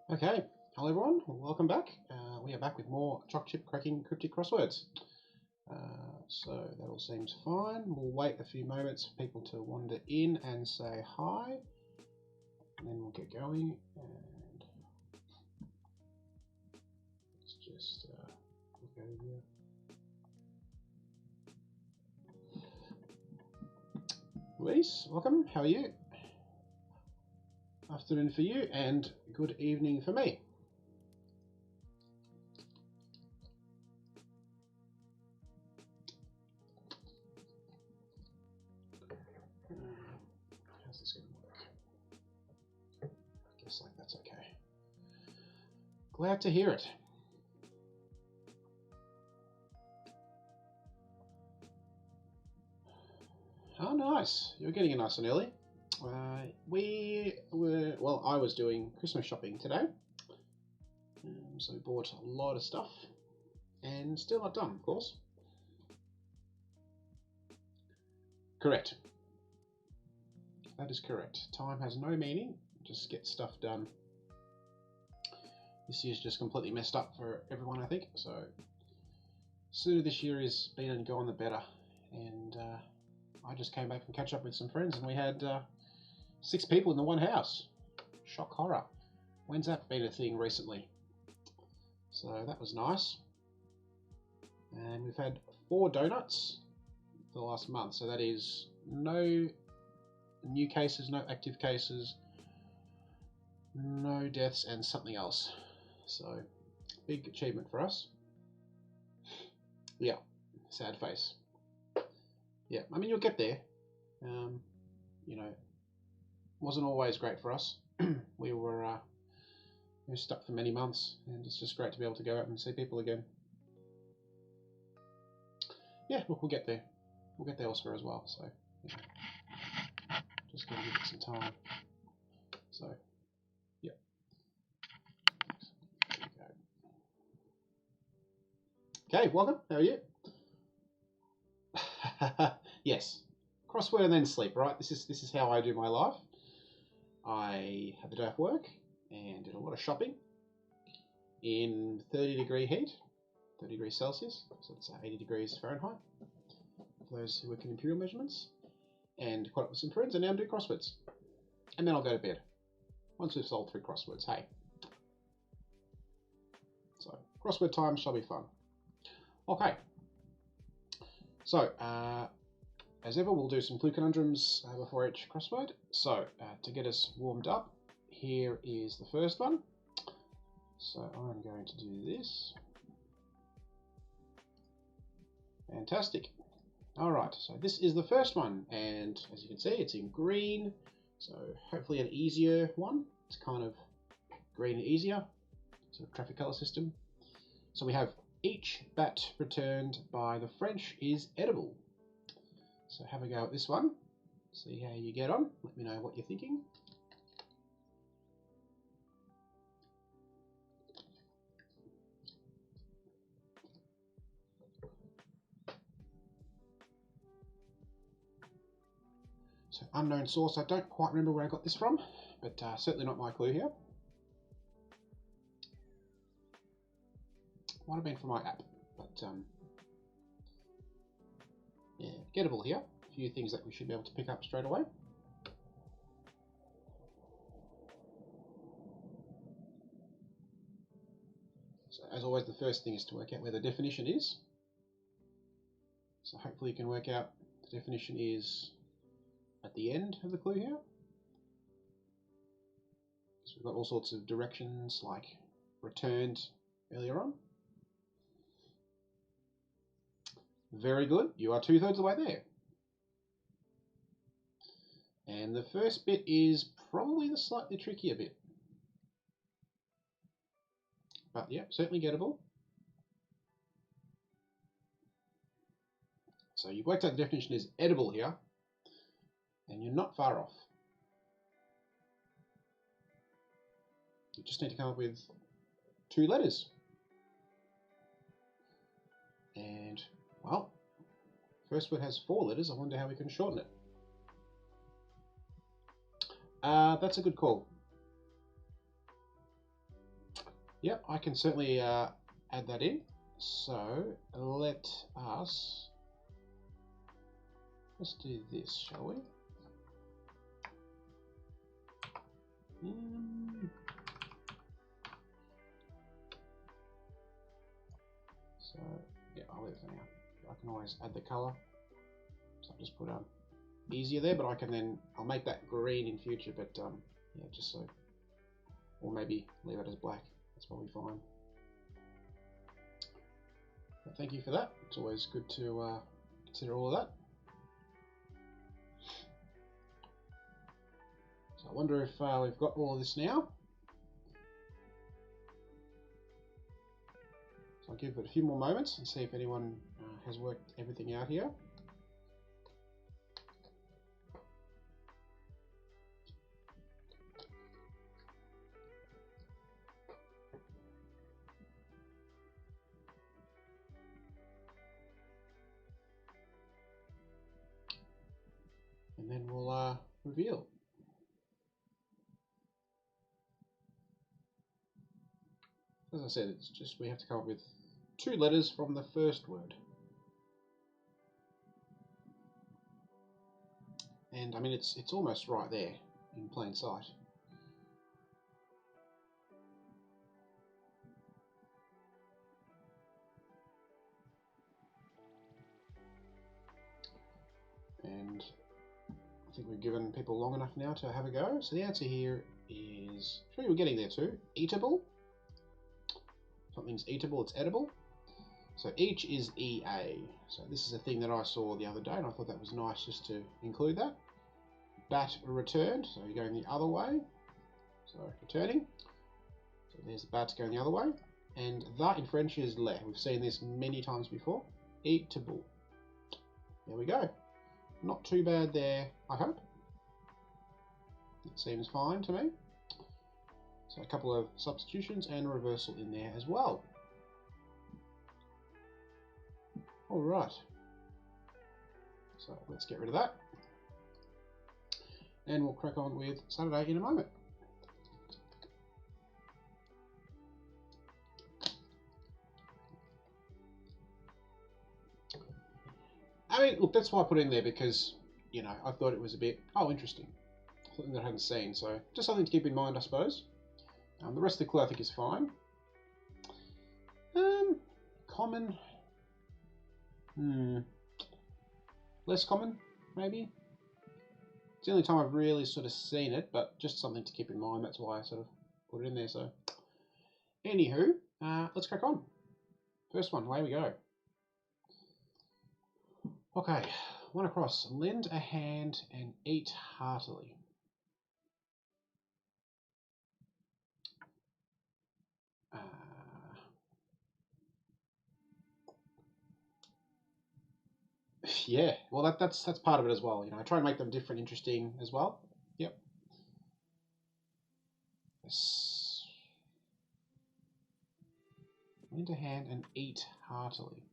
Okay, hello everyone, welcome back. We are back with more Chocchip cracking cryptic crosswords. So that all seems fine. We'll wait a few moments for people to wander in and say hi, and then we'll get going. And let's just look over here. Louise, welcome. How are you? Afternoon for you, and good evening for me. How's this going to work? I guess like that's okay. Glad to hear it. Oh, nice. You're getting it nice and early. I was doing Christmas shopping today. So we bought a lot of stuff and still not done, of course. Correct. That is correct. Time has no meaning. Just get stuff done. This year's just completely messed up for everyone, I think. So sooner this year is been and gone, the better. And I just came back from catch up with some friends, and we had 6 people in the one house. Shock horror. When's that been a thing recently? So that was nice. And we've had 4 donuts for the last month. So that is no new cases, no active cases, no deaths, and something else. So big achievement for us. Yeah, sad face. Yeah, I mean, you'll get there. You know, wasn't always great for us. we were stuck for many months, and it's just great to be able to go out and see people again. Yeah, look, we'll get there. We'll get there elsewhere as well. So, yeah. Just gonna give it some time. So, yeah. There we go. Okay, welcome. How are you? Yes, crossword and then sleep. Right. This is how I do my life. I had the day off work and did a lot of shopping in 30-degree heat, 30 degrees Celsius, so it's 80 degrees Fahrenheit for those who work in imperial measurements, and caught up with some friends, and now do crosswords. And then I'll go to bed once we've solved 3 crosswords. Hey. So, crossword time shall be fun. Okay. So, as ever, we'll do some clue conundrums before each crossword. So, to get us warmed up, here is the first one. So, I'm going to do this. Fantastic. Alright, so this is the first one, and as you can see, it's in green, so hopefully an easier one. It's kind of green and easier, sort of traffic colour system. So we have, each bat returned by the French is edible. So have a go at this one, see how you get on, let me know what you're thinking. So unknown source, I don't quite remember where I got this from, but certainly not my clue here. Might have been from my app, but yeah, gettable here. A few things that we should be able to pick up straight away. So as always, the first thing is to work out where the definition is. So hopefully you can work out the definition is at the end of the clue here. So we've got all sorts of directions like returned earlier on. Very good, you are 2/3 of the way there. And the first bit is probably the slightly trickier bit. But yeah, certainly gettable. So you've worked out the definition is edible here, and you're not far off. You just need to come up with 2 letters. And, well, first word has 4 letters. I wonder how we can shorten it. That's a good call. Yep, I can certainly add that in. So let's do this, shall we? So yeah, I'll leave it for now. I can always add the color. So I'll just put easier there, but I'll make that green in future. But yeah, just so, or maybe leave it as black. That's probably fine. But thank you for that. It's always good to consider all of that. So I wonder if we've got all of this now. So I'll give it a few more moments and see if anyone has worked everything out here. And then we'll reveal. As I said, it's just we have to come up with 2 letters from the first word. And I mean, it's almost right there in plain sight. And I think we've given people long enough now to have a go. So the answer here is, I'm sure we're getting there too, eatable. Something's eatable, it's edible. So each is EA. So this is a thing that I saw the other day, and I thought that was nice just to include that. Bat returned, so you're going the other way. So returning. So there's the bat going the other way. And that in French is le. We've seen this many times before. Eatable. There we go. Not too bad there, I hope. It seems fine to me. So a couple of substitutions and reversal in there as well. All right. So let's get rid of that. And we'll crack on with Saturday in a moment. I mean, look, that's why I put it in there because, you know, I thought it was a bit, interesting. Something that I hadn't seen. So just something to keep in mind, I suppose. The rest of the clue I think is fine. Common. Less common, maybe. It's the only time I've really sort of seen it, but just something to keep in mind. That's why I sort of put it in there. So, anywho, let's crack on. First one, away we go. Okay, one across. Lend a hand and eat heartily. Yeah, well that's part of it as well. You know, I try and make them different, interesting as well. Yep. Lend a hand and eat heartily.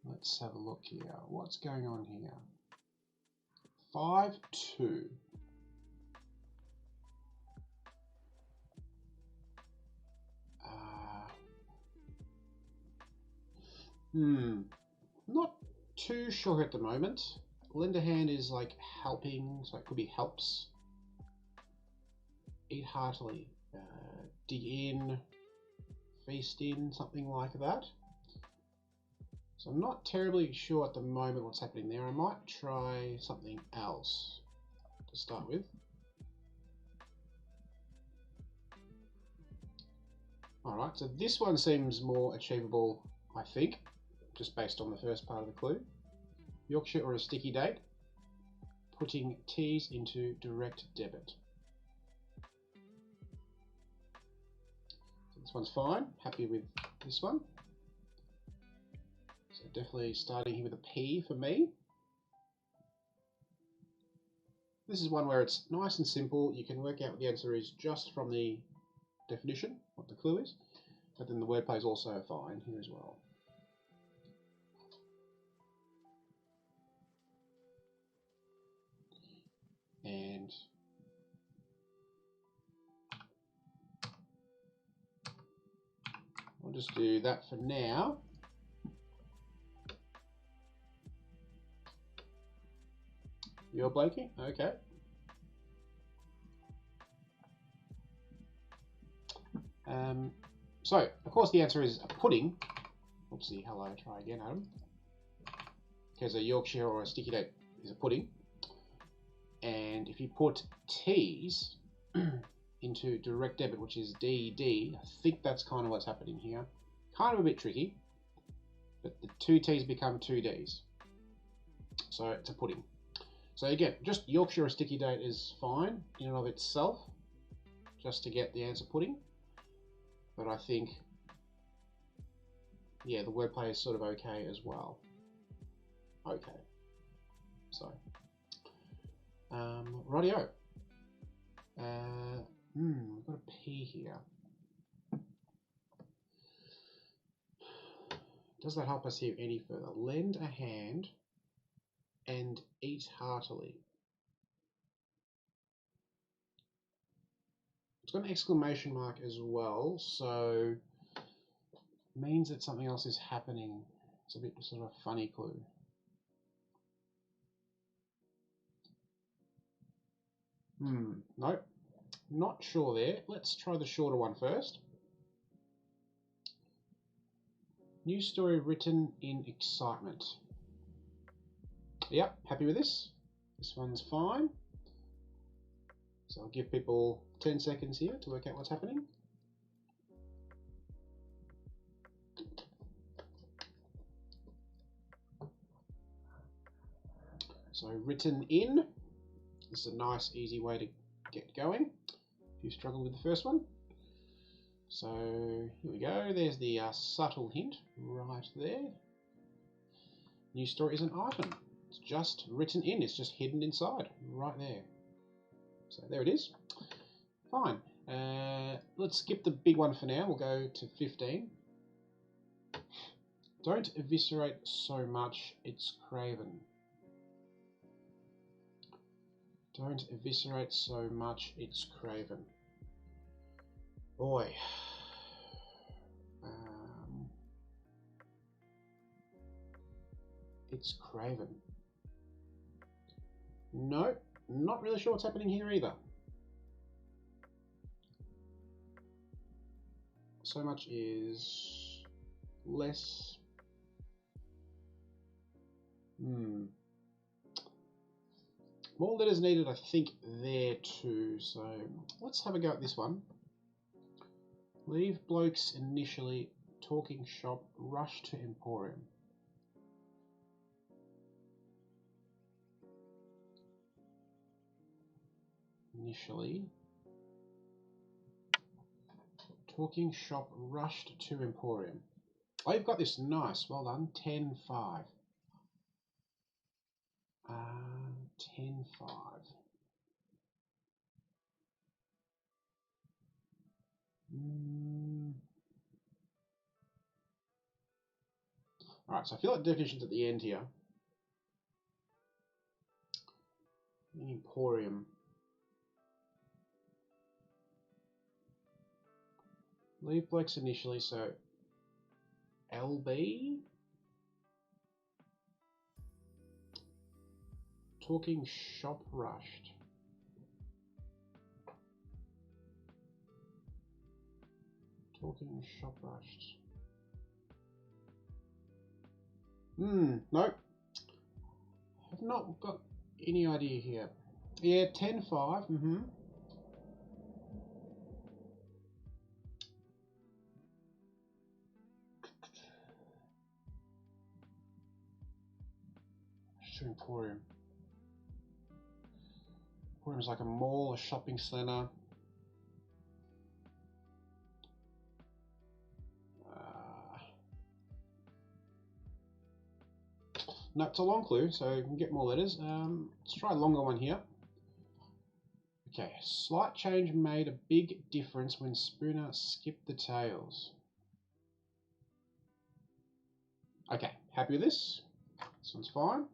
Let's have a look here. What's going on here? 5-2. Not too sure at the moment. Lend a hand is like helping, so it could be helps. Eat heartily. Dig in, feast in, something like that. So I'm not terribly sure at the moment what's happening there. I might try something else to start with. Alright, so this one seems more achievable, I think, just based on the first part of the clue. Yorkshire or a sticky date. Putting T's into direct debit. So this one's fine. Happy with this one. So definitely starting here with a P for me. This is one where it's nice and simple. You can work out what the answer is just from the definition, what the clue is. But then the wordplay is also fine here as well. And we'll just do that for now. You're Blakey? Okay. So, of course, the answer is a pudding. Oopsie, hello, try again, Adam. Because a Yorkshire or a sticky date is a pudding. And if you put T's into direct debit, which is DD, I think that's kind of what's happening here. Kind of a bit tricky, but the 2 T's become 2 D's. So it's a pudding. So again, just Yorkshire or sticky date is fine in and of itself, just to get the answer pudding. But I think, yeah, the wordplay is sort of okay as well. Okay. So, rightio. We've got a P here. Does that help us here any further? Lend a hand and eat heartily. It's got an exclamation mark as well, so means that something else is happening. It's a bit sort of a funny clue. Nope, not sure there. Let's try the shorter one first. News story written in excitement. Yep, happy with this. This one's fine. So I'll give people 10 seconds here to work out what's happening. So written in. This is a nice, easy way to get going if you struggle with the first one. So here we go. There's the subtle hint right there. News story is an item. It's just written in. It's just hidden inside right there. So there it is. Fine. Let's skip the big one for now. We'll go to 15. Don't eviscerate so much, it's craven. Don't eviscerate so much, it's craven. Boy. It's craven. No, not really sure what's happening here either. So much is less. More letters needed, I think, there too. So let's have a go at this one. Leave blokes initially, talking shop, rush to emporium. Initially, talking shop, rushed to emporium. Oh, you've got this. Nice. Well done. 10-5. 10-5. Alright, so I feel like definitions at the end here. Emporium. Leave blokes initially, so LB. Talking shop rushed. Talking shop rushed. Nope. I've not got any idea here. Yeah, 10-5. Emporium. Emporium's like a mall, a shopping centre. No, it's a long clue, so you can get more letters. Let's try a longer one here. Okay, slight change made a big difference when Spooner skipped the tails. Okay, happy with this? This one's fine.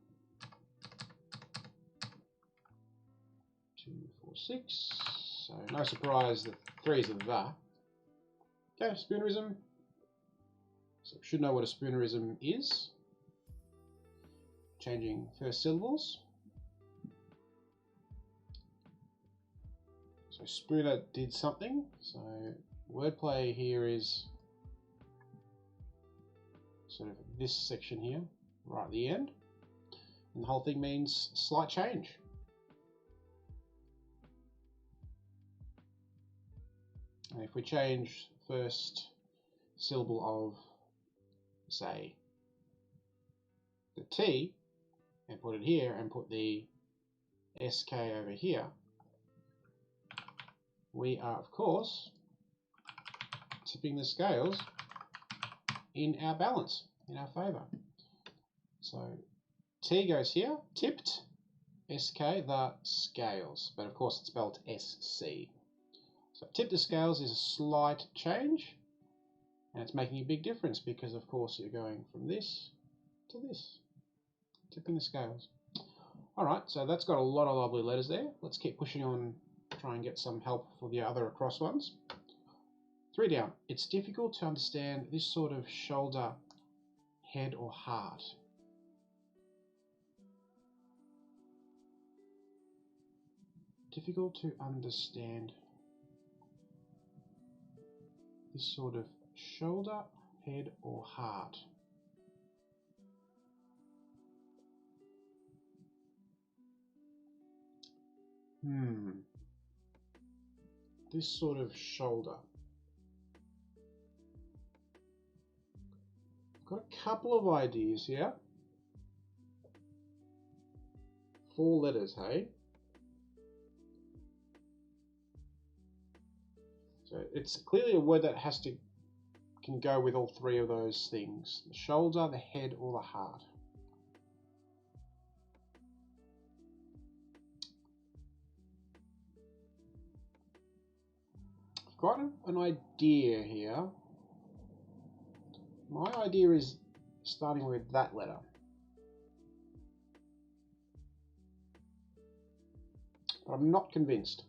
6. So no surprise that 3 is a the. Okay, spoonerism. So we should know what a spoonerism is. Changing first syllables. So Spooner did something. So wordplay here is sort of this section here, right at the end. And the whole thing means slight change. And if we change first syllable of, say, the T, and put it here, and put the SK over here, we are, of course, tipping the scales in our balance, in our favour. So T goes here, tipped, SK, the scales, but of course it's spelled SC. So tip the scales is a slight change, and it's making a big difference because, of course, you're going from this to this, tipping the scales. All right, so that's got a lot of lovely letters there. Let's keep pushing on, try and get some help for the other across ones. 3 down. It's difficult to understand this sort of shoulder, head, or heart. Difficult to understand this sort of shoulder, head, or heart. This sort of shoulder. I've got a couple of ideas here. 4 letters, hey? So it's clearly a word that can go with all 3 of those things. The shoulder, the head, or the heart. I've got an idea here. My idea is starting with that letter. But I'm not convinced.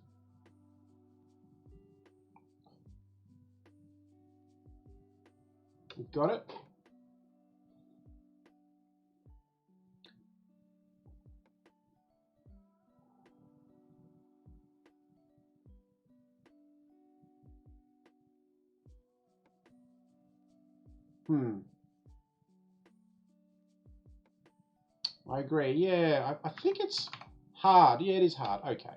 You've got it? I agree. Yeah, I think it's hard. Yeah, it is hard. Okay.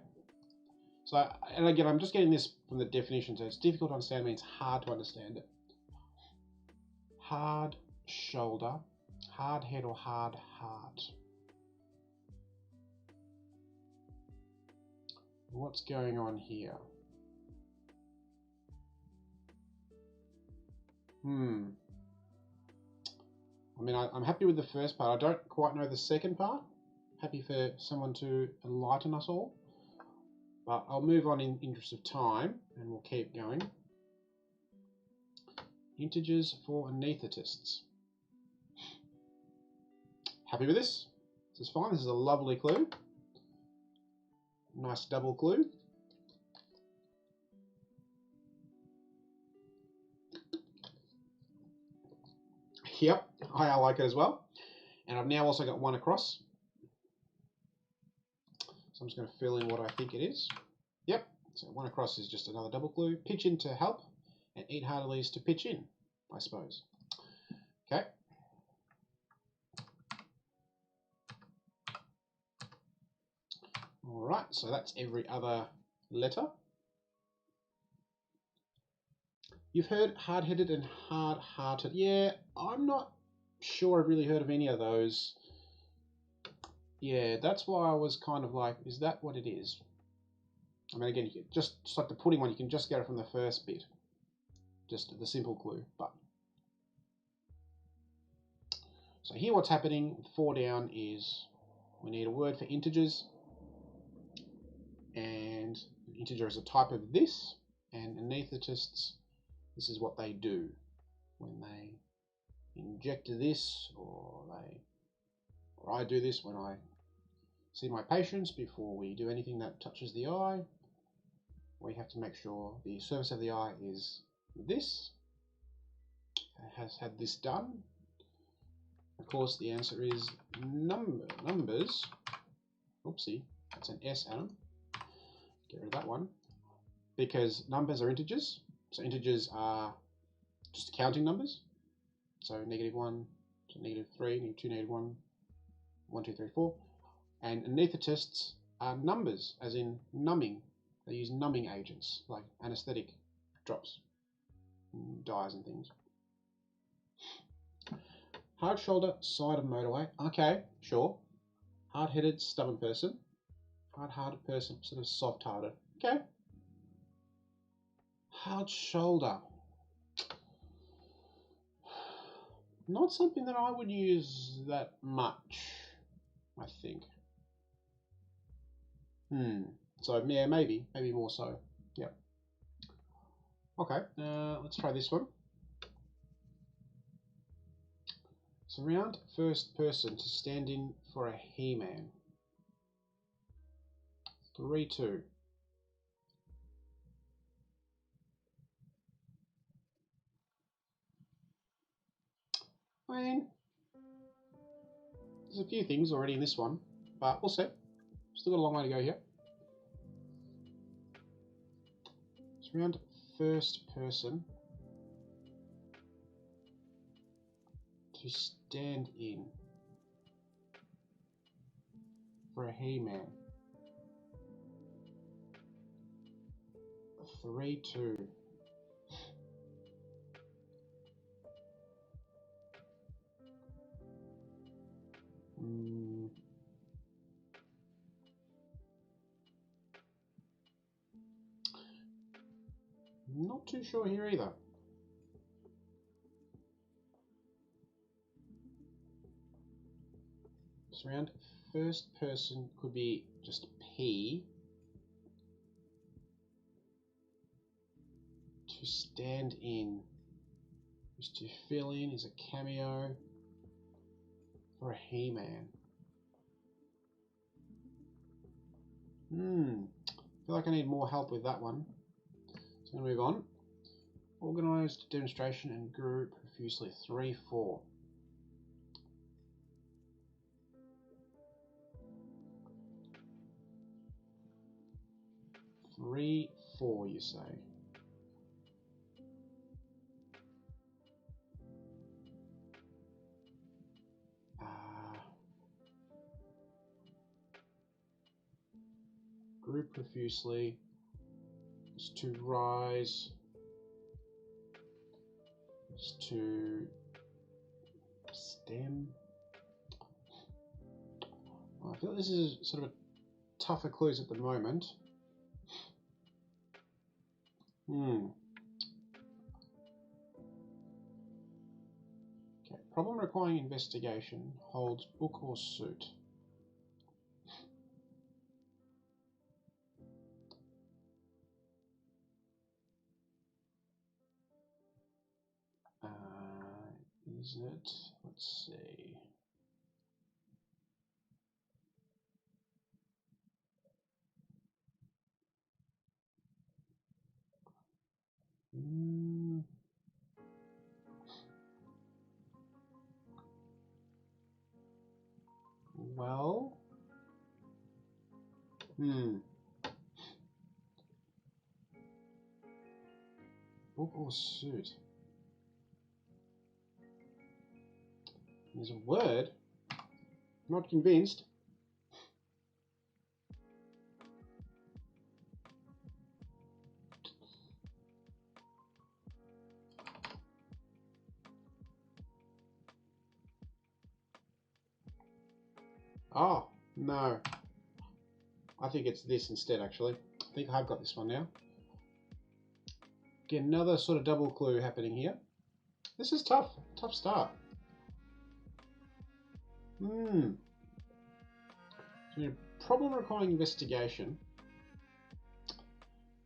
So, and again, I'm just getting this from the definition, so it's difficult to understand means hard to understand it. Hard shoulder, hard head, or hard heart. What's going on here? I mean, I'm happy with the first part. I don't quite know the second part. Happy for someone to enlighten us all. But I'll move on in interest of time, and we'll keep going. Integers for anaesthetists. Happy with this? This is fine. This is a lovely clue. Nice double clue. Yep, I like it as well. And I've now also got 1 across. So I'm just going to fill in what I think it is. Yep, so 1 across is just another double clue. Pitch in to help, and eat heartily is to pitch in, I suppose. Okay. All right, so that's every other letter. You've heard hard-headed and hard-hearted. Yeah, I'm not sure I've really heard of any of those. Yeah, that's why I was kind of like, is that what it is? I mean, again, you can just like the pudding one, you can just get it from the first bit. Just the simple clue. But so here what's happening with 4 down is we need a word for integers. And integer is a type of this. And anaesthetists, this is what they do when they inject this, or I do this when I see my patients before we do anything that touches the eye. we have to make sure the surface of the eye is this. It has had this done. Of course, the answer is numbers. Oopsie, that's an S, Adam. Get rid of that one. Because numbers are integers. So integers are just counting numbers. So -1, so -3, -2, -1, 1, 2, 3, 4. And anesthetists are numbers, as in numbing. They use numbing agents, like anesthetic drops, and dyes and things. Hard shoulder, side of motorway. Okay, sure. Hard-headed, stubborn person. Hard-hearted person, sort of soft-hearted. Okay. Hard shoulder. Not something that I would use that much, I think. So yeah, maybe more so. Yep. Okay, let's try this one. Surround first person to stand in for a He-Man. 3, 2. I mean, there's a few things already in this one, but we'll see. Still got a long way to go here. Surround first person to stand in for a He-Man. 3, 2. Not too sure here either. Surround first person could be just P. To stand in is to fill in, is a cameo for a He-Man. I feel like I need more help with that one. So I'm going to move on. Organised demonstration and grew profusely. 3, 4. 3, 4, you say? Grew profusely. Is to rise. Is to stem. I feel like this is sort of a tougher clues at the moment. Okay. Problem requiring investigation. Holds book or suit. Is it? Let's see. Well. Book or suit? There's a word. Not convinced. Oh, no. I think it's this instead, actually. I think I've got this one now. Get another sort of double clue happening here. This is tough. Tough start. So problem requiring investigation.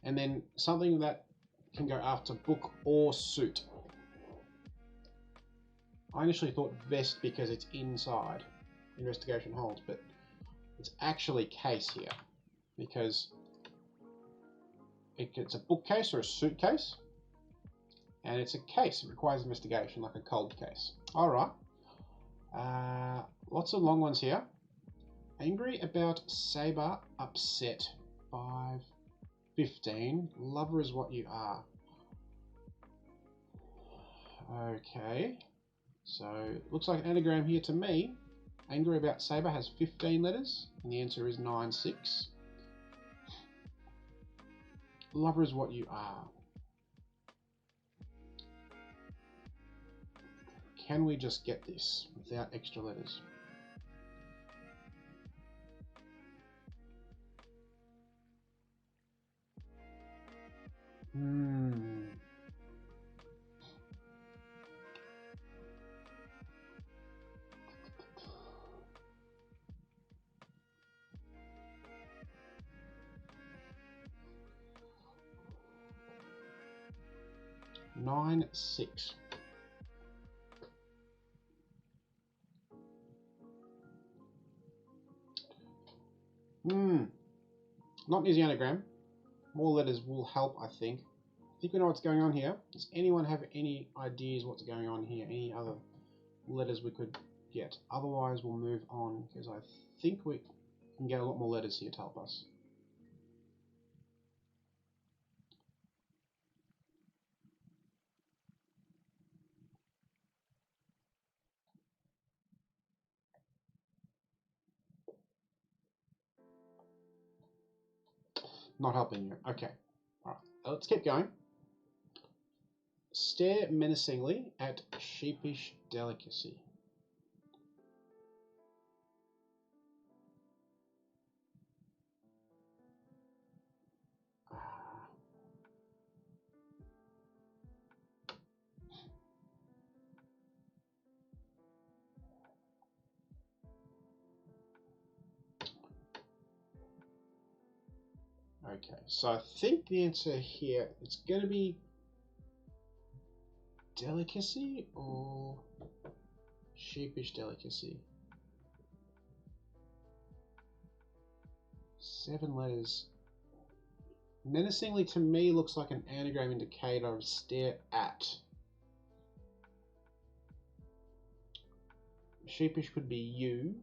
And then something that can go after book or suit. I initially thought vest because it's inside. Investigation holds, but it's actually case here because It's a bookcase or a suitcase. And it's a case. It requires investigation, like a cold case. Alright. Lots of long ones here. Angry about Saber, upset. 5, 15. Lover is what you are. Okay. So, looks like an anagram here to me. Angry about Saber has 15 letters, and the answer is 9, 6. Lover is what you are. Can we just get this without extra letters? Hmm. Nine, 6. Not an easy anagram. More letters will help, I think. I think we know what's going on here. Does anyone have any ideas what's going on here? Any other letters we could get? Otherwise, we'll move on, because I think we can get a lot more letters here to help us. Not helping you. Okay. Alright. Let's keep going. Stare menacingly at sheepish delicacy. Okay, so I think the answer here, it's going to be delicacy or sheepish delicacy. 7 letters. Menacingly to me looks like an anagram indicator of stare at. Sheepish could be U,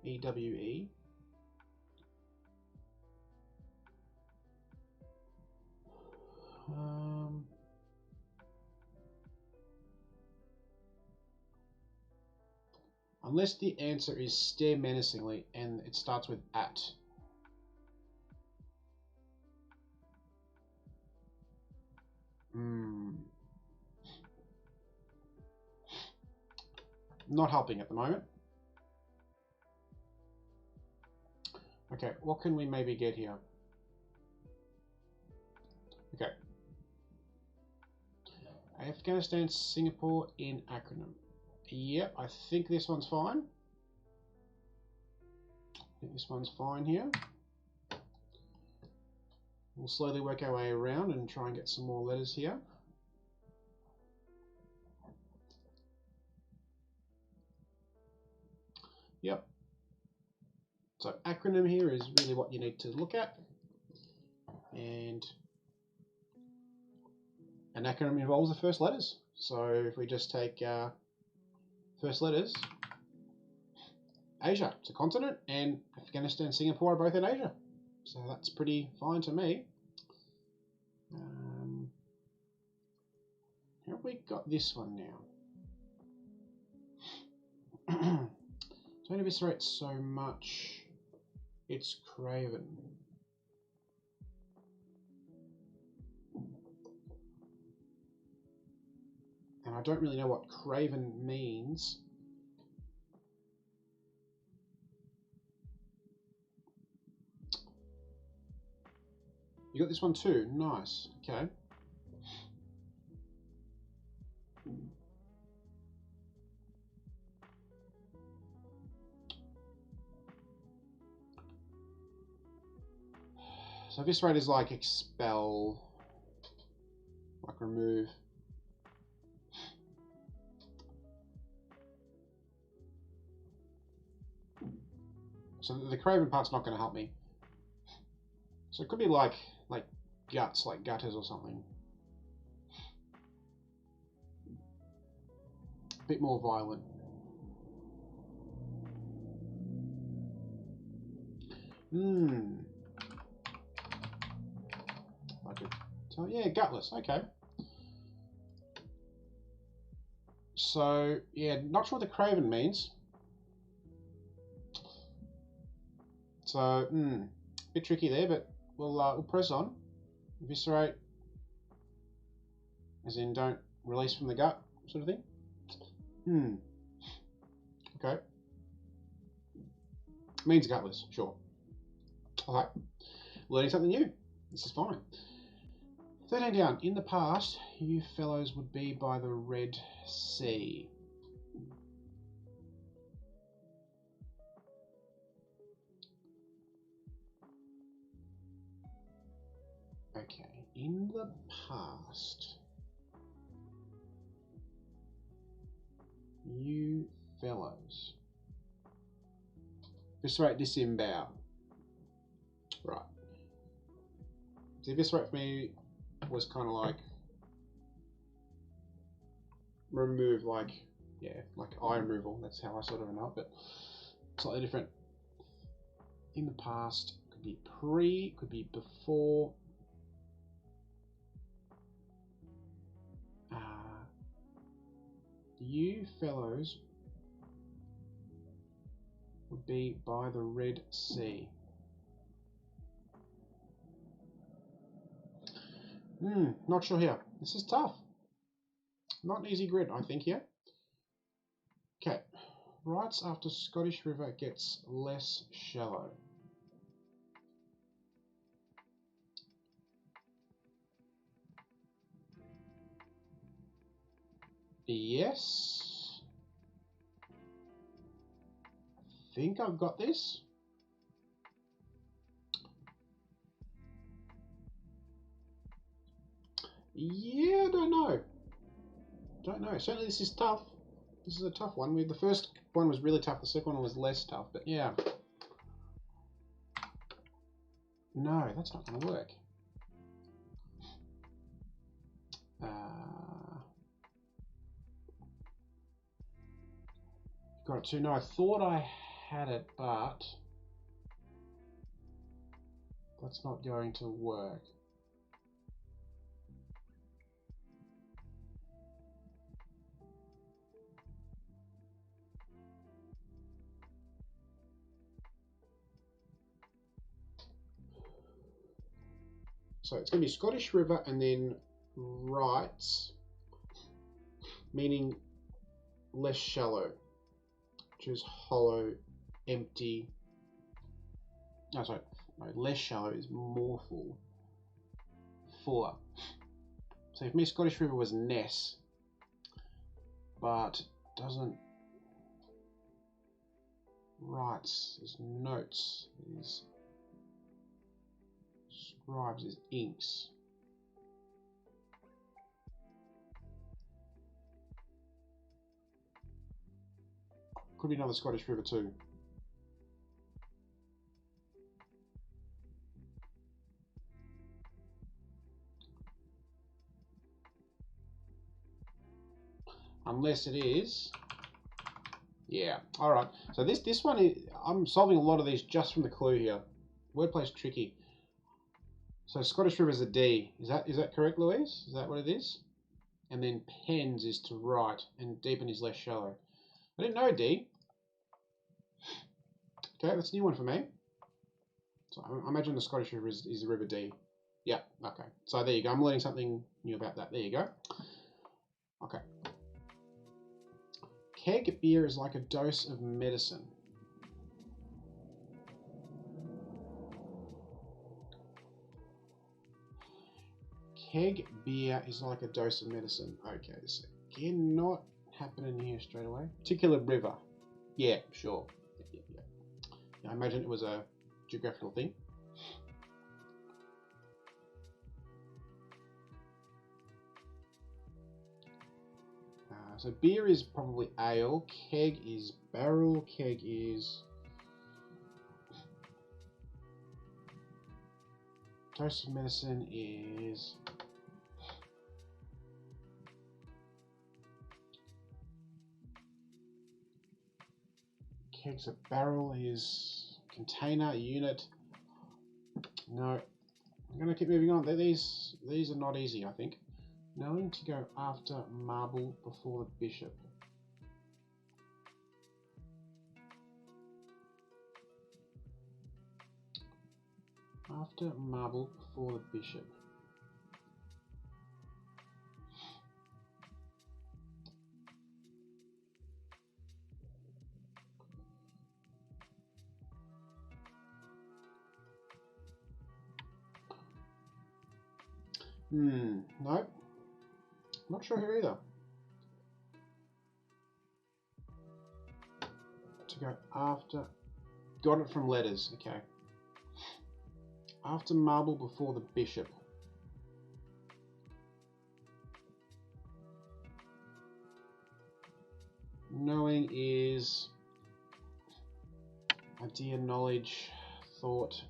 E-W-E. Unless the answer is stare menacingly and it starts with at. Not helping at the moment. Okay, what can we maybe get here? Okay. Afghanistan, Singapore in acronym. Yep, I think this one's fine. I think this one's fine here. We'll slowly work our way around and try and get some more letters here. Yep. So acronym here is really what you need to look at. And an acronym involves the first letters. So if we just take first letters, Asia, it's a continent, and Afghanistan and Singapore are both in Asia. So that's pretty fine to me. How have we got this one now? Don't eviscerate so much. It's craven. And I don't really know what craven means. You got this one too. Nice. Okay. So eviscerate is like expel, like remove. So the craven part's not going to help me. So it could be like guts, like gutters or something. A bit more violent. I could tell. Yeah, gutless. Okay. So yeah, not sure what the craven means. So bit tricky there, but we'll press on. Eviscerate, as in don't release from the gut, sort of thing. Okay. Means gutless, sure. Okay. Learning something new. This is fine. 13 down. In the past, you fellows would be by the Red Sea. Okay. In the past, you fellows. Eviscerate, disembowel. Right. The eviscerate for me was kind of like remove, like, yeah, like eye removal. That's how I sort of know it, but slightly different. In the past, could be pre, could be before. You fellows would be by the Red Sea. Not sure here. This is tough. Not an easy grid, I think, here. Okay. Rights after Scottish River gets less shallow. Yes. I think I've got this. Yeah, I don't know. Don't know. Certainly this is tough. This is a tough one. The first one was really tough. The second one was less tough. But yeah. No, that's not going to work. Got it too. No, I thought I had it, but that's not going to work. So it's going to be Scottish River and then rights, meaning less shallow, which is hollow, empty. No, sorry, no, less shallow is more full, fuller. So for me, Scottish River was Ness, but doesn't. Rights is notes, is scribes, is inks. Could be another Scottish River too. Unless it is. Yeah. All right. So this one is, I'm solving a lot of these just from the clue here. Wordplay's tricky. So Scottish River is a D. Is that correct, Louise? Is that what it is? And then pens is to write, and deepen is less shallow. I didn't know D. Okay, that's a new one for me. So I imagine the Scottish River is the River D. Yeah. Okay. So there you go. I'm learning something new about that. There you go. Okay. Keg beer is like a dose of medicine. Keg beer is like a dose of medicine. Okay, so again, not happening here straight away. Particular river. Yeah, sure. Yeah, I imagine it was a geographical thing. So beer is probably ale, keg is barrel, keg is Dose of medicine is... Kegs, a barrel is container, unit. No, I'm going to keep moving on. These are not easy, I think. Knowing to go after marble before the bishop. After marble before the bishop. Nope. Not sure here either. To go after... Got it from letters, okay. After marble before the bishop. Knowing is... Idea, knowledge, thought...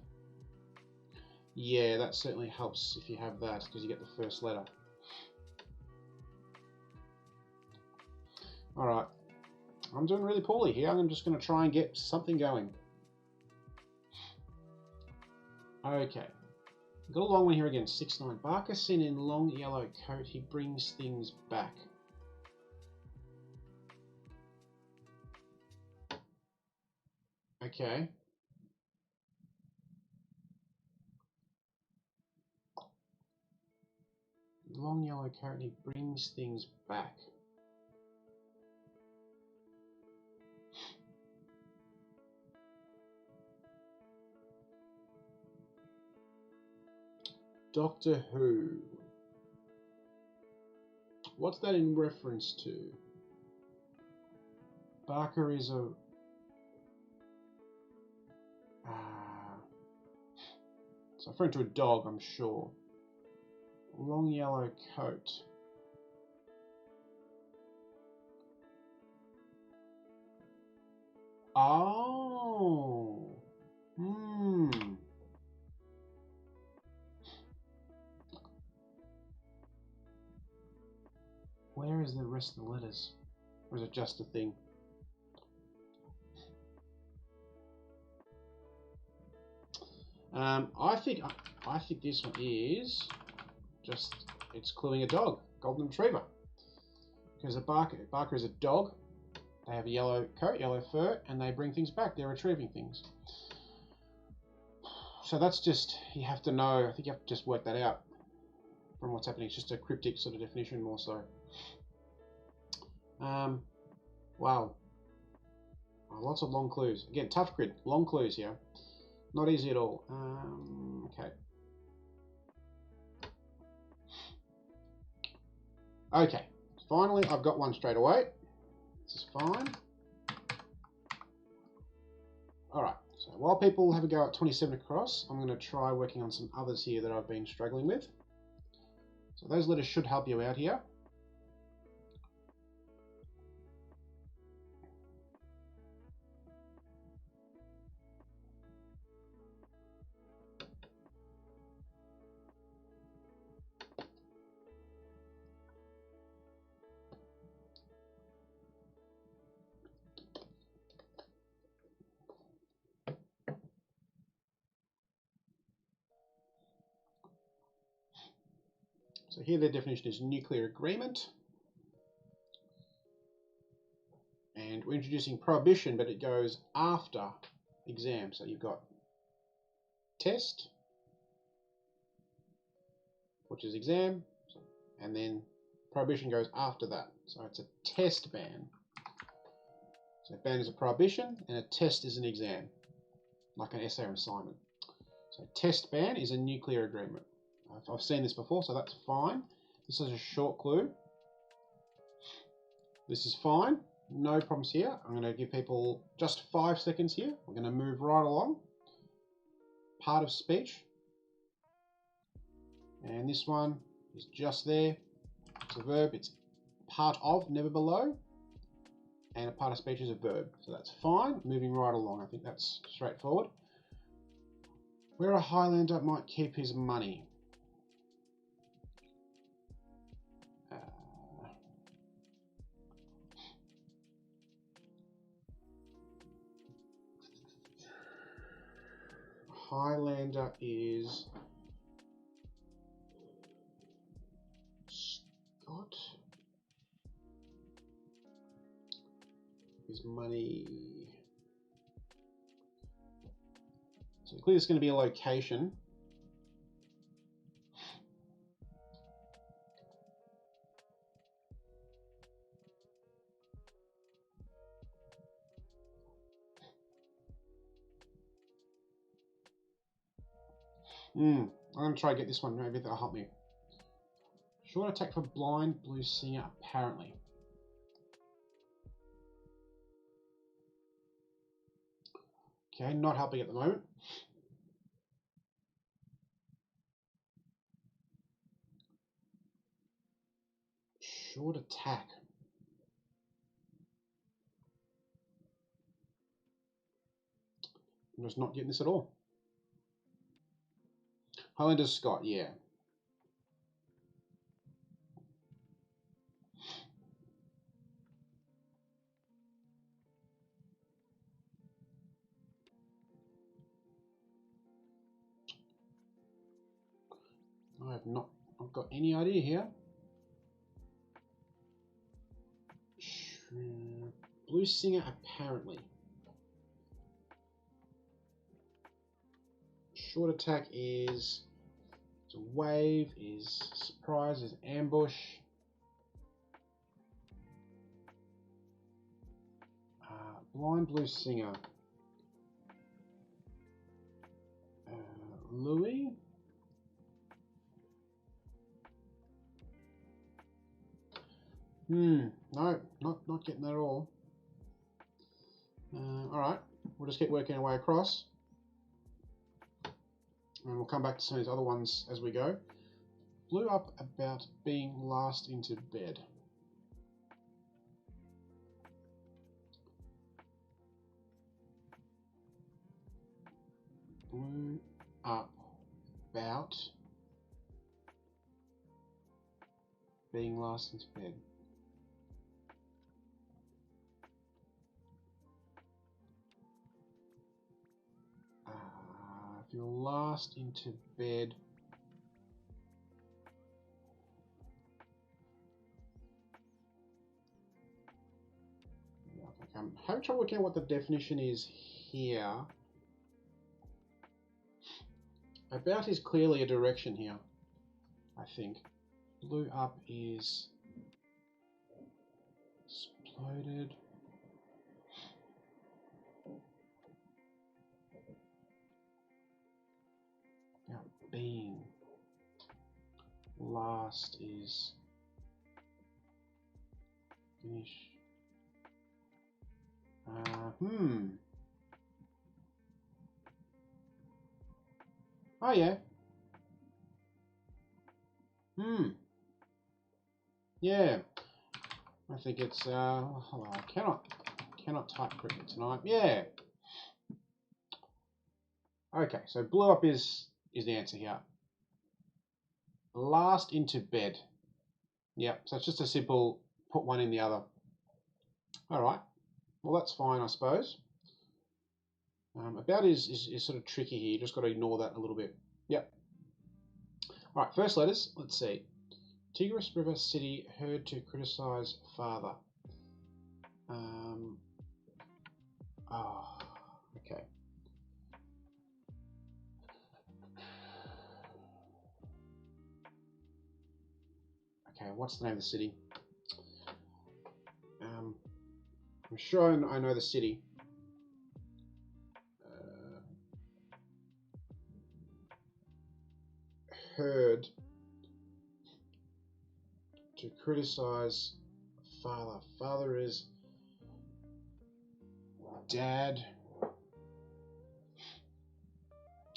Yeah, that certainly helps if you have that, because you get the first letter. Alright, I'm doing really poorly here. I'm just going to try and get something going. Okay, got a long one here again, 6-9. Barker seen in long yellow coat, he brings things back. Okay. Long yellow coat, and he brings things back. Doctor Who. What's that in reference to? Barker is a... it's referring to a dog, I'm sure. Long yellow coat. Oh. Where is the rest of the letters? Or is it just a thing? I think this one is just, it's cluing a dog, golden retriever. Because a Barker is a dog. They have a yellow coat, yellow fur, and they bring things back. They're retrieving things. So that's just, you have to know, I think you have to just work that out from what's happening. It's just a cryptic sort of definition more so. Wow. Oh, lots of long clues. Again, tough grid, long clues here. Not easy at all. Okay. Okay. Finally, I've got one straight away. This is fine. Alright, so while people have a go at 27 across, I'm going to try working on some others here that I've been struggling with. So those letters should help you out here. So here the definition is nuclear agreement. And we're introducing prohibition, but it goes after exam. So you've got test, which is exam, and then prohibition goes after that. So it's a test ban. So a ban is a prohibition, and a test is an exam, like an essay or assignment. So test ban is a nuclear agreement. I've seen this before, so that's fine. This is a short clue. This is fine. No problems here. I'm going to give people just 5 seconds here. We're going to move right along. Part of speech. And this one is just there. It's a verb. It's part of, never below. And a part of speech is a verb. So that's fine. Moving right along. I think that's straightforward. Where a Highlander might keep his money. Highlander is Scott. His money. So clearly it's going to be a location. I'm going to try to get this one. Maybe that'll help me. Short attack for blind blue singer, apparently. Okay, not helping at the moment. Short attack. I'm just not getting this at all. Highlander Scott, yeah. I have not got any idea here. Blue singer, apparently. Short attack is a wave, is surprise, is ambush. Blind blue singer. Louis. No, not getting that at all. Alright, we'll just keep working our way across. And we'll come back to some of these other ones as we go. Blew up about being last into bed. Blew up about being last into bed. If you're last into bed, I'm having trouble working out what the definition is here. About is clearly a direction here, I think. Blew up is exploded. About being. Last is finish. Oh yeah. Yeah. I think it's hello, I cannot type quickly tonight. Yeah. Okay, so blew up is the answer here. Last into bed. Yep, so it's just a simple put one in the other. Alright. Well, that's fine, I suppose. About is sort of tricky here. You just got to ignore that a little bit. Yep. All right, first letters. Let's see. Tigris River City heard to criticize father. Okay. Okay, what's the name of the city? I'm sure I know the city. Heard to criticize father. Father is dad.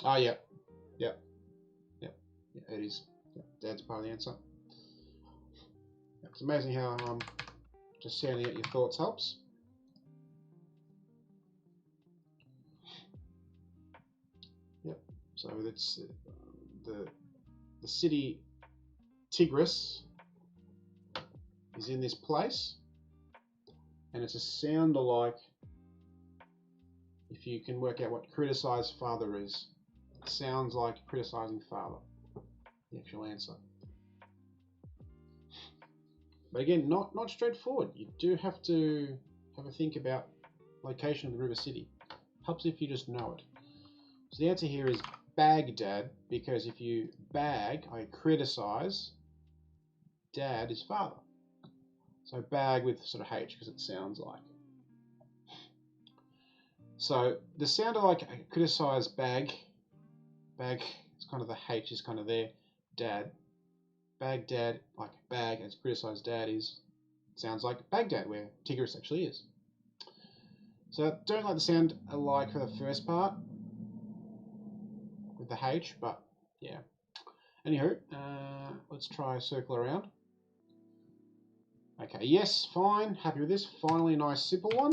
Ah, yep. Yeah, it is. Yep. Dad's part of the answer. It's amazing how just sounding out your thoughts helps. Yep. So that's the city Tigris is in this place, and it's a sound alike. If you can work out what criticize father is, it sounds like criticizing father, the actual answer. But again, not straightforward. You do have to have a think about location of the river city. Helps if you just know it. So the answer here is Baghdad, because if you bag, I criticize, dad is father. So bag with sort of H because it sounds like. So the sound alike, I criticize bag, it's kind of the H is kind of there, dad. Baghdad, like bag, as criticized dad is, sounds like Baghdad, where Tigris actually is. So don't like the sound alike for the first part with the H, but yeah. Anywho, let's try a circle around. Okay, yes, fine, happy with this. Finally, a nice simple one.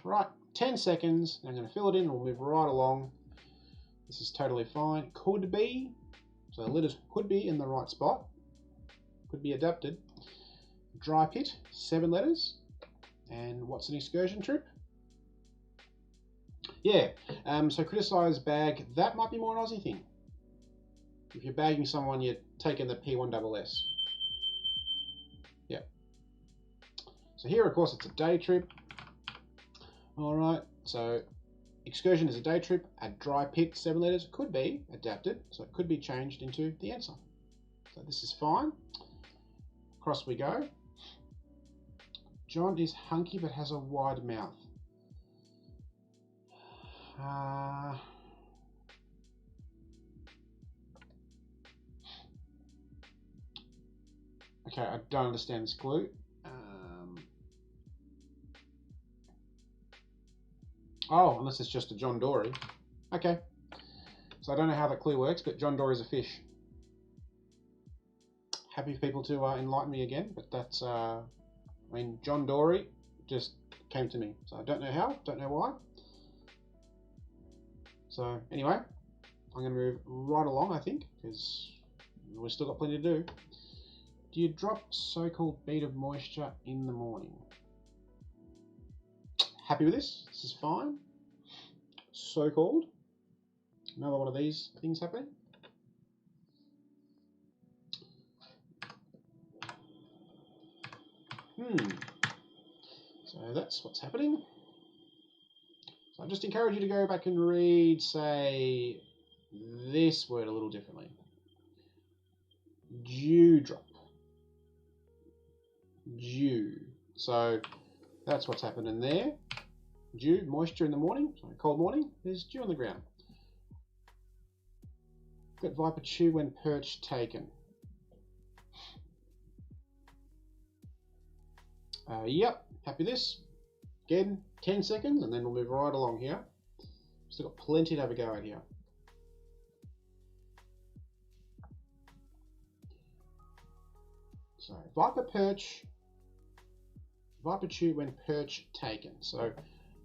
Right, 10 seconds. I'm going to fill it in and we'll move right along. This is totally fine. Could be. So the letters could be in the right spot. Could be adapted. Dry pit, 7 letters. And what's an excursion trip? Yeah, so criticise bag. That might be more an Aussie thing. If you're bagging someone, you're taking the P1SS. Yeah. So here, of course, it's a day trip. All right, so excursion is a day trip. A dry pit, 7 letters, could be adapted. So it could be changed into the answer. So this is fine. Across we go. John is hunky but has a wide mouth. Okay, I don't understand this clue. Oh, unless it's just a John Dory. Okay. So I don't know how that clue works, but John Dory is a fish. Happy for people to enlighten me again, but that's, I mean, John Dory just came to me. So I don't know how, don't know why. So anyway, I'm going to move right along, I think, because we've still got plenty to do. Do you drop so-called bead of moisture in the morning? Happy with this? This is fine. So-called. Another one of these things happening. So that's what's happening. So I just encourage you to go back and read, say, this word a little differently. Dewdrop. Dew. So that's what's happening there. Dew, moisture in the morning, so cold morning, there's dew on the ground. Got viper chew when perch taken. Yep, happy with this. Again, 10 seconds, and then we'll move right along here. Still got plenty to have a go at here. So, viper chew when perch taken. So,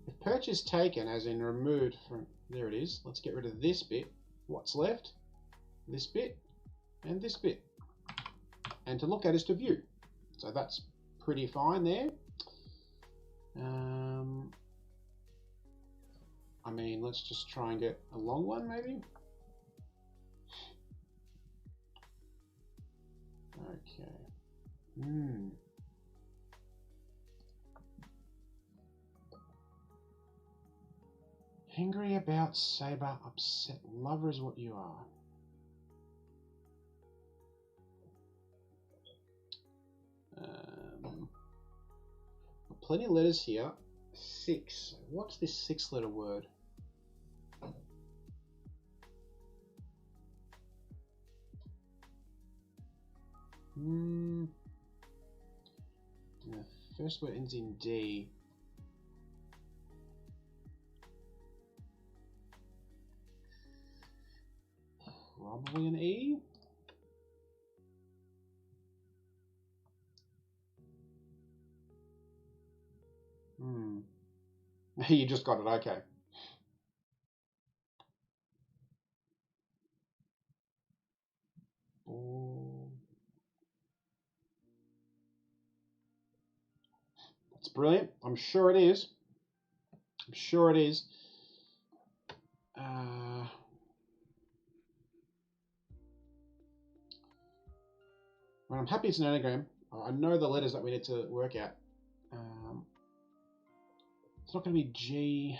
if perch is taken, as in removed from, there it is, let's get rid of this bit. What's left? This bit, and this bit. And to look at is to view. So that's pretty fine there. I mean, let's just try and get a long one, maybe. Okay. Angry about Saber, upset lover is what you are. Plenty of letters here. 6. What's this 6-letter word? The first word ends in D. Probably an E. You just got it, okay. It's brilliant. I'm sure it is. I'm sure it is. Well, I'm happy it's an anagram. I know the letters that we need to work out. It's not going to be G.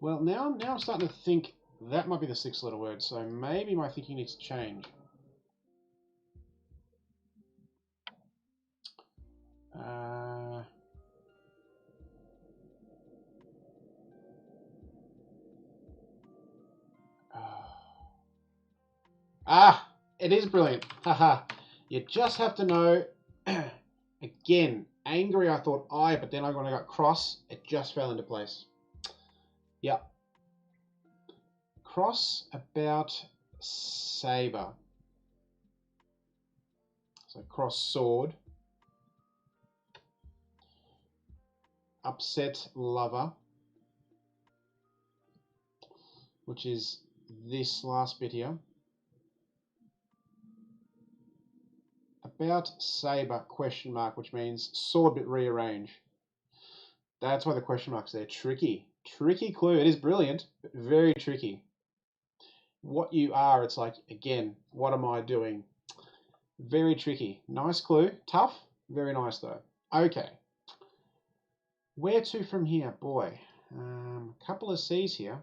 Well, now I'm starting to think that might be the 6-letter word, so maybe my thinking needs to change. It is brilliant. Haha. You just have to know. Again, angry, I thought I, but then when I got cross, it just fell into place. Yep. Cross about saber. So cross sword. Upset lover, which is this last bit here. About saber question mark, which means sword bit rearrange. That's why the question mark's there. Tricky. Tricky clue. It is brilliant, but very tricky. What you are, it's like, again, what am I doing? Very tricky. Nice clue. Tough. Very nice, though. Okay. Where to from here? Boy. A couple of C's here.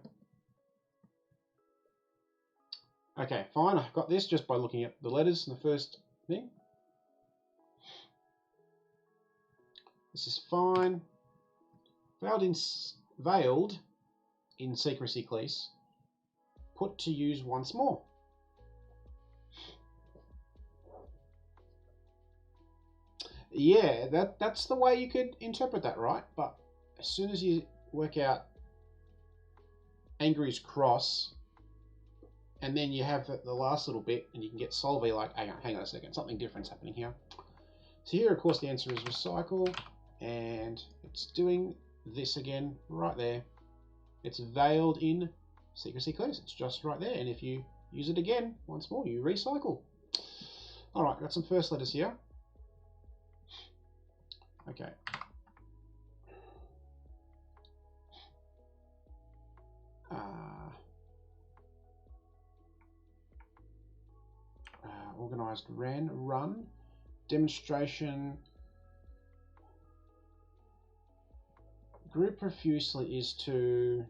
Okay, fine. I've got this just by looking at the letters in the first thing. This is fine. Veiled in secrecy, please. Put to use once more. Yeah, that's the way you could interpret that, right? But as soon as you work out angry's cross, and then you have the last little bit, and you can get solvy, like, hang on a second, something different's happening here. So here, of course, the answer is recycle, and it's doing this again, right there. It's veiled in secrecy clues. It's just right there, and if you use it again, once more, you recycle. All right, got some first letters here. Okay. Organized run. Demonstration. Group profusely is to...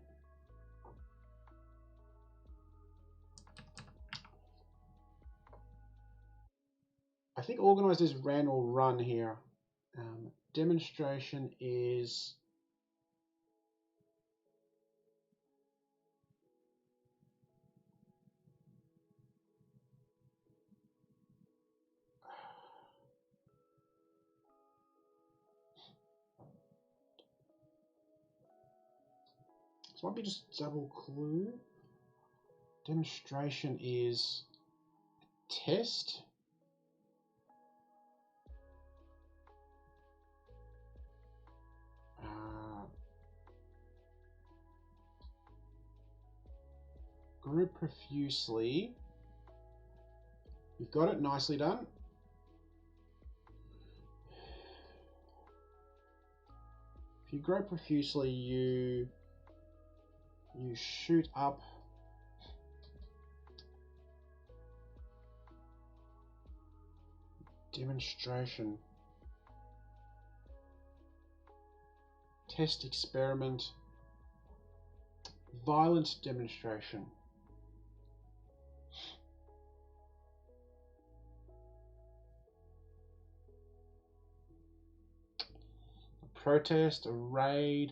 I think organized is ran or run here. Demonstration is... This might be just double clue. Demonstration is test. Group profusely. You've got it, nicely done. If you grow profusely, you shoot up demonstration. Test experiment. Violent demonstration. A protest, a raid.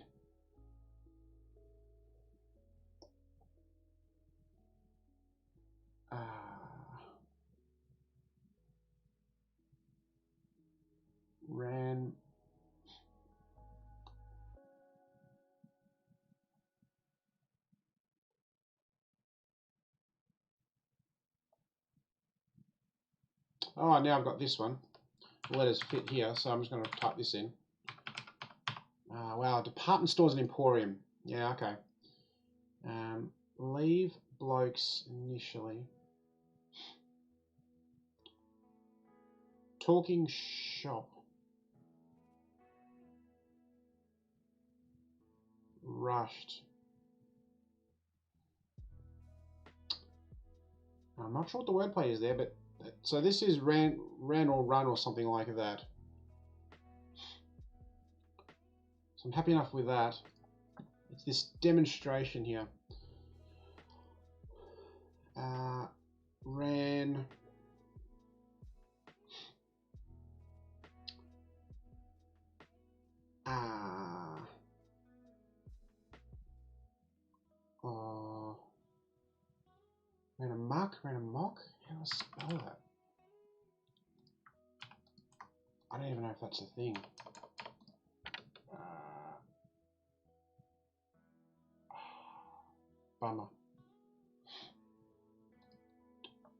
Ran. Oh, now I've got this one. The letters fit here, so I'm just going to type this in. Wow, department stores and emporium. Yeah, okay. Leave blokes initially. Talking shop. Rushed. I'm not sure what the wordplay is there, but so this is ran or run or something like that. So I'm happy enough with that. It's this demonstration here. Ran. Ran a muck, ran a mock. How do I spell that? I don't even know if that's a thing. Bummer.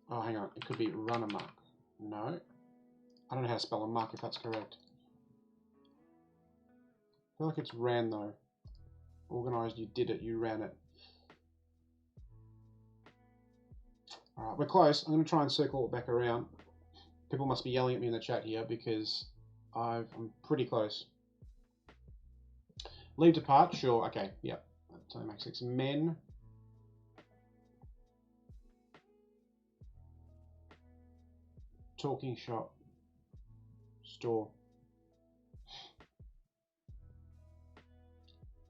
Oh, hang on. It could be run amok. No. I don't know how to spell amok if that's correct. I feel like it's ran though. Organised, you did it, you ran it. Alright, we're close. I'm going to try and circle it back around. People must be yelling at me in the chat here because I'm pretty close. Leave depart, sure, okay, yep. That totally makes sense. Men. Talking shop. Store.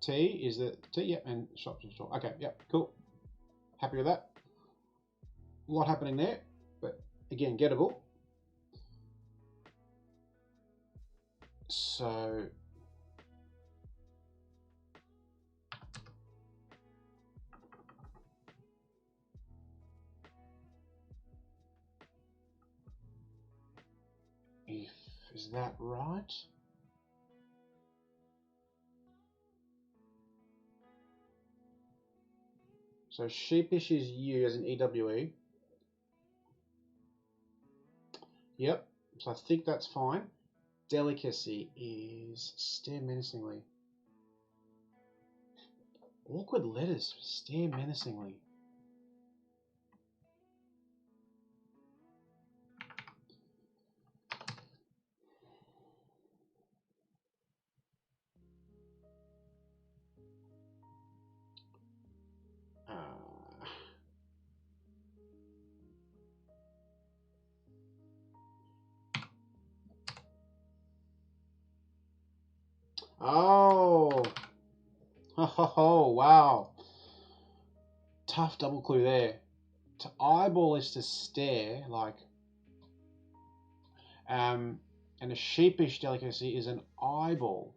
T is the T, yep, and shop to store. Okay, yep, cool. Happy with that. A lot happening there, but again, gettable. So is that right? So sheepish is U as in EWE. Yep. So I think that's fine. Delicacy is stare menacingly. Awkward letters. Stare menacingly. Oh. Oh, wow. Tough double clue there. To eyeball is to stare, like, and a sheepish delicacy is an eyeball.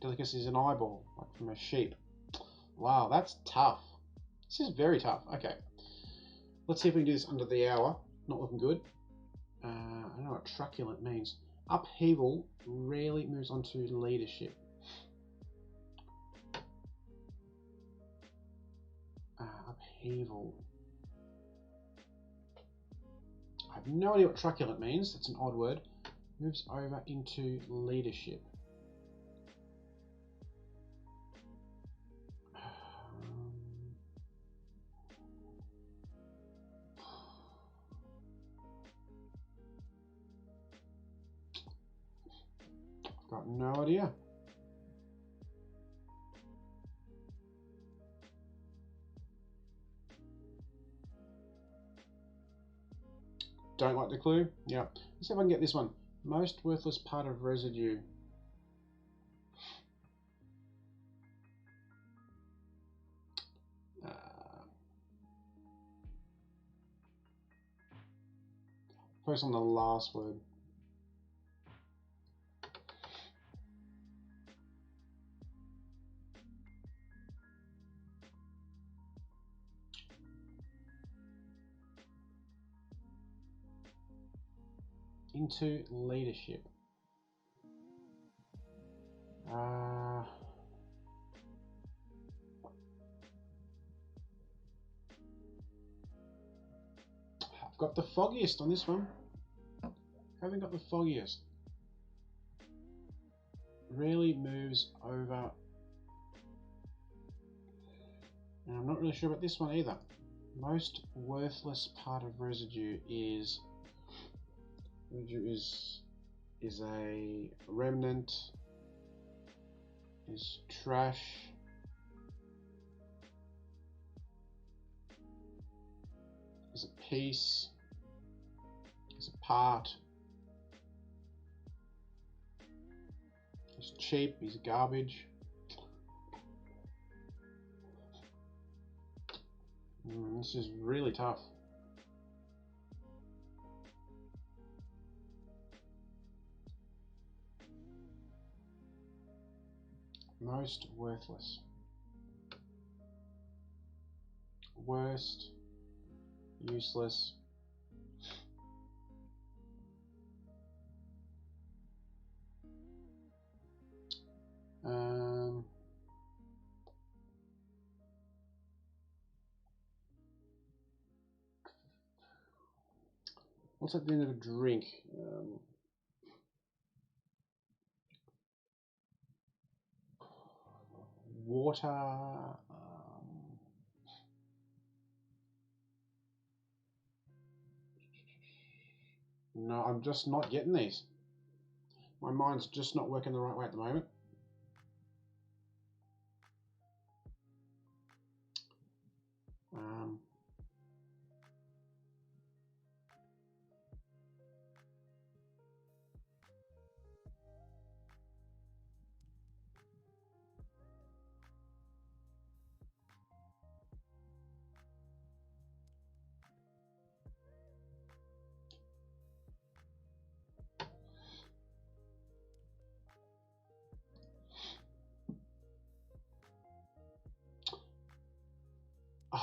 Delicacy is an eyeball, like from a sheep. Wow, that's tough. This is very tough. Okay. Let's see if we can do this under the hour. Not looking good. I don't know what truculent means. Upheaval rarely moves on to leadership. Upheaval. I have no idea what truculent means. It's an odd word. Moves over into leadership. I've got no idea. Don't like the clue? Yeah. Let's see if I can get this one. Most worthless part of residue. Focus on the last word. Into leadership. I've got the foggiest on this one. Haven't got the foggiest. Rarely moves over. And I'm not really sure about this one either. Most worthless part of residue is a remnant, is trash, is a piece, is a part, is cheap, is garbage. This is really tough. Most worthless. Worst. Useless. What's at the end of a drink? Water. No, I'm just not getting these. My mind's just not working the right way at the moment.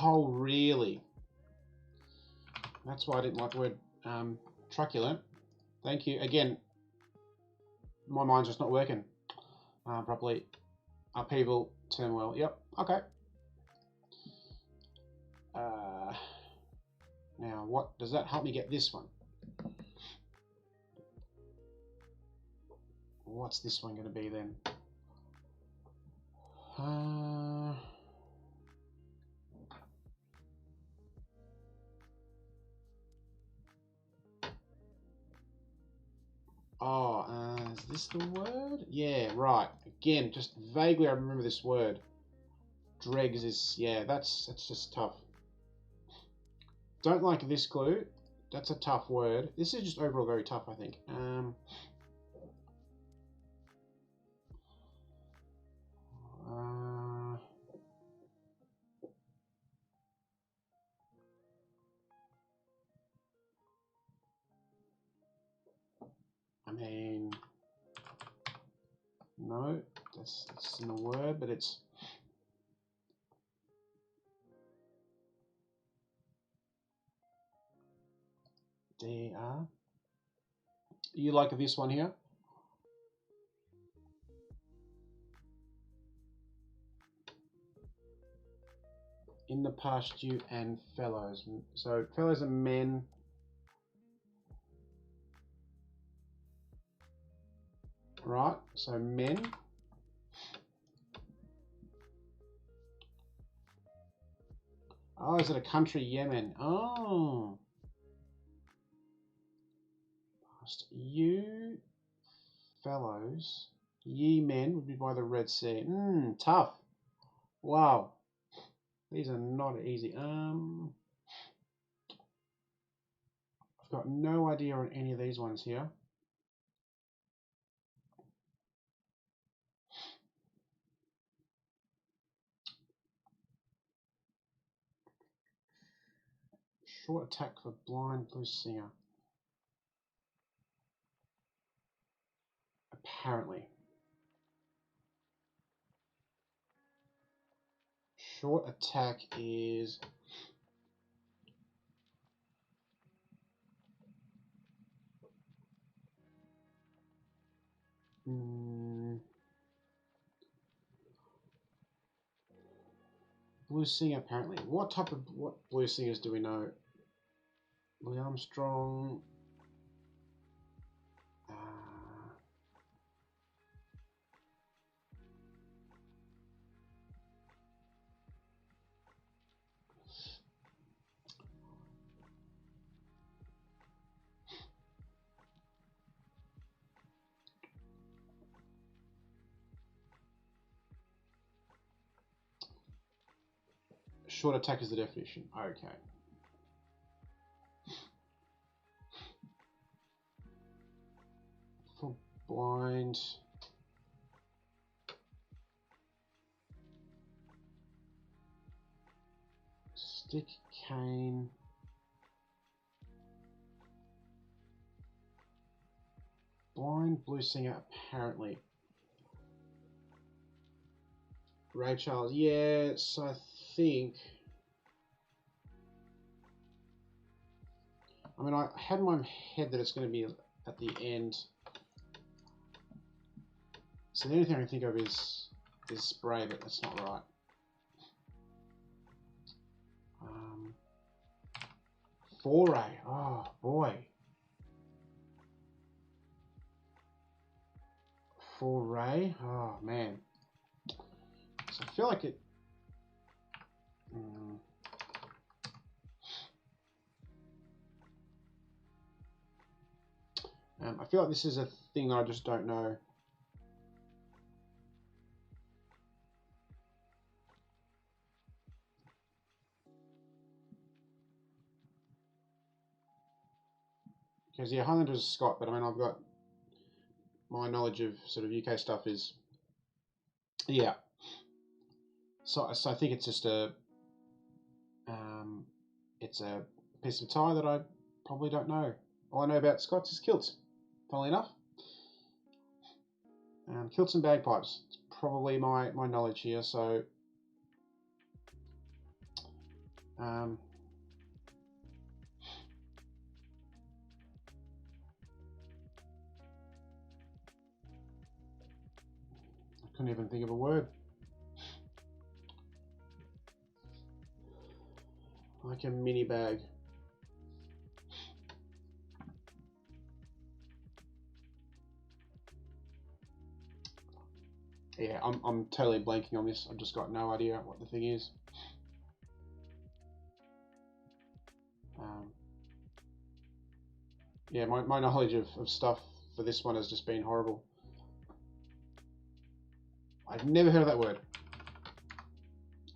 Oh, really? That's why I didn't like the word truculent. Thank you. Again, my mind's just not working properly. Upheaval, turmoil. Yep. Okay. Now, what does that help me get this one? What's this one going to be then? Is this the word? Yeah, right. Again, just vaguely I remember this word. Dregs is, yeah, that's just tough. Don't like this clue. That's a tough word. This is just overall very tough, I think. I mean, no, that's in a word, but it's DR. You like this one here? In the past, you and fellows. So fellows are men. Right, so men. Oh, is it a country? Yemen. Oh. Past you fellows. Ye men would be by the Red Sea. Tough. Wow. These are not easy. I've got no idea on any of these ones here. Short attack for blind blues singer. Apparently. Short attack is... Blues singer, apparently. What blues singers do we know? Louis Armstrong. Short attack is the definition. Okay. For blind. Stick, cane. Blind blue singer apparently. Ray Charles. Yes, I think. I mean, I had in my head that it's going to be at the end. So the only thing I can think of is spray, but that's not right. Foray. Oh boy. Foray. Oh man. So I feel like it. I feel like this is a thing that I just don't know. Because yeah, Highlander's Scott, but I mean I've got my knowledge of sort of UK stuff is yeah. So I think it's just it's a piece of tie that I probably don't know. All I know about Scots is kilts, funnily enough. Kilts and bagpipes. It's probably my knowledge here. So I couldn't even think of a word. Like a mini bag. Yeah, I'm totally blanking on this. I've just got no idea what the thing is. Yeah, my knowledge of stuff for this one has just been horrible. I've never heard of that word.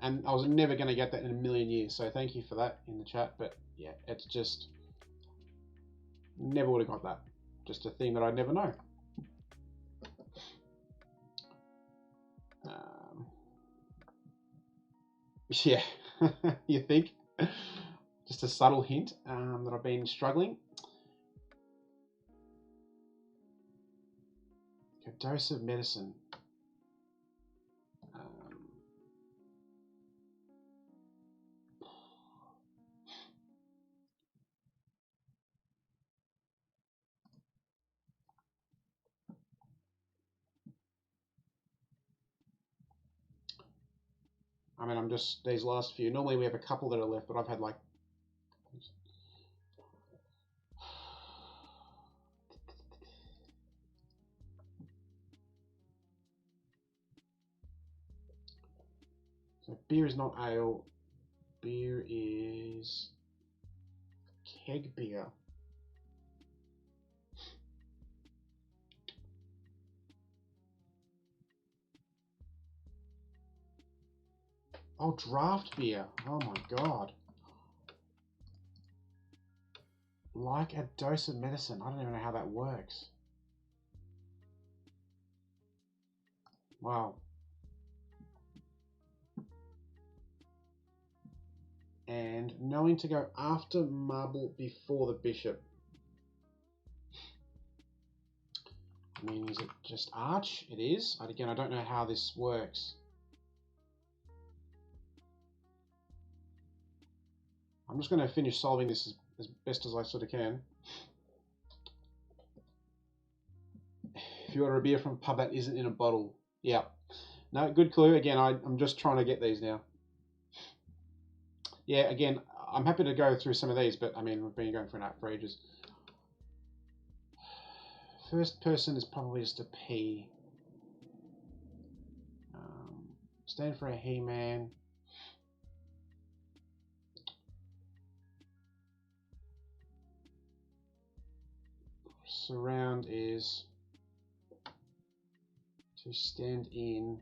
And I was never going to get that in a million years, so thank you for that in the chat. But yeah, it's just never would have got that. Just a thing that I'd never know. Yeah, you think? Just a subtle hint that I've been struggling. A dose of medicine. I mean, I'm just, these last few, normally we have a couple that are left, but I've had like, so beer is not ale, beer is keg beer. Oh, draft beer. Oh my god. Like a dose of medicine. I don't even know how that works. Wow. And knowing to go after marble before the bishop. I mean, is it just arch? It is. And again, I don't know how this works. I'm just going to finish solving this as best as I sort of can. If you order a beer from a pub that isn't in a bottle. Yeah. No, good clue. Again, I'm just trying to get these now. Yeah, again, I'm happy to go through some of these, but I mean, we've been going for ages. First person is probably just a P. Stand for a He-Man. Surround is to stand in.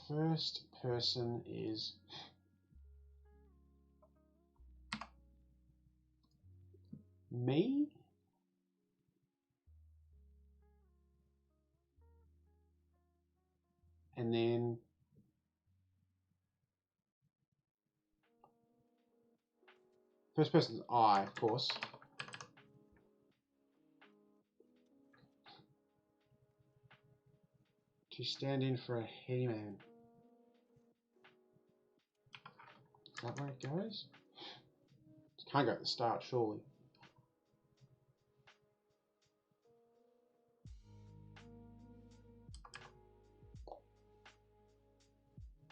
First person is me. And then first person is I, of course. To stand in for a He-Man. Is that where it goes? It can't go at the start, surely.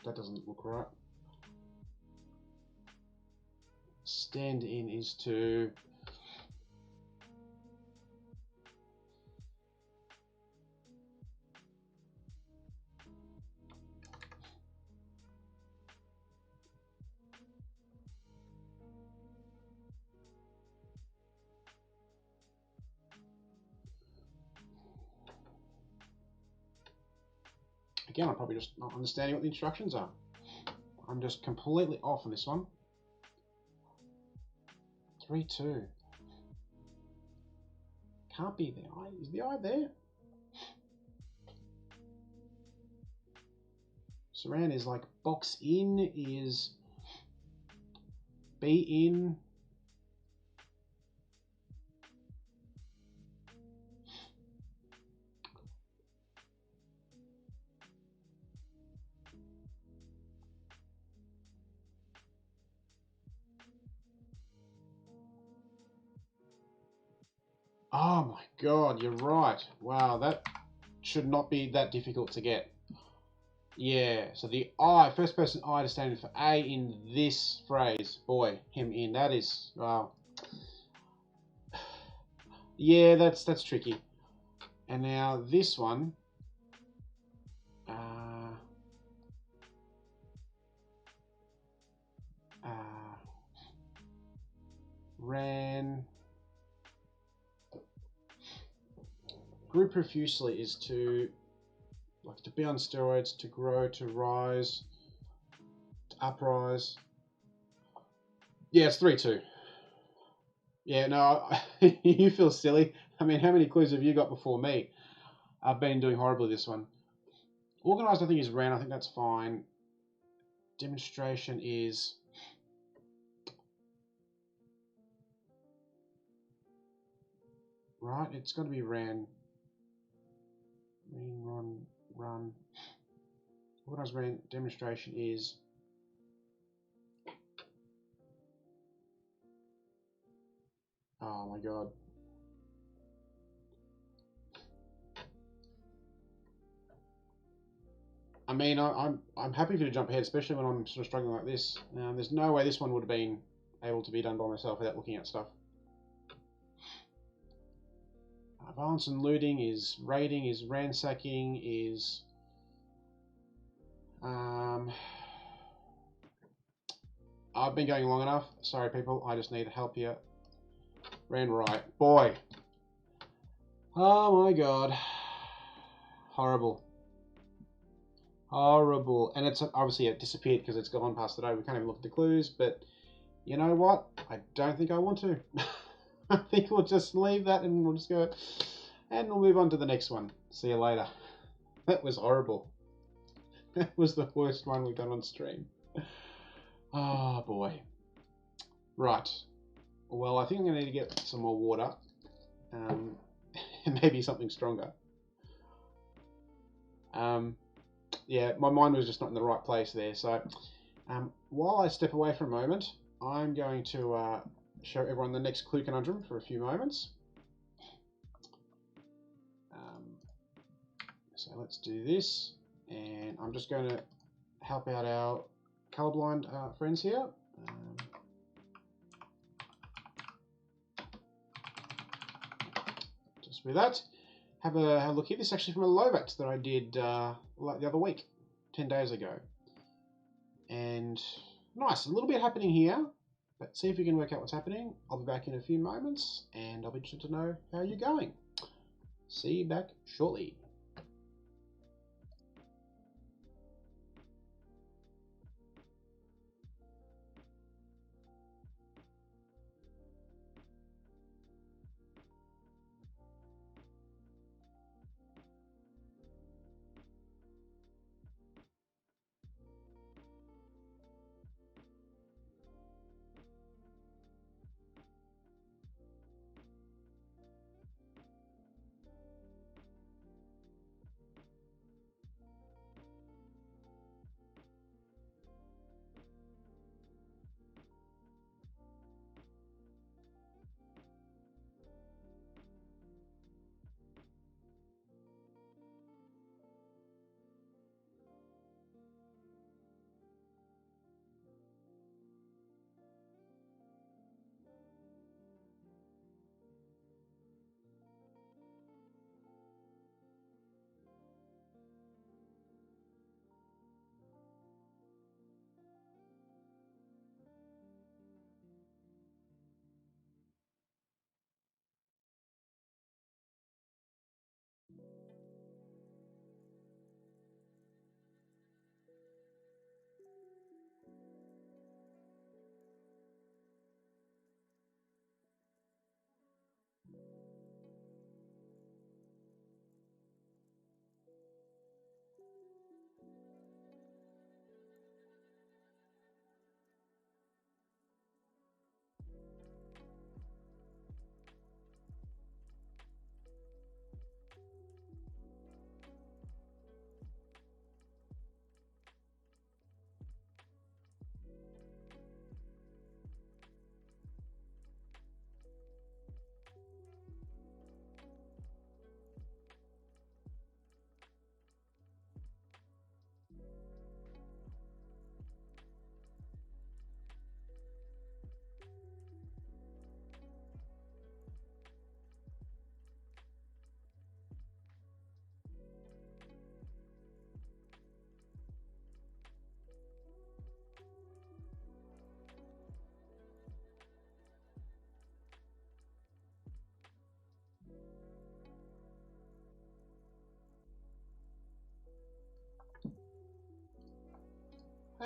That doesn't look right. Stand in is to again, I'm probably just not understanding what the instructions are. I'm just completely off on this one. 3-2. Can't be the I. Is the I there? Surround is like box in is be in. Oh my god, you're right. Wow, that should not be that difficult to get. Yeah, so the I, first person I to stand in for A in this phrase. Boy, him in. That is, wow. Yeah, that's tricky. And now this one. Ran. Grew profusely is to, like, to be on steroids, to grow, to rise, to uprise. Yeah, it's 3-2. Yeah, no, you feel silly. I mean, how many clues have you got before me? I've been doing horribly this one. Organised, I think, is ran. I think that's fine. Demonstration is... Right, it's got to be ran. Run. Organised, ran. Demonstration is... Oh my god. I mean, I'm happy for you to jump ahead, especially when I'm sort of struggling like this. There's no way this one would have been able to be done by myself without looking at stuff. Violence and looting is raiding, is ransacking, is... I've been going long enough. Sorry, people. I just need help here. Ran right. Boy. Oh my god. Horrible. Horrible. And it's obviously it disappeared because it's gone past the day. We can't even look at the clues, but you know what? I don't think I want to. I think we'll just leave that and we'll just go and we'll move on to the next one. See you later. That was horrible. That was the worst one we've done on stream. Oh boy. Right. Well, I think I'm going to need to get some more water. And maybe something stronger. yeah, my mind was just not in the right place there. So while I step away for a moment, I'm going to show everyone the next clue conundrum for a few moments. So let's do this, and I'm just going to help out our colorblind friends here. Just with that, have a look here. This is actually from a Lovac that I did like the other week, 10 days ago. And nice, a little bit happening here, but see if you can work out what's happening. I'll be back in a few moments, and I'll be interested to know how you're going. See you back shortly.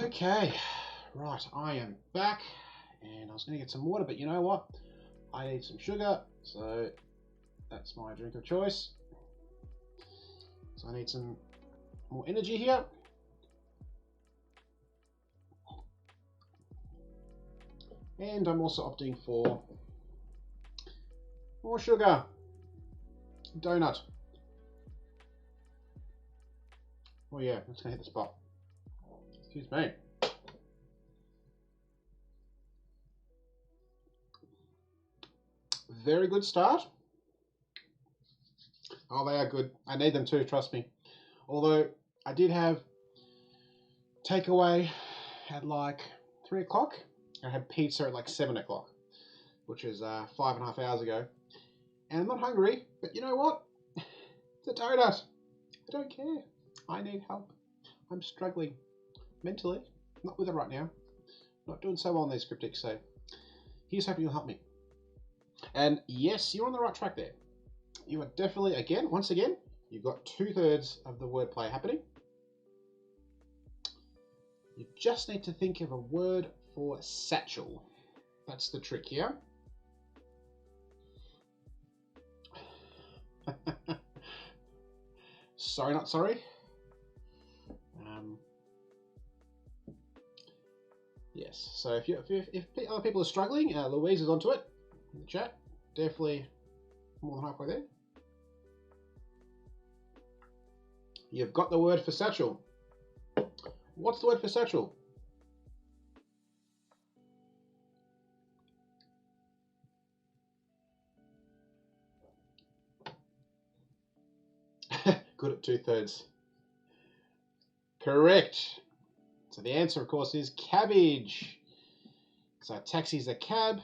Okay, right, I am back, and I was going to get some water, but you know what? I need some sugar, so that's my drink of choice. So I need some more energy here. And I'm also opting for more sugar. Donut. Oh yeah, it's going to hit the spot. Excuse me. Very good start. Oh, they are good. I need them too, trust me. Although I did have takeaway at like 3 o'clock. I had pizza at like 7 o'clock, which is 5.5 hours ago. And I'm not hungry, but you know what? It's a donut. I don't care. I need help. I'm struggling mentally. Not with it right now. Not doing so well on these cryptics, so here's hoping you'll help me. And yes, you're on the right track there. You are definitely, once again, you've got 2/3 of the wordplay happening. You just need to think of a word for satchel. That's the trick here. Sorry, not sorry. Yes, so if other people are struggling, Louise is onto it in the chat. Definitely more than halfway there. You've got the word for satchel. What's the word for satchel? Good at 2/3. Correct. So the answer, of course, is cabbage. So taxi's a cab,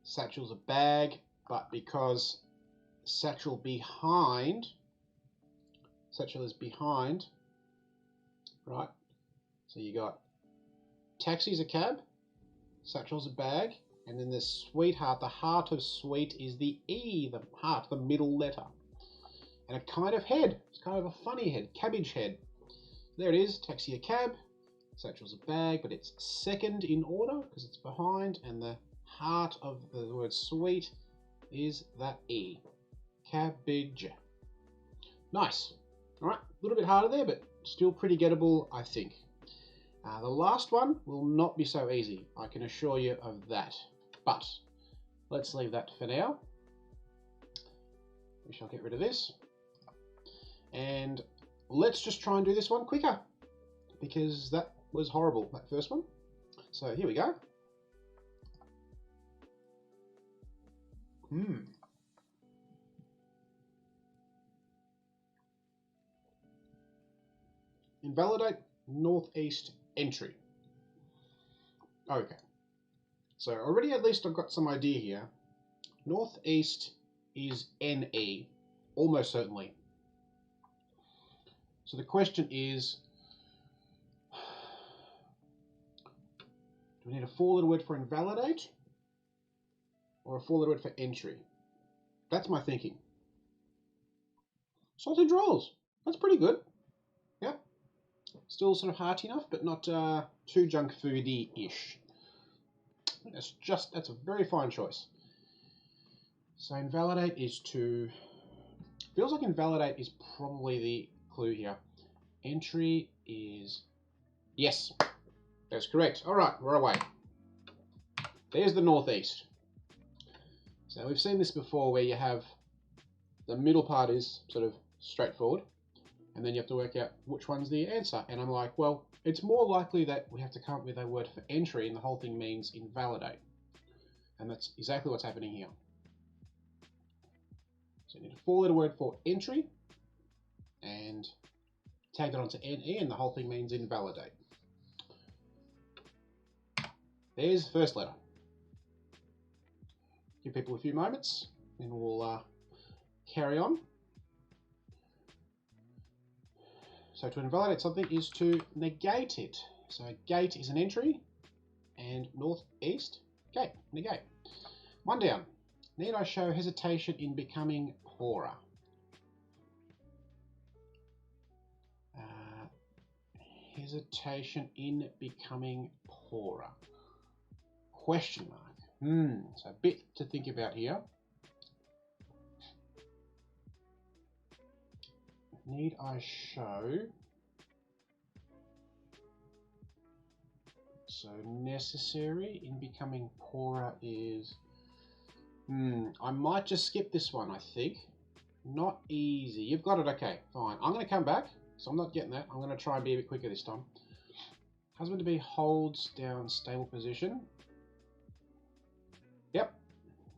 satchel's a bag, but because satchel is behind, right? So you got taxi's a cab, satchel's a bag, and then the sweetheart, the heart of sweet is the E, the heart, the middle letter. And a kind of head. It's kind of a funny head, cabbage head. There it is, taxi a cab, satchel's a bag, but it's second in order because it's behind, and the heart of the word sweet is that E. Cabbage. Nice. Alright, a little bit harder there, but still pretty gettable, I think. The last one will not be so easy, I can assure you of that. But let's leave that for now. We shall get rid of this. And let's just try and do this one quicker, because that was horrible, that first one. So here we go. Invalidate northeast entry. Okay. So already at least I've got some idea here. Northeast is NE, almost certainly. So the question is, do we need a four-letter word for invalidate or a four-letter word for entry? That's my thinking. Sausage rolls. That's pretty good. Yep. Still sort of hearty enough, but not too junk foody-ish. That's a very fine choice. So invalidate is to... Feels like invalidate is probably the clue here. Entry is... Yes, that's correct. All right, we're away. There's the northeast. So we've seen this before where you have the middle part is sort of straightforward, and then you have to work out which one's the answer. And I'm like, well, it's more likely that we have to come up with a word for entry and the whole thing means invalidate. And that's exactly what's happening here. So you need a four-letter word for entry and tag that onto NE and the whole thing means invalidate. There's the first letter. Give people a few moments and we'll carry on. So to invalidate something is to negate it. So gate is an entry and northeast, gate, negate. One down. Need I show hesitation in becoming poorer? Hesitation in becoming poorer. Question mark. So a bit to think about here. Need I show? So necessary in becoming poorer is... I might just skip this one, I think. Not easy. You've got it, okay, fine. I'm going to come back, so I'm not getting that. I'm going to try and be a bit quicker this time. Husband to be holds down stable position. Yep,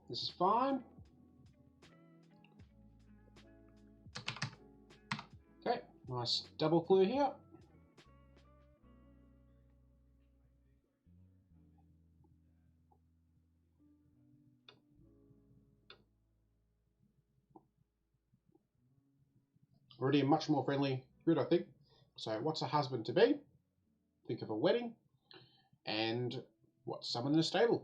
this is fine. Okay, nice double clue here. Already a much more friendly grid, I think. So what's a husband to be? Think of a wedding. And what's someone in a stable?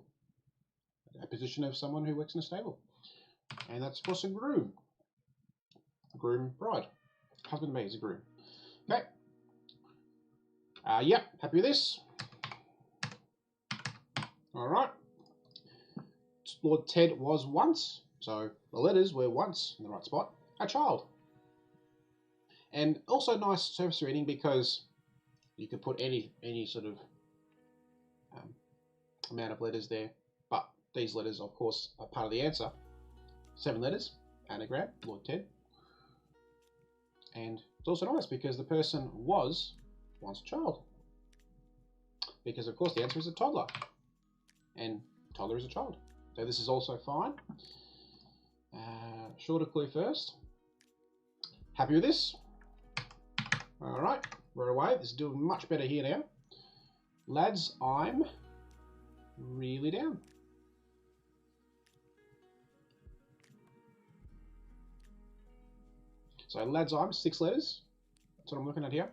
A position of someone who works in a stable. And that's of course a groom. Groom, bride. Husband to be is a groom. Okay. Yep, happy with this. All right. Lord Ted was once, so the letters were once in the right spot, a child. And also nice surface reading because you could put any sort of amount of letters there, but these letters, of course, are part of the answer. 7 letters, anagram, Lord Ted. And it's also nice because the person was once a child. because of course the answer is a toddler. And toddler is a child. So this is also fine. Shorter clue first. Happy with this? Alright, we're away. This is doing much better here now. Lads, I'm really down. So lads, I'm 6 letters. That's what I'm looking at here.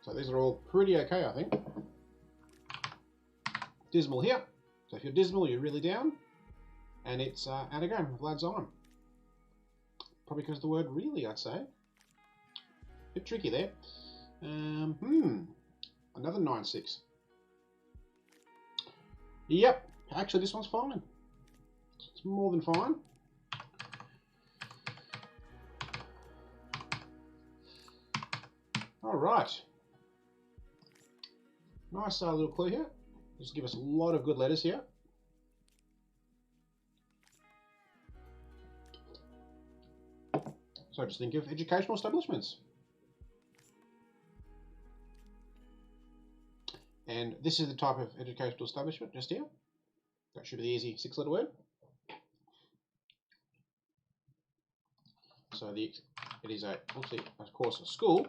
So these are all pretty okay, I think. Dismal here. So if you're dismal, you're really down. And it's anagram of lads I'm. Probably because of the word really, I'd say. Bit tricky there. Another 9-6. Yep, actually this one's fine. It's more than fine. All right. Nice little clue here. Just give us a lot of good letters here. So just think of educational establishments. And this is the type of educational establishment just here. That should be the easy 6-letter word. So it is obviously, of course, a school.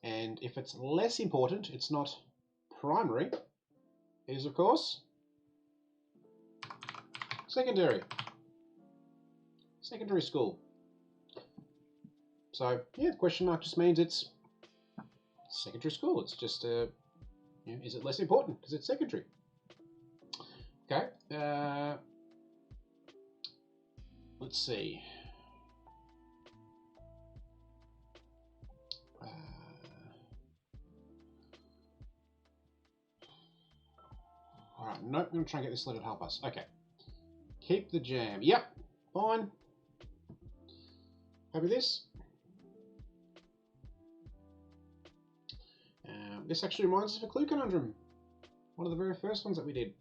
And if it's less important, it's not primary. It is, of course, secondary. Secondary school. So, yeah, the question mark just means it's secondary school. It's just, is it less important because it's secondary? Okay. Let's see. Alright, nope, I'm going to try and get this letter to help us. Okay. Keep the jam. Yep, fine. Happy with this? This actually reminds us of a clue conundrum. One of the very first ones that we did.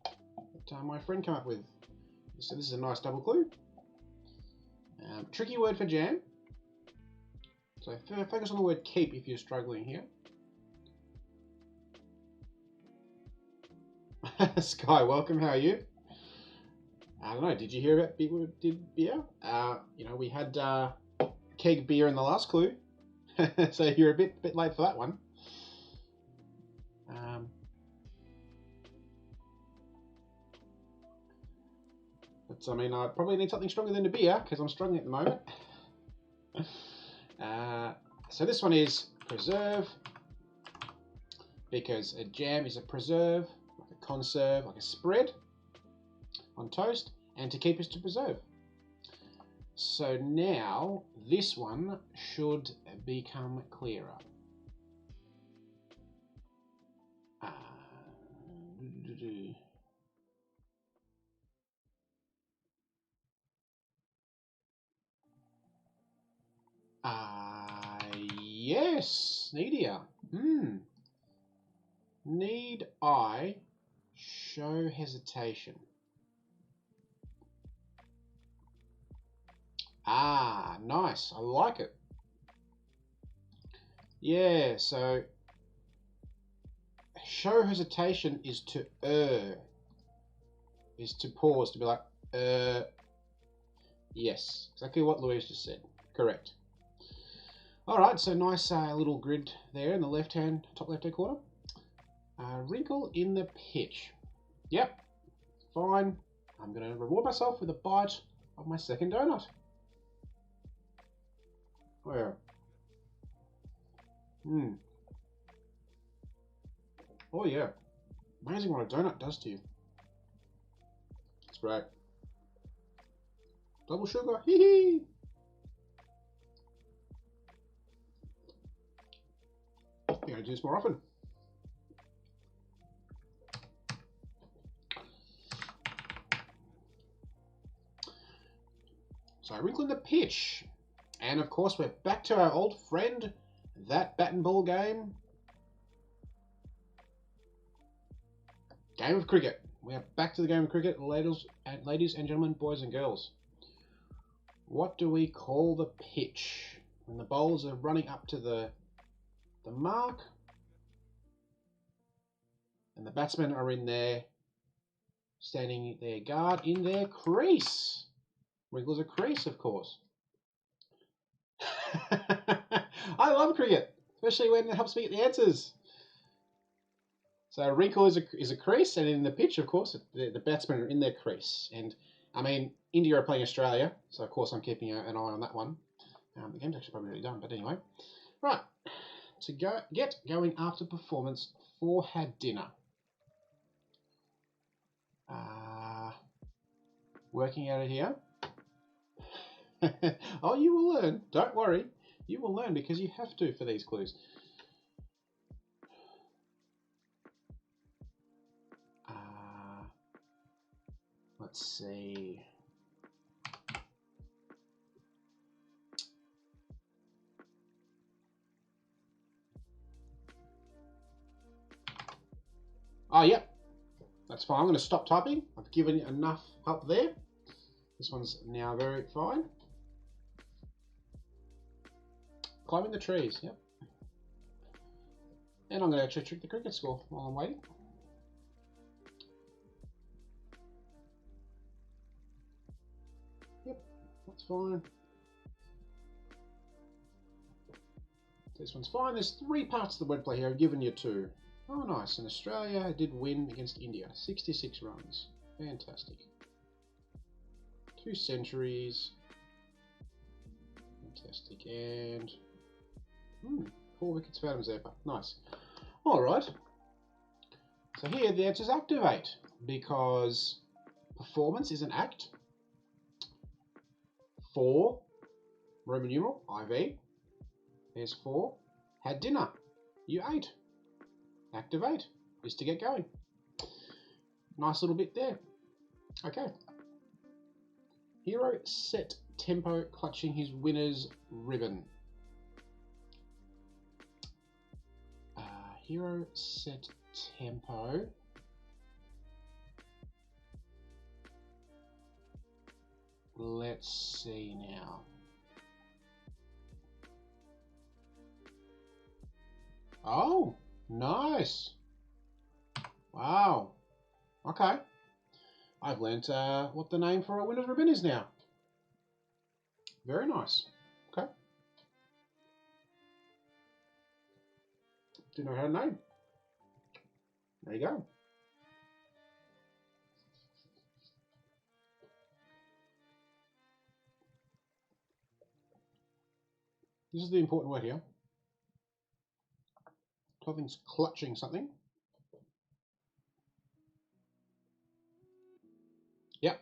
That my friend came up with. So this is a nice double clue. Tricky word for jam. So focus on the word keep if you're struggling here. Sky, welcome. How are you? I don't know. Did you hear about beer? You know, we had keg beer in the last clue, so you're a bit late for that one. But I mean, I probably need something stronger than a beer because I'm struggling at the moment. So this one is preserve, because a jam is a preserve, like a conserve, like a spread on toast, and to keep is to preserve. So now this one should become clearer. Yes, needier. Need I show hesitation? Nice. I like it. Yeah, so show hesitation is to is to pause, to be like, yes, exactly what Louise just said. Correct. All right, so nice little grid there in the top left-hand corner. Wrinkle in the pitch. Yep, fine. I'm going to reward myself with a bite of my second donut. Oh yeah. Oh yeah. Amazing what a donut does to you. It's great. Double sugar. Hee hee. You're going to do this more often. So wrinkle in the pitch. And of course we're back to our old friend, that bat and ball game. Game of cricket. We are back to the game of cricket, ladies and gentlemen, boys and girls. What do we call the pitch when the bowlers are running up to the mark and the batsmen are in there, standing their guard in their crease? Wrinkles a crease, of course. I love cricket, especially when it helps me get the answers. So a wrinkle is a crease, and in the pitch, of course, the batsmen are in their crease. And I mean, India are playing Australia, so of course I'm keeping an eye on that one. The game's actually probably already done, but anyway. Right, to get going after performance for had dinner. Working out of here. Oh, you will learn. Don't worry. You will learn because you have to for these clues. Let's see. Oh, yep. That's fine. I'm going to stop typing. I've given you enough help there. This one's now very fine. Climbing the trees, yep. And I'm going to actually trick the cricket score while I'm waiting. Yep, that's fine. This one's fine. There's 3 parts of the wordplay here. I've given you 2. Oh, nice. And Australia did win against India. 66 runs. Fantastic. 2 centuries. Fantastic. And 4 wickets for Adam Zampa. Nice. Alright. So here the answer is activate, because performance is an act. 4, Roman numeral, IV. There's 4. Had dinner. You ate. Activate is to get going. Nice little bit there. Okay. Hero set tempo clutching his winner's ribbon. Hero set tempo. Let's see now. Oh, nice. Wow. Okay. I've learnt what the name for a winner's ribbon is now. Very nice. Okay. Didn't know how to name. There you go. This is the important word here. Something's clutching something. Yep.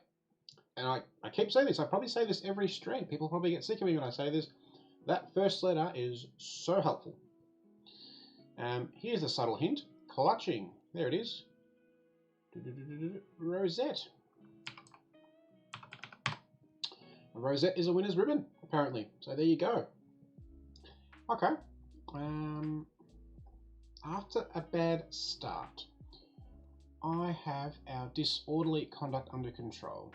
And I keep saying this. I probably say this every stream. People probably get sick of me when I say this. That first letter is so helpful. Here's a subtle hint. Clutching. There it is. Rosette. A rosette is a winner's ribbon, apparently. So there you go. Okay. After a bad start, I have our disorderly conduct under control.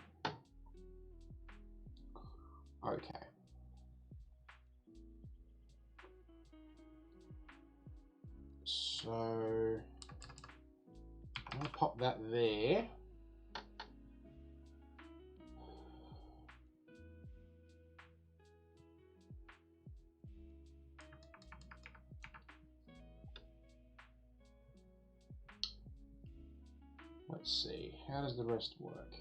Okay. So I'm going to pop that there. Let's see, how does the rest work?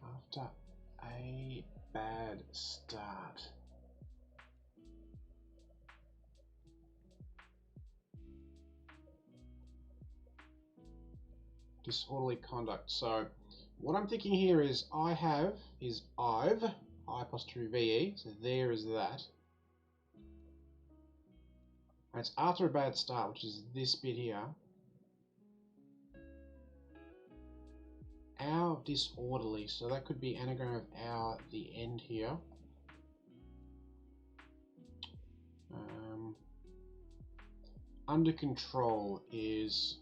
After a bad start. Disorderly conduct. So what I'm thinking here is I've, I apostrophe VE, so there is that. And it's after a bad start, which is this bit here. Our disorderly, so that could be anagram of our at the end here. under control is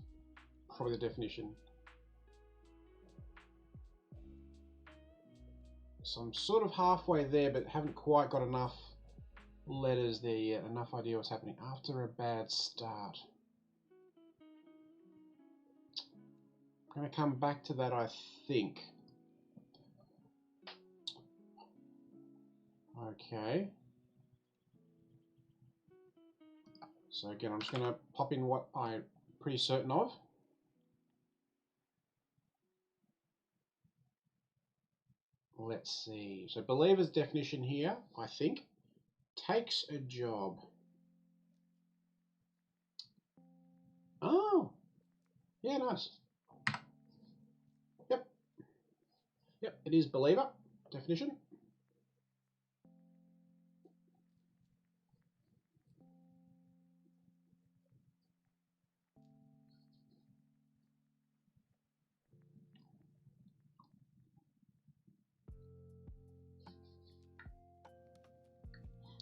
probably the definition. So I'm sort of halfway there, but haven't quite got enough letters there yet, enough idea what's happening after a bad start. I'm going to come back to that, I think. Okay. So again, I'm just going to pop in what I'm pretty certain of. Let's see. So believer's definition here, I think, takes a job. Oh, yeah, nice. Yep. Yep, it is believer definition.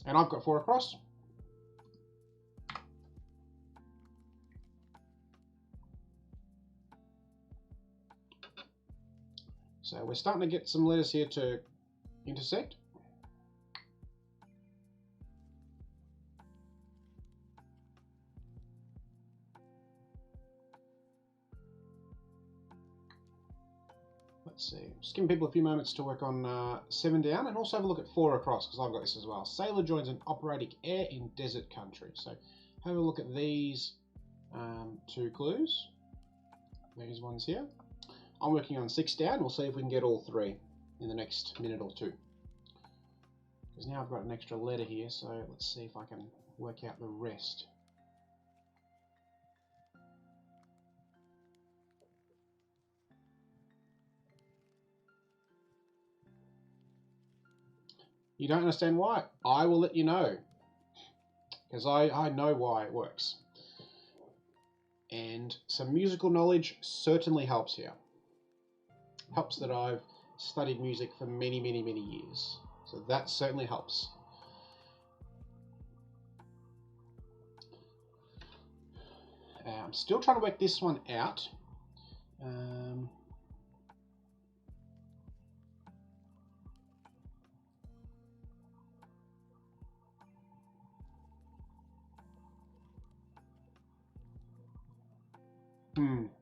And I've got 4 across. So we're starting to get some letters here to intersect. Let's see, just giving people a few moments to work on 7 down, and also have a look at 4 across, because I've got this as well. Sailor joins an operatic air in desert country. So have a look at these 2 clues. These ones here. I'm working on 6 down. We'll see if we can get all 3 in the next minute or 2. Because now I've got an extra letter here, so let's see if I can work out the rest. You don't understand why? I will let you know, because I know why it works. And some musical knowledge certainly helps here. Helps that I've studied music for many, many, many years. So that certainly helps. I'm still trying to work this one out.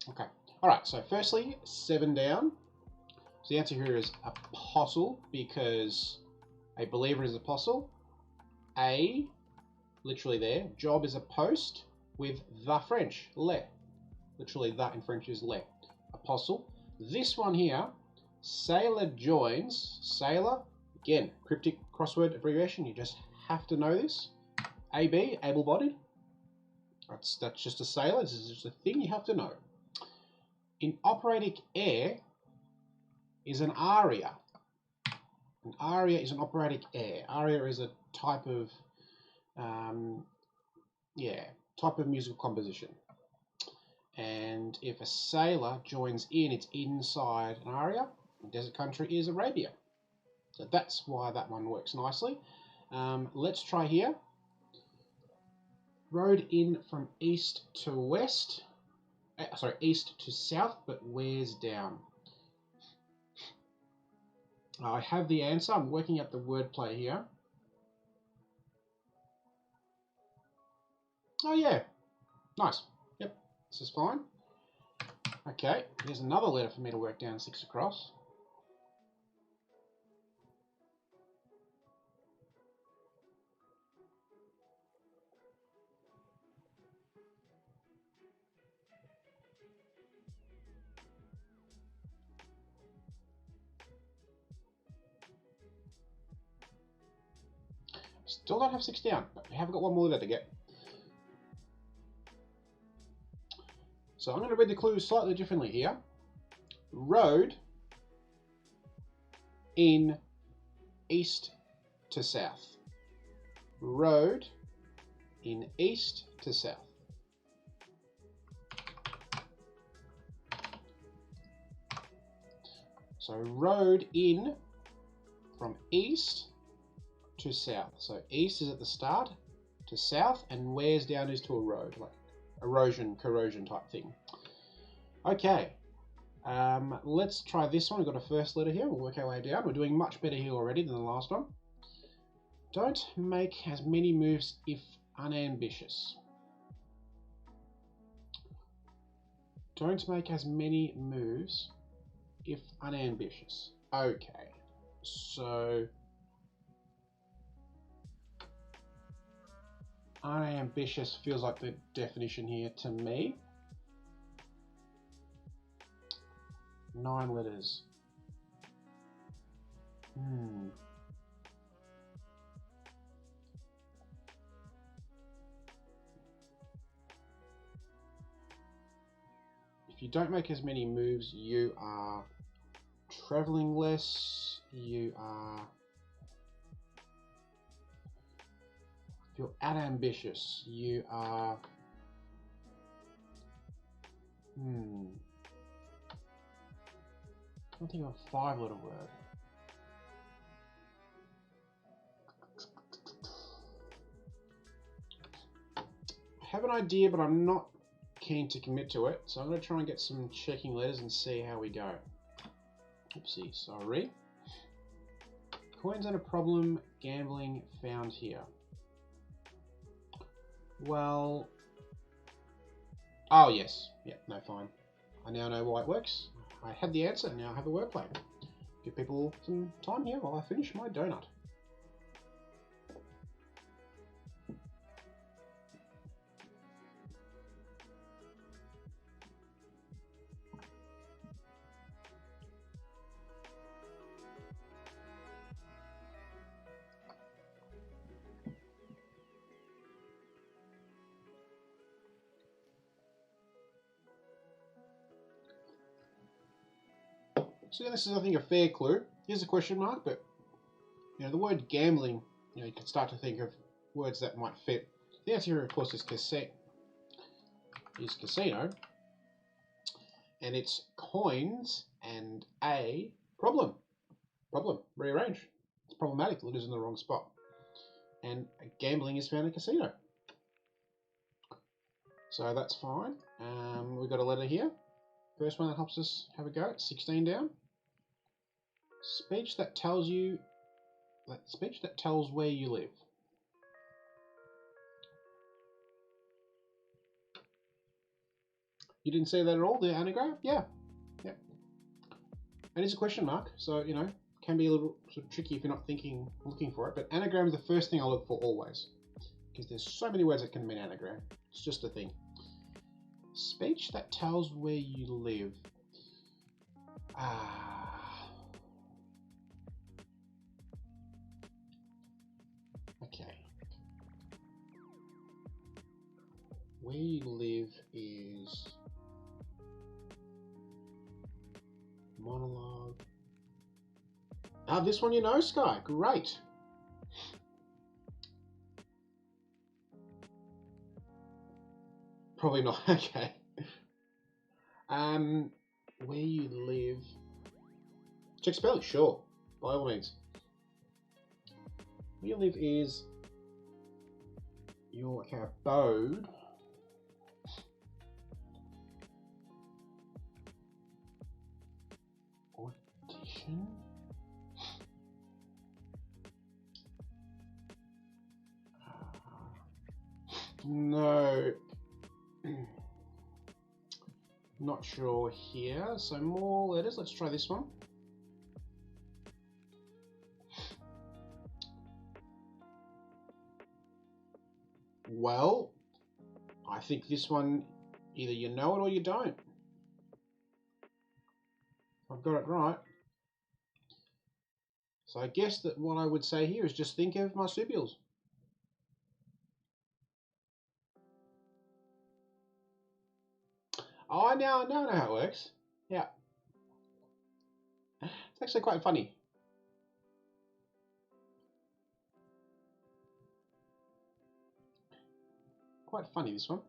Okay. All right. So firstly, 7 down. So the answer here is apostle, because a believer is apostle. A, literally there. Job is a post with the French, le. Literally that in French is le. Apostle. This one here, sailor joins. Sailor, again, cryptic crossword abbreviation. You just have to know this. AB, able-bodied. That's just a sailor. This is just a thing you have to know. In operatic air is an aria. An aria is an operatic air. Aria is a type of, type of musical composition. And if a sailor joins in, it's inside an aria. The desert country is Arabia. So that's why that one works nicely. Let's try here. Rode in from east to west. Sorry, east to south, but wears down. I have the answer. I'm working out the wordplay here. Oh yeah, nice. Yep, this is fine. Okay, here's another letter for me to work down 6 across. Still don't have 6 down, but we have got one more letter to get. So I'm going to read the clues slightly differently here. Road in east to south. Road in east to south. So road in from east to south. So east is at the start to south, and wears down is to a road. Like erosion, corrosion type thing. Okay, let's try this one. We've got a first letter here. We'll work our way down. We're doing much better here already than the last one. Don't make as many moves if unambitious. Don't make as many moves if unambitious. Okay, so unambitious feels like the definition here to me. 9 letters. If you don't make as many moves, you are traveling less, you are... If you're unambitious, you are... I don't think of a 5-letter word. I have an idea, but I'm not keen to commit to it, so I'm going to try and get some checking letters and see how we go. Oopsie, sorry. Coins and a problem, gambling found here. Well... Oh, yes. Yeah, no, fine. I now know why it works. I had the answer, now I have a word plan. Give people some time here while I finish my donut. So yeah, this is, I think, a fair clue. Here's a question mark, but the word gambling, you can start to think of words that might fit. The answer here, of course, is casino, and it's coins and a problem. Rearrange. It's problematic. Letters in the wrong spot, and gambling is found in a casino. So that's fine. We've got a letter here. First one that helps us have a go. 16 down. Speech that tells where you live. You didn't see that at all, the anagram? Yeah. Yep. It is a question mark, so can be a little sort of tricky if you're not looking for it. But anagram is the first thing I look for always, because there's so many words that can mean anagram. It's just a thing. Speech that tells where you live. Okay. Where you live is monologue. This one you know, Sky. Great. Probably not. Okay. Where you live. Check spelling, sure. By all means. Where you live is your abode. Audition. No. Not sure here. So more letters. Let's try this one. Well, I think this one, either you know it or you don't. I've got it right. So I guess that what I would say here is just think of marsupials. Oh, now I know how it works. Yeah. It's actually quite funny. Quite funny, this one.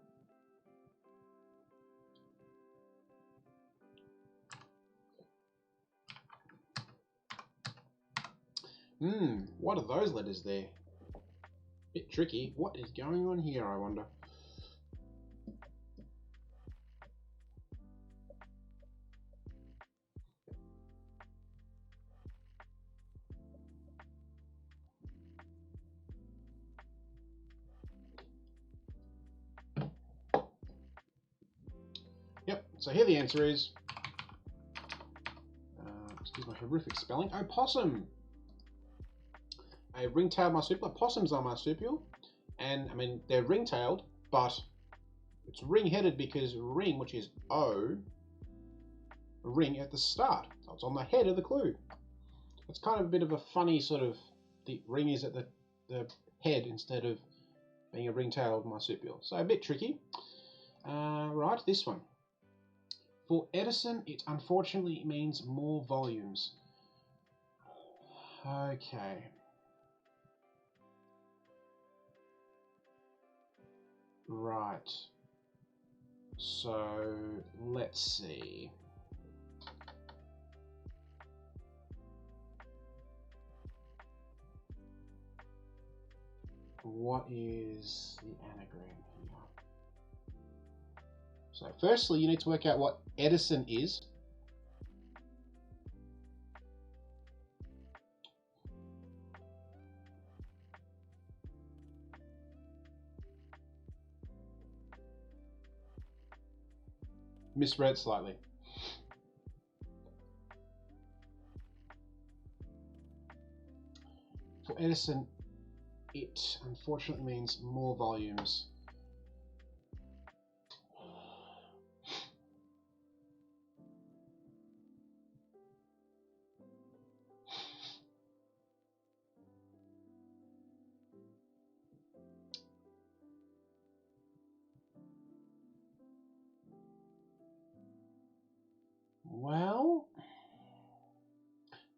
What are those letters there? Bit tricky. What is going on here, I wonder? So here the answer is, excuse my horrific spelling, opossum. A ring-tailed marsupial. Possums are marsupial, and I mean they're ring-tailed, but it's ring-headed because ring, which is O, ring at the start. So it's on the head of the clue. It's kind of a bit of a funny sort of, the ring is at the head instead of being a ring-tailed marsupial. So a bit tricky. Right, this one. For Edison, it unfortunately means more volumes. Okay. Right. So, let's see. What is the anagram here? So firstly, you need to work out what Edison is. Misread slightly. For Edison, it unfortunately means more volumes. Well,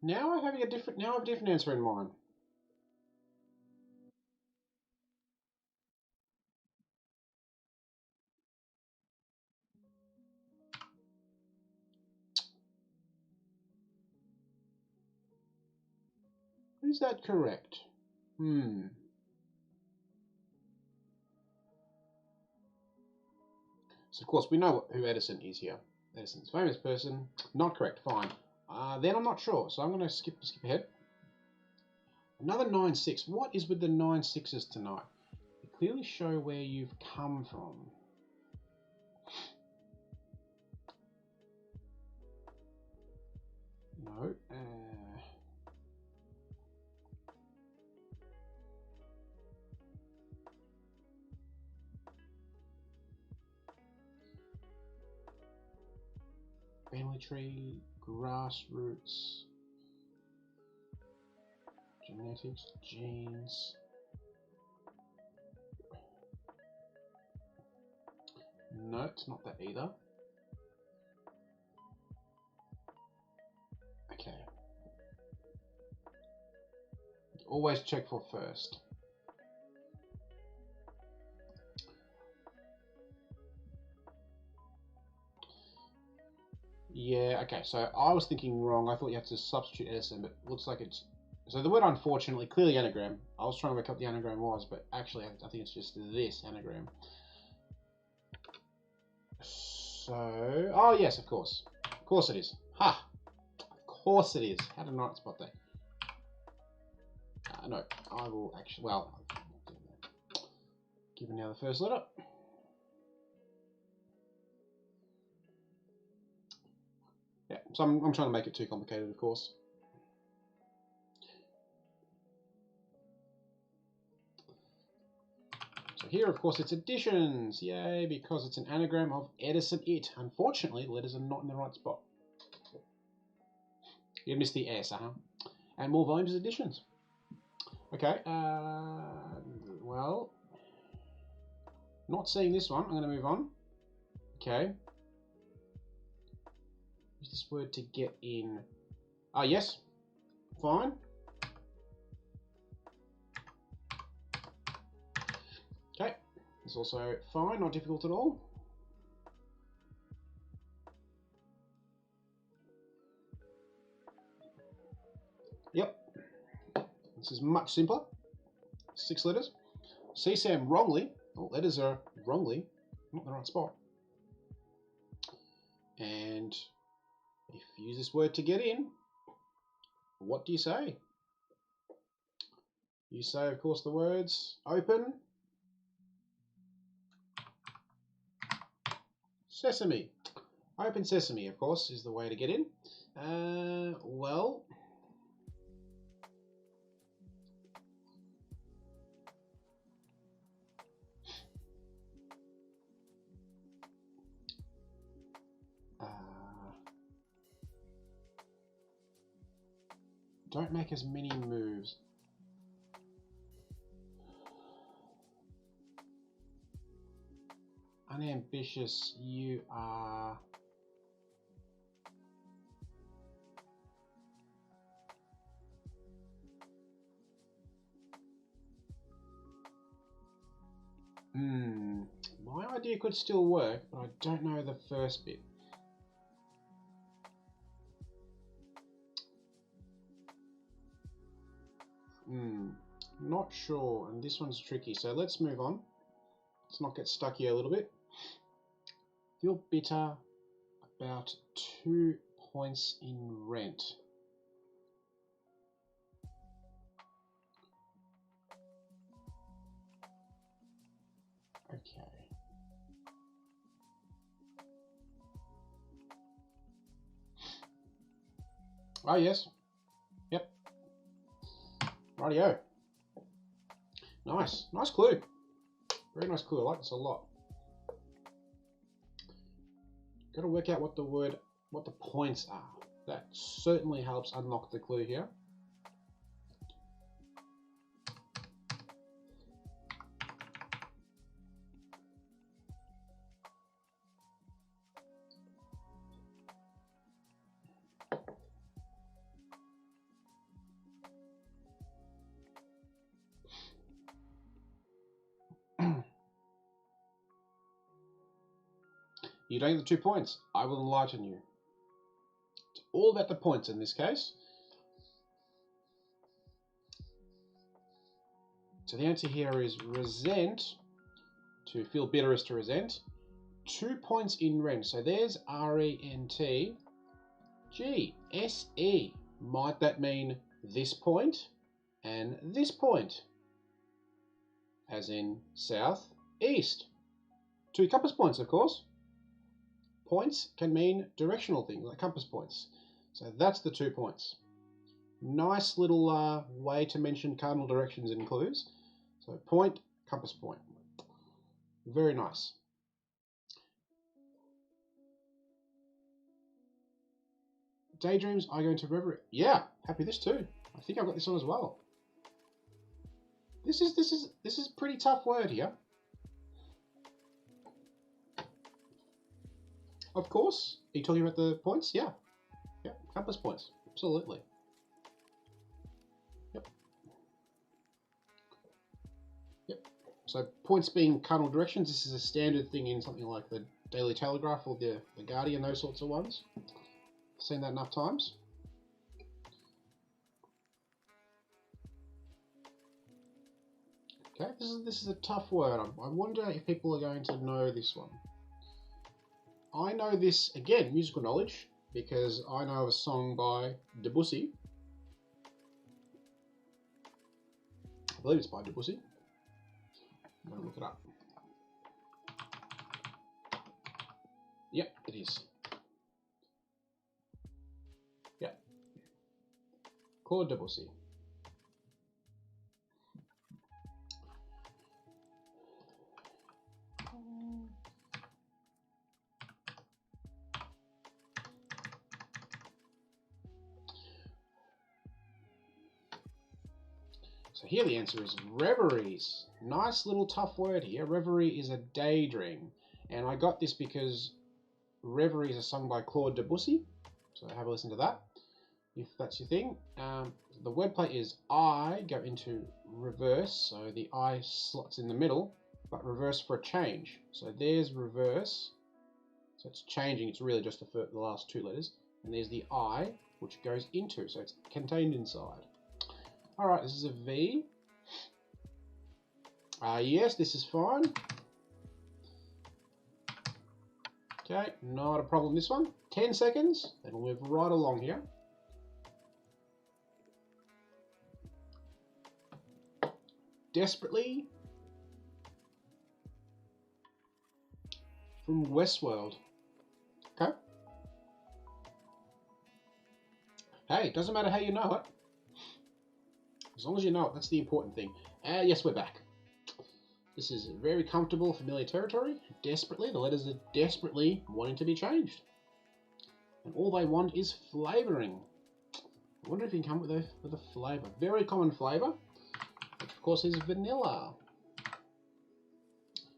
now I have a different answer in mind. Is that correct? So of course we know who Edison is here. Edison's a famous person. Not correct. Fine. Then I'm not sure, so I'm going to skip ahead. Another 9-6. What is with the 9-6s tonight? They clearly show where you've come from. No. Family tree, grassroots, genetics, genes. No, it's not that either. Okay. Always check for first. Yeah, okay, so I was thinking wrong. I thought you had to substitute Edison, but it looks like it's... So the word unfortunately, clearly anagram. I was trying to work out what the anagram was, but actually I think it's just this anagram. So... Oh, yes, of course. Of course it is. Ha! Of course it is. How did I not spot that? No, I will actually... Well, given now the first letter. Yeah, so I'm trying to make it too complicated, of course. So here, of course, it's additions. Yay, because it's an anagram of Edison it. Unfortunately, the letters are not in the right spot. You missed the S, And more volumes is additions. Okay, well, not seeing this one. I'm going to move on. Okay. Use this word to get in. Ah, yes. Fine. Okay. It's also fine, not difficult at all. Yep. This is much simpler. 6 letters. See Sam wrongly. Oh, letters are wrongly. Not in the right spot. And if you use this word to get in, what do you say? You say, of course, the words open, sesame. Open Sesame, of course, is the way to get in. Well... don't make as many moves. Unambitious, you are... My idea could still work, but I don't know the first bit. Not sure, and this one's tricky, so let's move on. Let's not get stuck here a little bit. Feel bitter about 2 points in rent. Okay. Oh, yes. Yep. Rightio. Nice. Nice clue. Very nice clue. I like this a lot. Got to work out what the points are. That certainly helps unlock the clue here. You don't get the 2 points. I will enlighten you. It's all about the points in this case. So the answer here is resent. To feel bitter is to resent. 2 points in rent. So there's R-E-N-T. G, S-E. Might that mean this point and this point? As in south, east. 2 compass points, of course. Points can mean directional things, like compass points. So that's the 2 points. Nice little way to mention cardinal directions in clues. So point, compass point. Very nice. Daydreams, I go into reverie. Yeah, happy this too. I think I've got this one as well. This is a pretty tough word here. Of course. Are you talking about the points? Yeah. Yeah, compass points. Absolutely. Yep. Yep. So points being cardinal directions, this is a standard thing in something like the Daily Telegraph or the Guardian, those sorts of ones. Seen that enough times. Okay, this is a tough word. I wonder if people are going to know this one. I know this, again, musical knowledge, because I know a song by Debussy. I believe it's by Debussy. I'm going to look it up. Yep, it is. Yep. Claude Debussy. So here the answer is reveries. Nice little tough word here. Reverie is a daydream. And I got this because reveries are sung by Claude Debussy. So have a listen to that, if that's your thing. The wordplay is I go into reverse. So the I slots in the middle, but reverse for a change. So there's reverse. So it's changing. It's really just the last 2 letters. And there's the I, which goes into. So it's contained inside. Alright, this is a V. Yes, this is fine. Okay, not a problem this one. 10 seconds, then we'll move right along here. Desperately. From Westworld. Okay, Hey, it doesn't matter how you know it. As long as you know it, that's the important thing. Yes, we're back. This is very comfortable, familiar territory. Desperately, the letters are desperately wanting to be changed. And all they want is flavouring. I wonder if you can come with a flavour. Very common flavour, which of course is vanilla.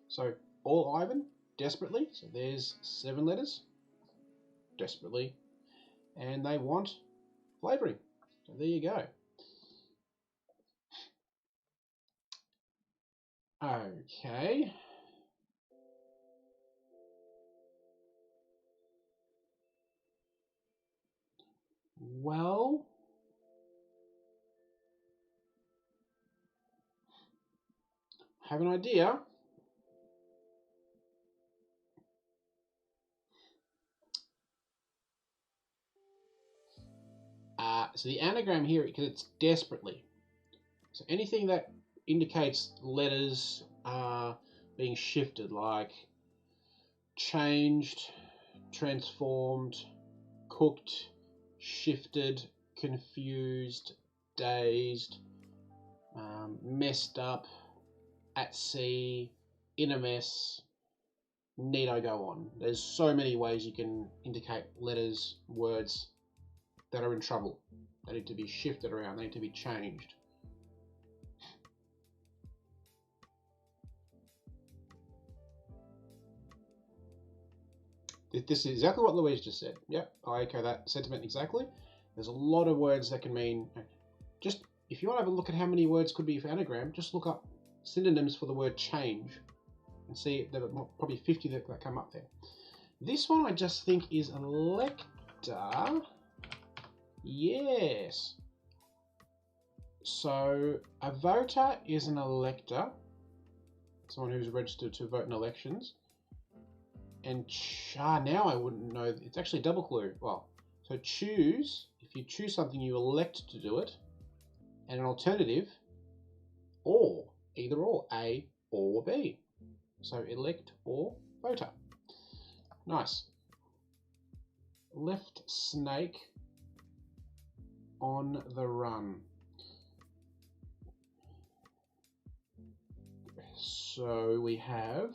So, all Ivan, desperately. So there's 7 letters. Desperately. And they want flavouring. So there you go. Okay. Well, I have an idea. So the anagram here, because it's desperately. So anything that indicates letters are being shifted, like changed, transformed, cooked, shifted, confused, dazed, messed up, at sea, in a mess, need I go on. There's so many ways you can indicate letters, words that are in trouble. They need to be shifted around, they need to be changed. This is exactly what Louise just said. Yep, I echo that sentiment exactly. There's a lot of words that can mean, just if you want to have a look at how many words could be for anagram, just look up synonyms for the word change and see there are probably 50 that come up there. This one I just think is elector. Yes. So a voter is an elector, someone who's registered to vote in elections. And now I wouldn't know. It's actually a double clue. Well, so choose. If you choose something, you elect to do it, and an alternative, or either or, A or B. So elect or voter. Nice. Left snake on the run. So we have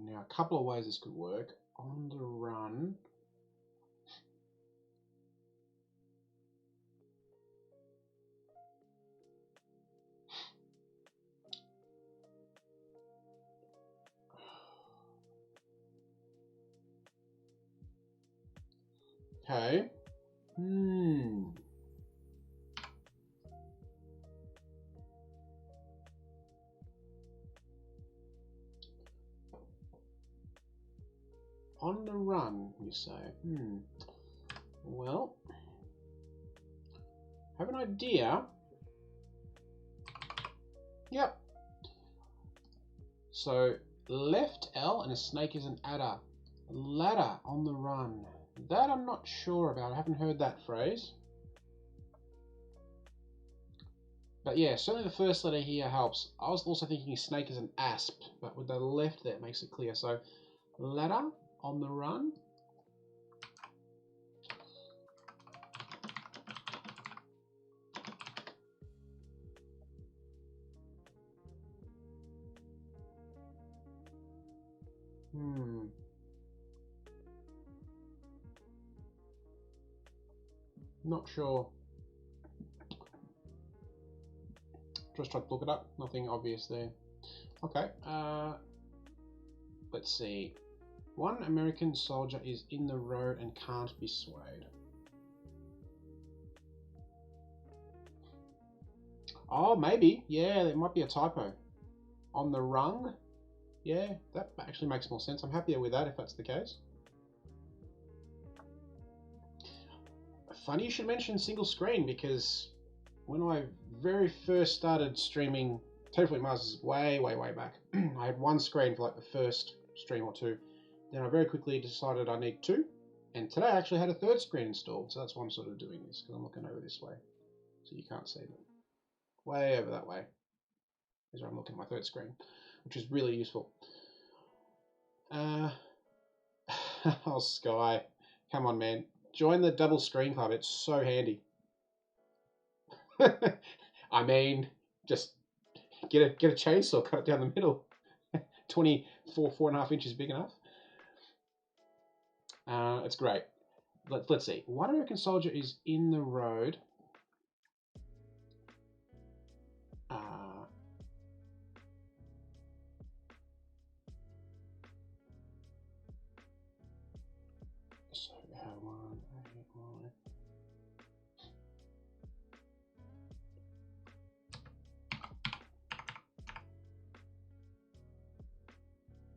now a couple of ways this could work. On the run. Okay. On the run, you say. Well, I have an idea. Yep. So left L and a snake is an adder. Ladder on the run. That I'm not sure about. I haven't heard that phrase. But yeah, certainly the first letter here helps. I was also thinking snake is an asp, but with the left there it makes it clear. So ladder on the run. Not sure. Just tried to look it up. Nothing obvious there. Okay. Let's see. One American soldier is in the road and can't be swayed. Oh, maybe. Yeah, it might be a typo. On the rung? Yeah, that actually makes more sense. I'm happier with that if that's the case. Funny you should mention single screen, because when I very first started streaming Terraforming Mars is way back, I had one screen for like the first stream or two. Then I very quickly decided I need 2. And today I actually had a 3rd screen installed. So that's why I'm sort of doing this, because I'm looking over this way. So you can't see them. Way over that way is where I'm looking at my 3rd screen. which is really useful. Oh, Sky, come on, man. Join the double screen club. It's so handy. I mean, just get a chainsaw, cut it down the middle. 4.5 inches big enough. It's great. Let's see. One American soldier is in the road. So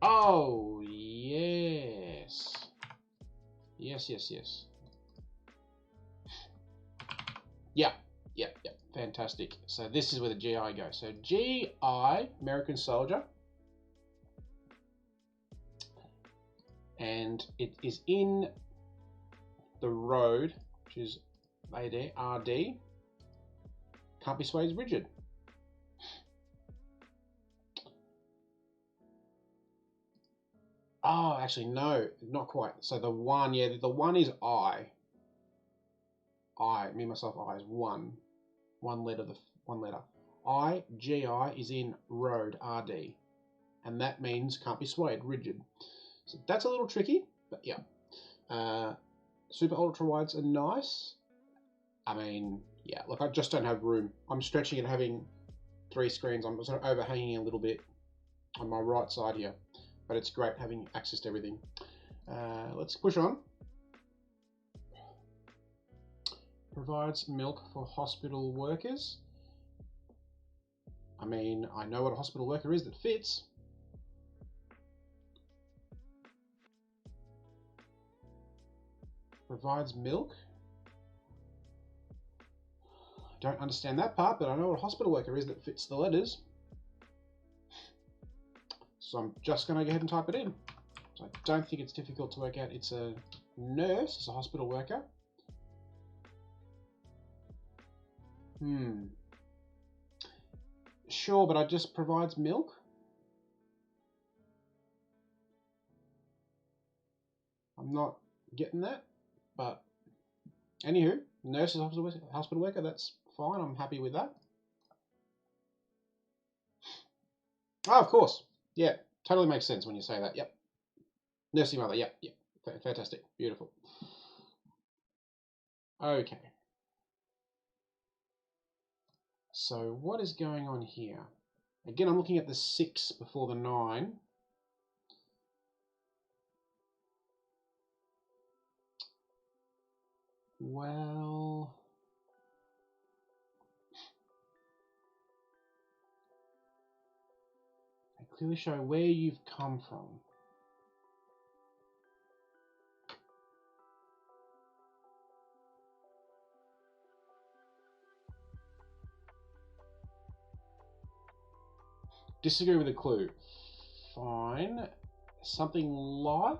oh yes, yes. Yep. Fantastic. So this is where the GI goes. So GI, American soldier, and it is in the road, which is AD, RD. Can't be swayed, rigid. Oh, actually, no, not quite. So the one, yeah, the one is I. Me, myself, I is one. One letter. GI is in road, RD. And that means can't be swayed, rigid. So that's a little tricky, but yeah. Super ultra wides are nice. I mean, yeah, look, I just don't have room. I'm stretching and having 3 screens. I'm sort of overhanging a little bit on my right side here, but it's great having access to everything. Let's push on. Provides milk for hospital workers. I mean, I know what a hospital worker is that fits. Provides milk. I don't understand that part, but I know what a hospital worker is that fits the letters. So I'm just going to go ahead and type it in. So I don't think it's difficult to work out. It's a nurse, it's a hospital worker. Sure, but it just provides milk. I'm not getting that, but anywho, nurse is a hospital worker, that's fine. I'm happy with that. Oh, of course. Yeah, totally makes sense when you say that. Yep. Nursing mother. Yep. Fantastic. Beautiful. Okay. So what is going on here? Again, I'm looking at the 6 before the 9. Well, they clearly show where you've come from. Disagree with the clue. Fine. Something light.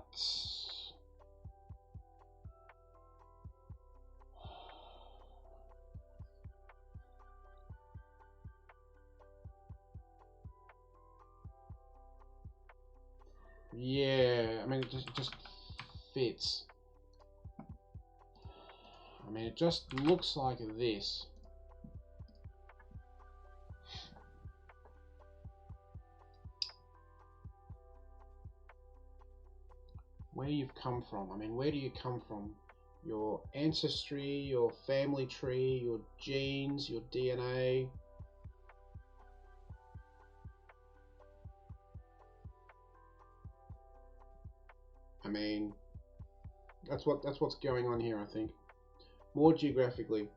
Yeah, I mean, it just fits. I mean, it just looks like this. Where you've come from. I mean, where do you come from? Your ancestry, your family tree, your genes, your DNA. I mean, that's what's going on here, I think. More geographically.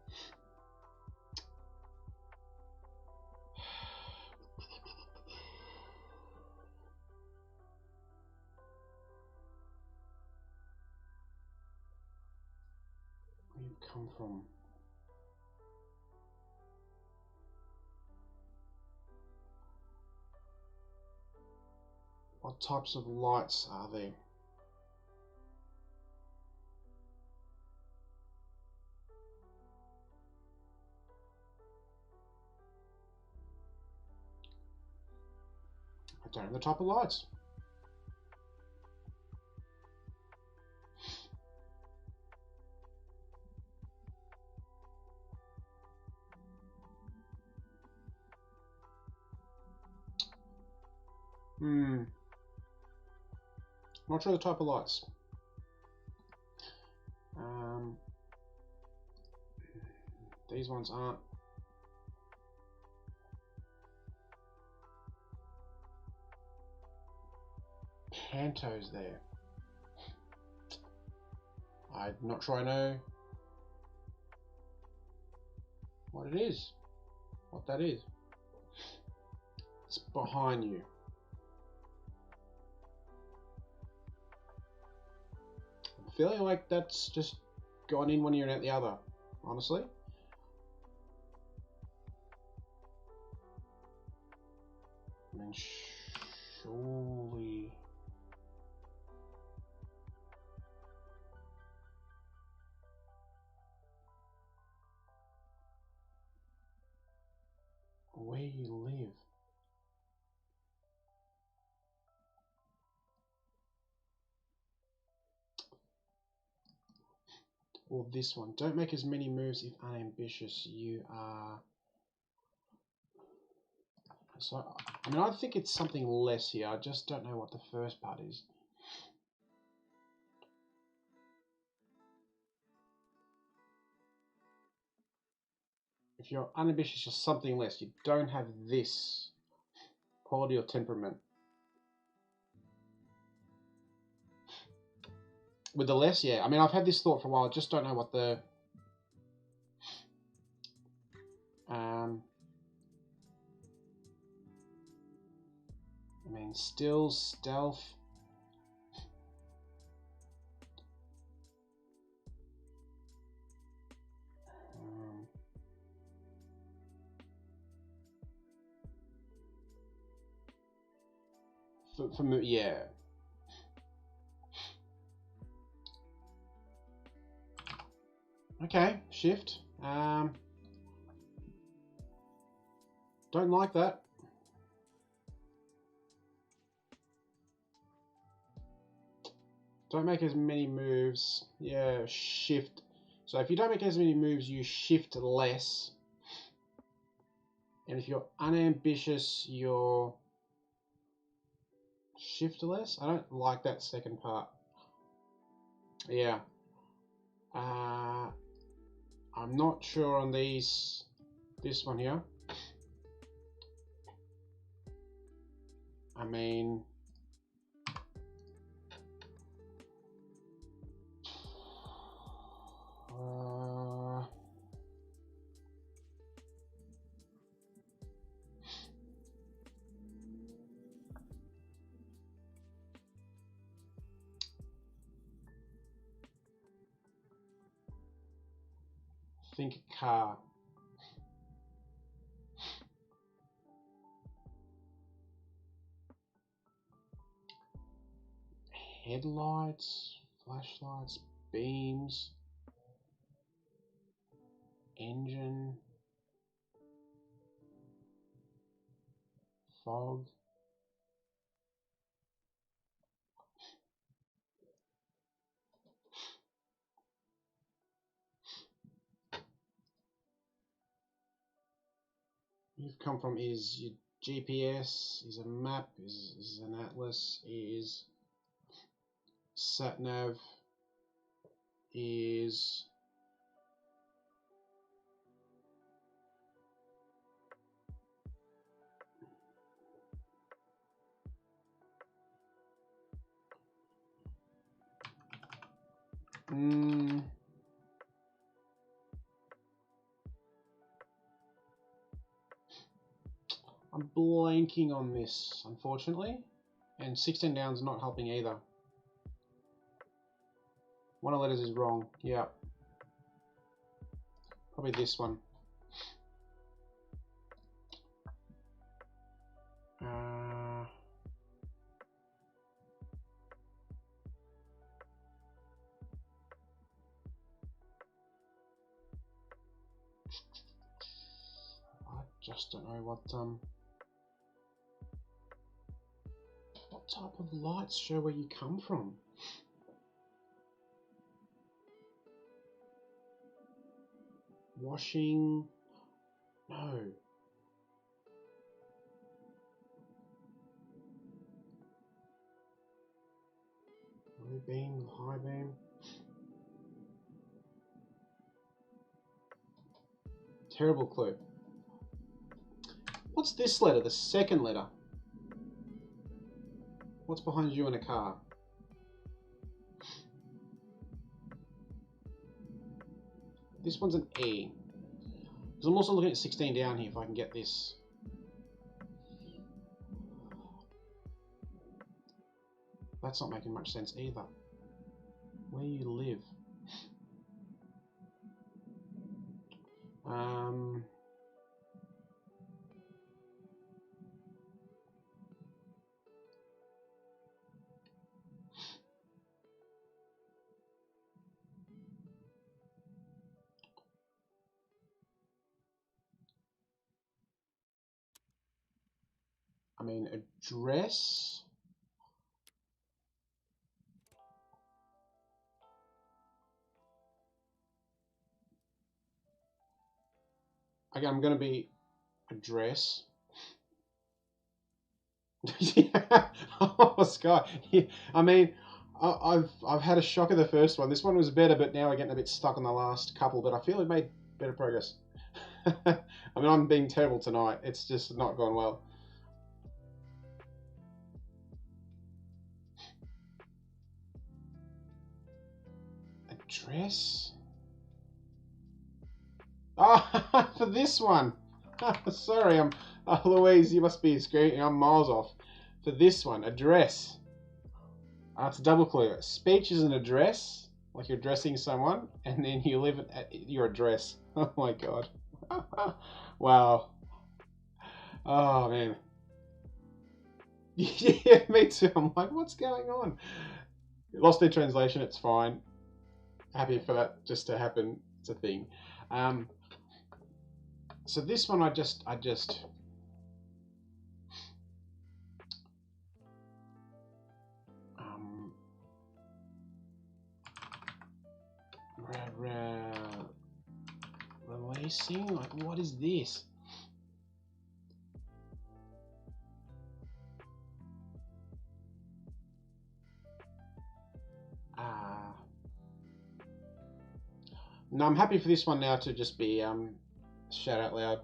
Where you come from. What types of lights are there? I don't have the type of lights. Not sure the type of lights. These ones aren't. Pantos there. I'm not sure I know what it is. What that is. It's behind you. I'm feeling like that's just gone in one ear and out the other, honestly. I mean, surely... Where you live. Or this one. Don't make as many moves if unambitious. You are... So, I mean, I think it's something less here. I just don't know what the first part is. If you're unambitious, you're something less. You don't have this quality or temperament. With the less, yeah. I mean, I've had this thought for a while. I just don't know what the... I mean, still, stealth... For me, yeah. Okay, shift. Don't like that. Don't make as many moves. Yeah, shift. So if you don't make as many moves, you shift less. And if you're unambitious, you're shift less. I don't like that second part. Yeah. I'm not sure on this one here. I mean, think car. Headlights, flashlights, beams, engine, fog. You've come from is your GPS, is a map, is an atlas, is sat nav, is I'm blanking on this, unfortunately, and 16 down's not helping either. One of the letters is wrong. Yeah, probably this one. I just don't know what type of lights show where you come from? Washing? No. Low beam, high beam. Terrible clue. What's this letter? The second letter. What's behind you in a car? This one's an E. Because I'm also looking at 16 down here if I can get this. That's not making much sense either. Where you live. I mean, address. Again, I'm going to be address. Oh, Sky. Yeah, I mean, I've had a shock of the first one. This one was better, but now we're getting a bit stuck on the last couple. But I feel it made better progress. I mean, I'm being terrible tonight. It's just not gone well. Address. Oh, for this one. Sorry, Louise. You must be screaming. I'm miles off. For this one, address. It's a double clue. Speech is an address, like you're addressing someone, and then you live at your address. Oh my god. Wow. Oh man. Yeah, me too. I'm like, what's going on? Lost their translation. It's fine. Happy for that just to happen. It's a thing. So this one, I just. Releasing? Like, what is this? No, I'm happy for this one now to just be shout out loud.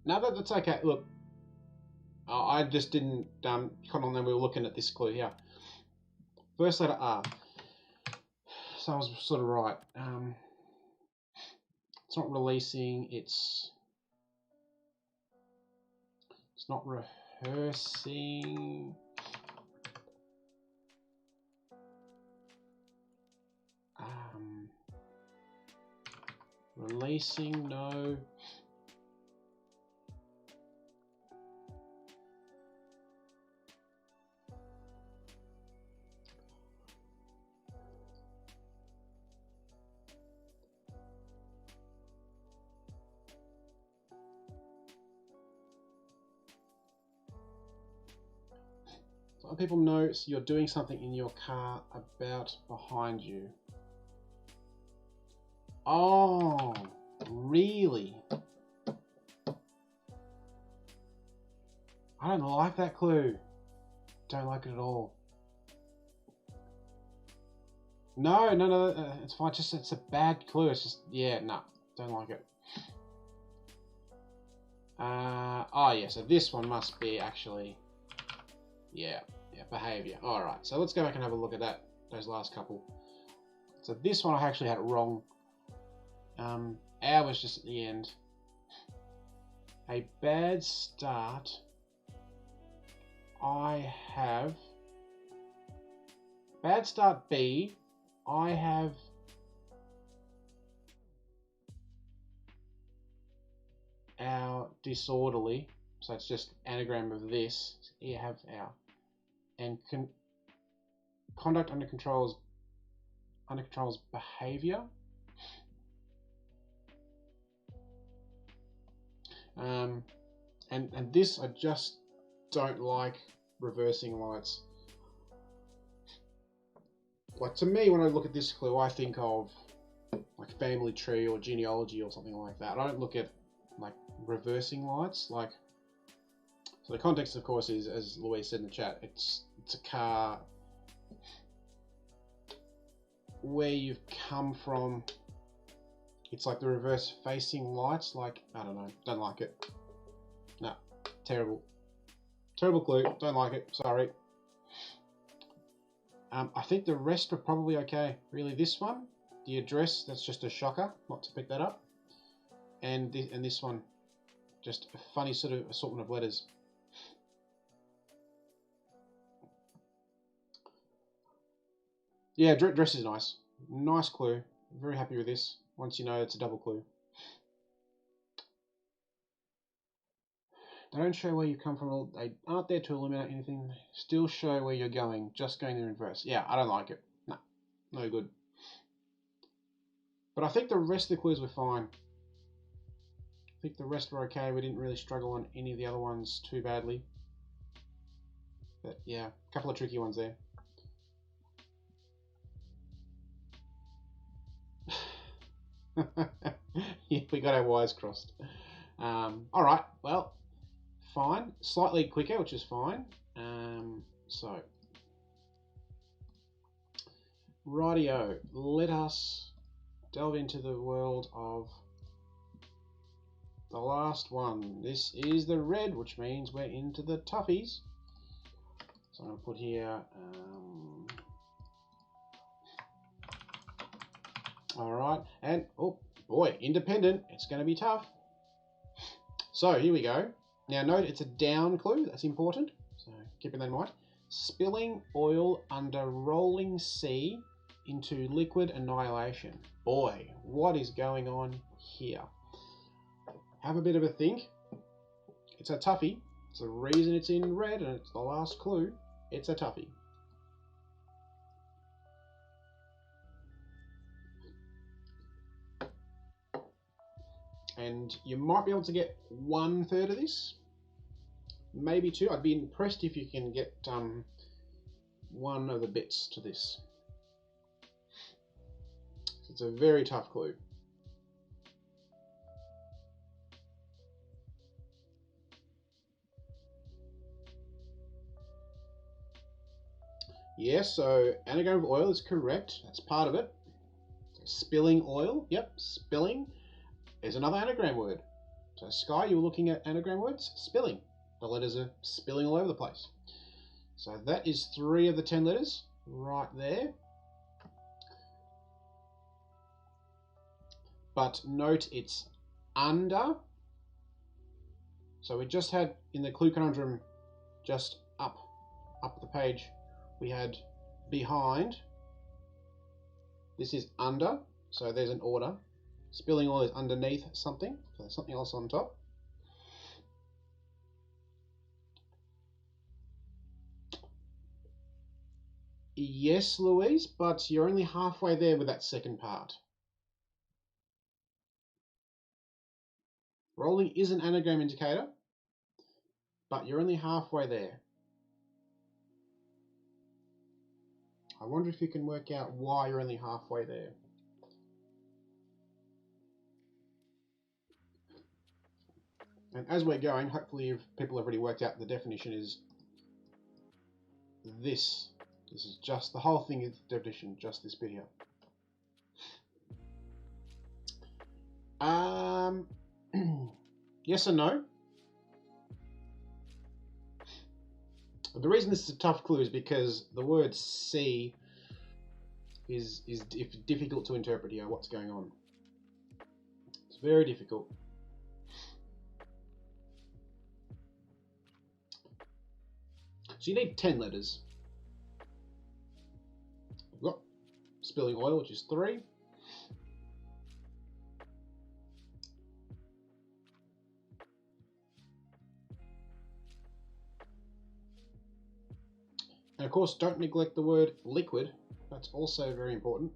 No, that's okay. Look, I just didn't come on. Then we were looking at this clue here. First letter R. So I was sort of right. It's not releasing. It's not rehearsing. Releasing, no. So other people know you're doing something in your car about behind you. Oh, really? I don't like that clue. Don't like it at all. No, it's fine. Just it's a bad clue. It's just no, don't like it. Oh yeah, so this one must be actually, behavior. All right, so let's go back and have a look at that. Those last couple. So this one I actually had it wrong. Our was just at the end. A bad start. I have bad start B. I have our disorderly. So it's just anagram of this. You have our and conduct under controls behavior. And this, I just don't like reversing lights. Like, to me, when I look at this clue, I think of like family tree or genealogy or something like that. I don't look at like reversing lights. Like, so the context, of course, is, as Louise said in the chat, it's a car where you've come from. It's like the reverse facing lights. Like, I don't know, don't like it. No, terrible. Terrible clue, don't like it, sorry. I think the rest were probably okay. Really, this one, the address, that's just a shocker not to pick that up. And this one, just a funny sort of assortment of letters. Yeah, dress is nice. Nice clue. Very happy with this. Once you know it's a double clue. They don't show where you come from. They aren't there to eliminate anything. They still show where you're going. Just going in reverse. Yeah, I don't like it. No, no good. But I think the rest of the clues were fine. I think the rest were okay. We didn't really struggle on any of the other ones too badly. But yeah, a couple of tricky ones there. Yeah, we got our wires crossed. All right, well, fine. Slightly quicker, which is fine. So, rightio, let us delve into the world of the last one. This is the red, which means we're into the toughies. So I'm going to put here... all right, and oh boy, independent. It's going to be tough. So here we go. Now note it's a down clue. That's important. So keeping that in mind. Spilling oil under rolling sea into liquid annihilation. Boy, what is going on here? Have a bit of a think. It's a toughie. It's the reason it's in red, and it's the last clue. It's a toughie. And you might be able to get 1/3 of this, maybe 2. I'd be impressed if you can get one of the bits to this. It's a very tough clue. Yes, so anagram of oil is correct. That's part of it. Spilling oil, yep, spilling is another anagram word. So Sky, you were looking at anagram words, spilling. The letters are spilling all over the place. So that is 3 of the 10 letters right there. But note it's under. So we just had in the clue conundrum just up the page, we had behind. This is under, so there's an order. Spilling oil is underneath something, so there's something else on top. Yes, Louise, but you're only halfway there with that second part. Rolling is an anagram indicator, but you're only halfway there. I wonder if you can work out why you're only halfway there. And as we're going, hopefully if people have already worked out the definition is this. This is just, the whole thing is the definition, just this bit here. Yes and no. The reason this is a tough clue is because the word see is difficult to interpret here, what's going on. It's very difficult. So you need 10 letters. We've got spilling oil, which is 3. And of course, don't neglect the word liquid. That's also very important.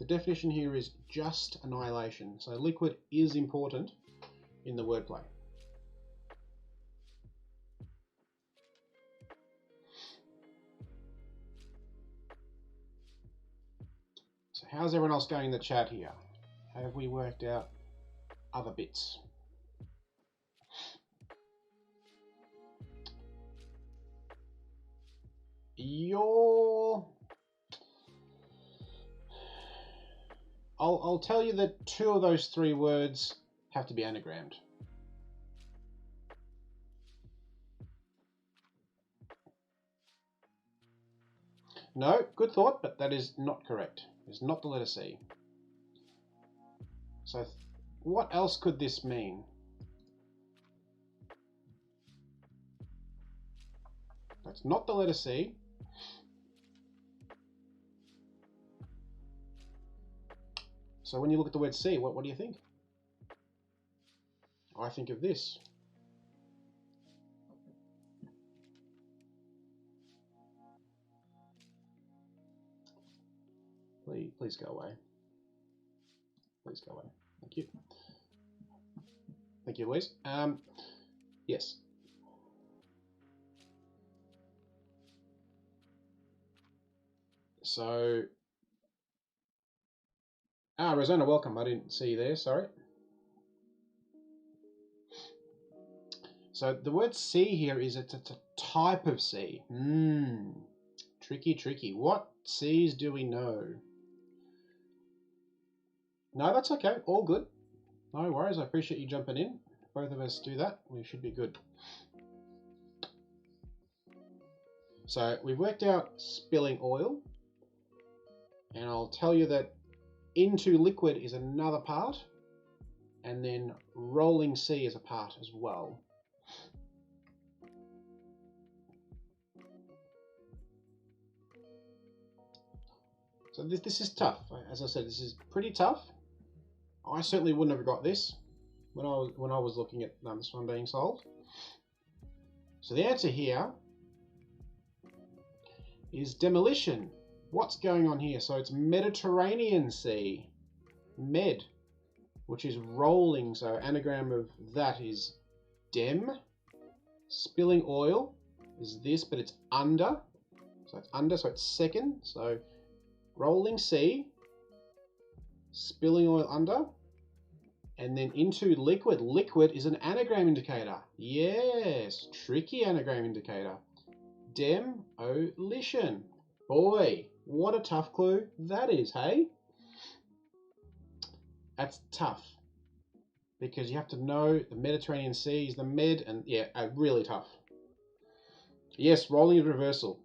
The definition here is just annihilation. So liquid is important in the wordplay. So how's everyone else going in the chat here? Have we worked out other bits? I'll tell you that 2 of those 3 words have to be anagrammed. No, good thought, but that is not correct. It's not the letter C. So what else could this mean? That's not the letter C. So when you look at the word C, what do you think? I think of this. Please go away. Please go away. Thank you. Thank you, Louise. Yes. So, Rosanna, welcome. I didn't see you there, sorry. So the word C here is it's a type of C. Tricky, tricky. What C's do we know? No, that's okay. All good. No worries. I appreciate you jumping in. Both of us do that. We should be good. So we've worked out spilling oil. And I'll tell you that into liquid is another part. And then rolling C is a part as well. So this is tough. As I said, this is pretty tough. I certainly wouldn't have got this when I was looking at this one being solved. So the answer here is demolition. What's going on here? So it's Mediterranean Sea, med, which is rolling. So anagram of that is dem. Spilling oil is this, but it's under. So it's under, so it's second. So rolling C, spilling oil under, and then into liquid. Liquid is an anagram indicator. Yes, tricky anagram indicator. Demolition. Boy, what a tough clue that is, hey? That's tough. Because you have to know the Mediterranean Sea is the med, and yeah, really tough. Yes, rolling is reversal.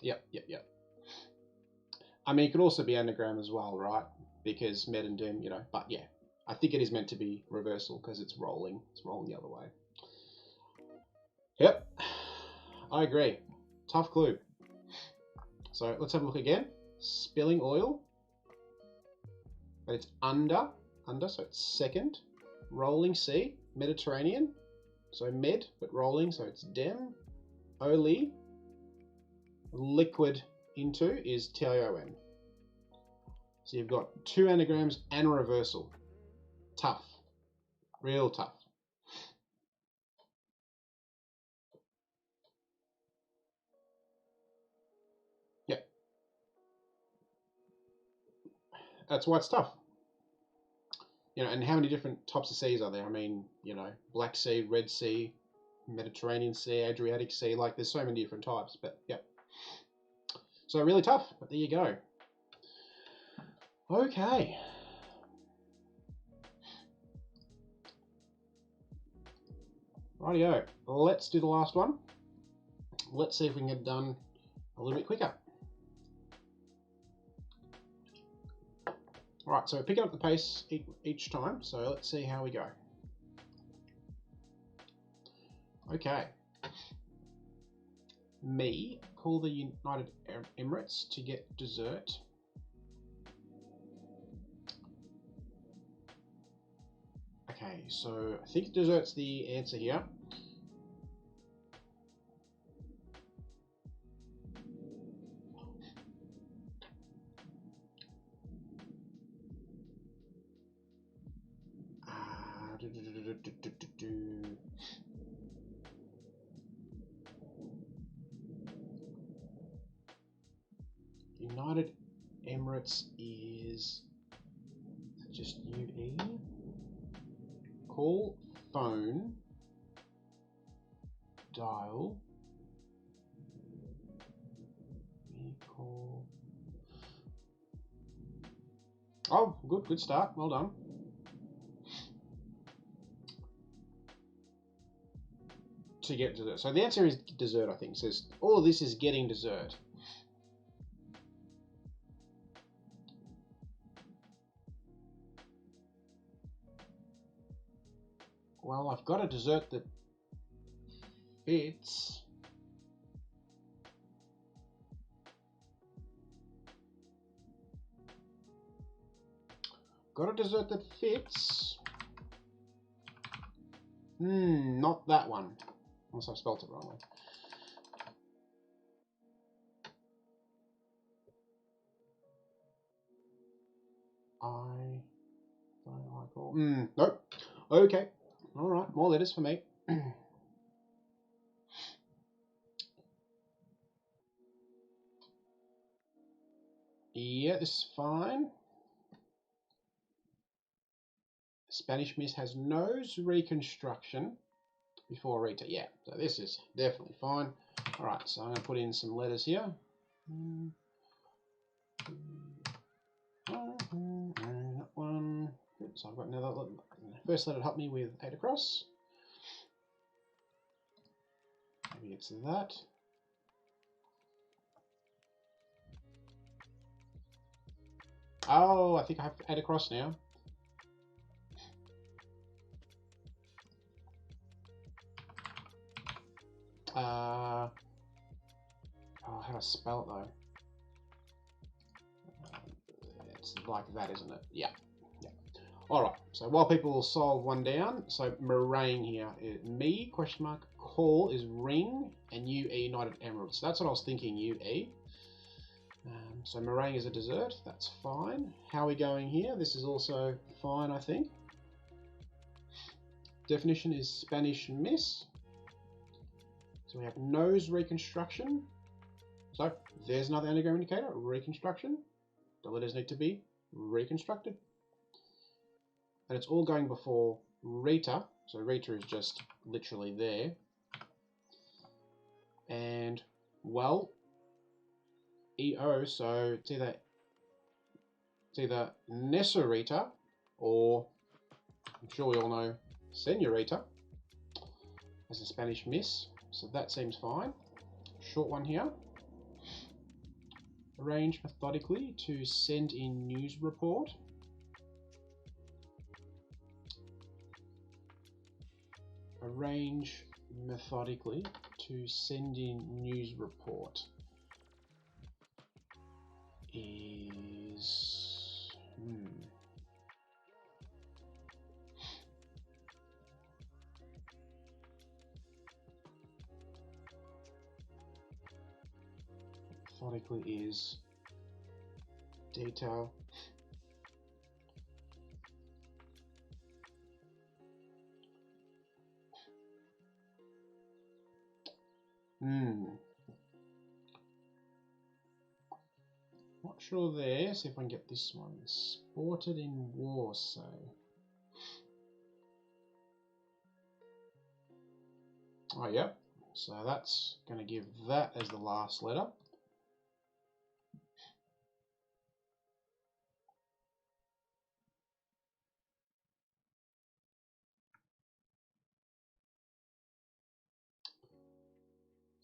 Yep. I mean, it could also be anagram as well, right? Because med and dem, you know, but yeah, I think it is meant to be reversal because it's rolling. It's rolling the other way. Yep, I agree. Tough clue. So let's have a look again. Spilling oil, but it's under, so it's second. Rolling C, Mediterranean, so med, but rolling, so it's dem. Oli, liquid into is TION. So you've got 2 anagrams and a reversal. Tough. Real tough. Yep. That's why it's tough. You know, and how many different types of seas are there? I mean, you know, Black Sea, Red Sea, Mediterranean Sea, Adriatic Sea, like there's so many different types, but yep. So really tough, but there you go. Okay. Rightio, let's do the last one. Let's see if we can get it done a little bit quicker. All right, so we're picking up the pace each time, so let's see how we go. Okay. Me, call the United Emirates to get dessert. Okay, so I think dessert's the answer here. United Emirates is just UE. Call, phone, dial, call. Oh, good start. Well done. To get dessert. So the answer is dessert, I think. It says all of this is getting dessert. Well, I've got a dessert that fits. Got a dessert that fits. Not that one. Unless I've spelt it wrongly. I don't like all. Nope. Okay. All right. More letters for me. Yeah, this is fine. Spanish Miss has nose reconstruction before Rita. Yeah, so this is definitely fine. All right, so I'm going to put in some letters here. That one. Good. So I've got another first letter to help me with 8 across. Maybe it's that. Oh, I think I have 8 across now. Oh, how do I spell it though? It's like that, isn't it? Yeah. All right. So while people solve one down, so meringue here, me question mark call is ring and UE United Emirates. That's what I was thinking. UE. So meringue is a dessert. That's fine. How are we going here? This is also fine, I think. Definition is Spanish Miss. So we have nose reconstruction. So there's another anagram indicator, reconstruction. The letters need to be reconstructed. And it's all going before Rita. So Rita is just literally there. And, well, EO, so it's either Nesorita or, I'm sure we all know, Senorita as a Spanish Miss. So that seems fine. Short one here. Arrange methodically to send in news report. Arrange methodically to send in news report is methodically is detail. Not sure there. See if I can get this one. Sported in war, so. Oh, yeah. So that's going to give that as the last letter.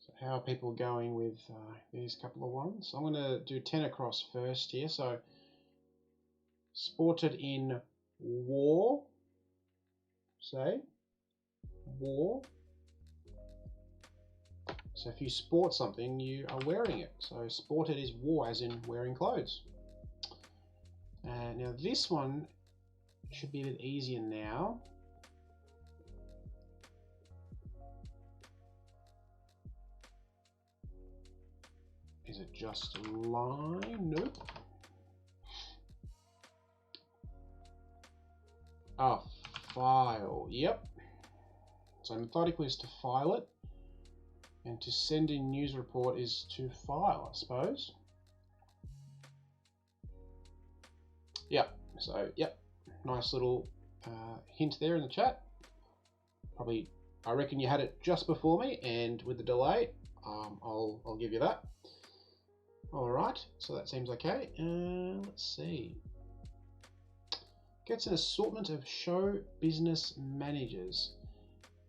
So how are people going with these couple of ones? So I'm going to do 10 across first here. So sported in war, say, war. So if you sport something, you are wearing it. So sported is war, as in wearing clothes. Now this one should be a bit easier now. Is it just a line? Nope. Oh, file. Yep. So methodical is to file it, and to send in news report is to file, I suppose. Yep. So yep, nice little hint there in the chat. Probably, I reckon you had it just before me, and with the delay, I'll give you that. All right. So that seems okay. Let's see. Gets an assortment of show business managers.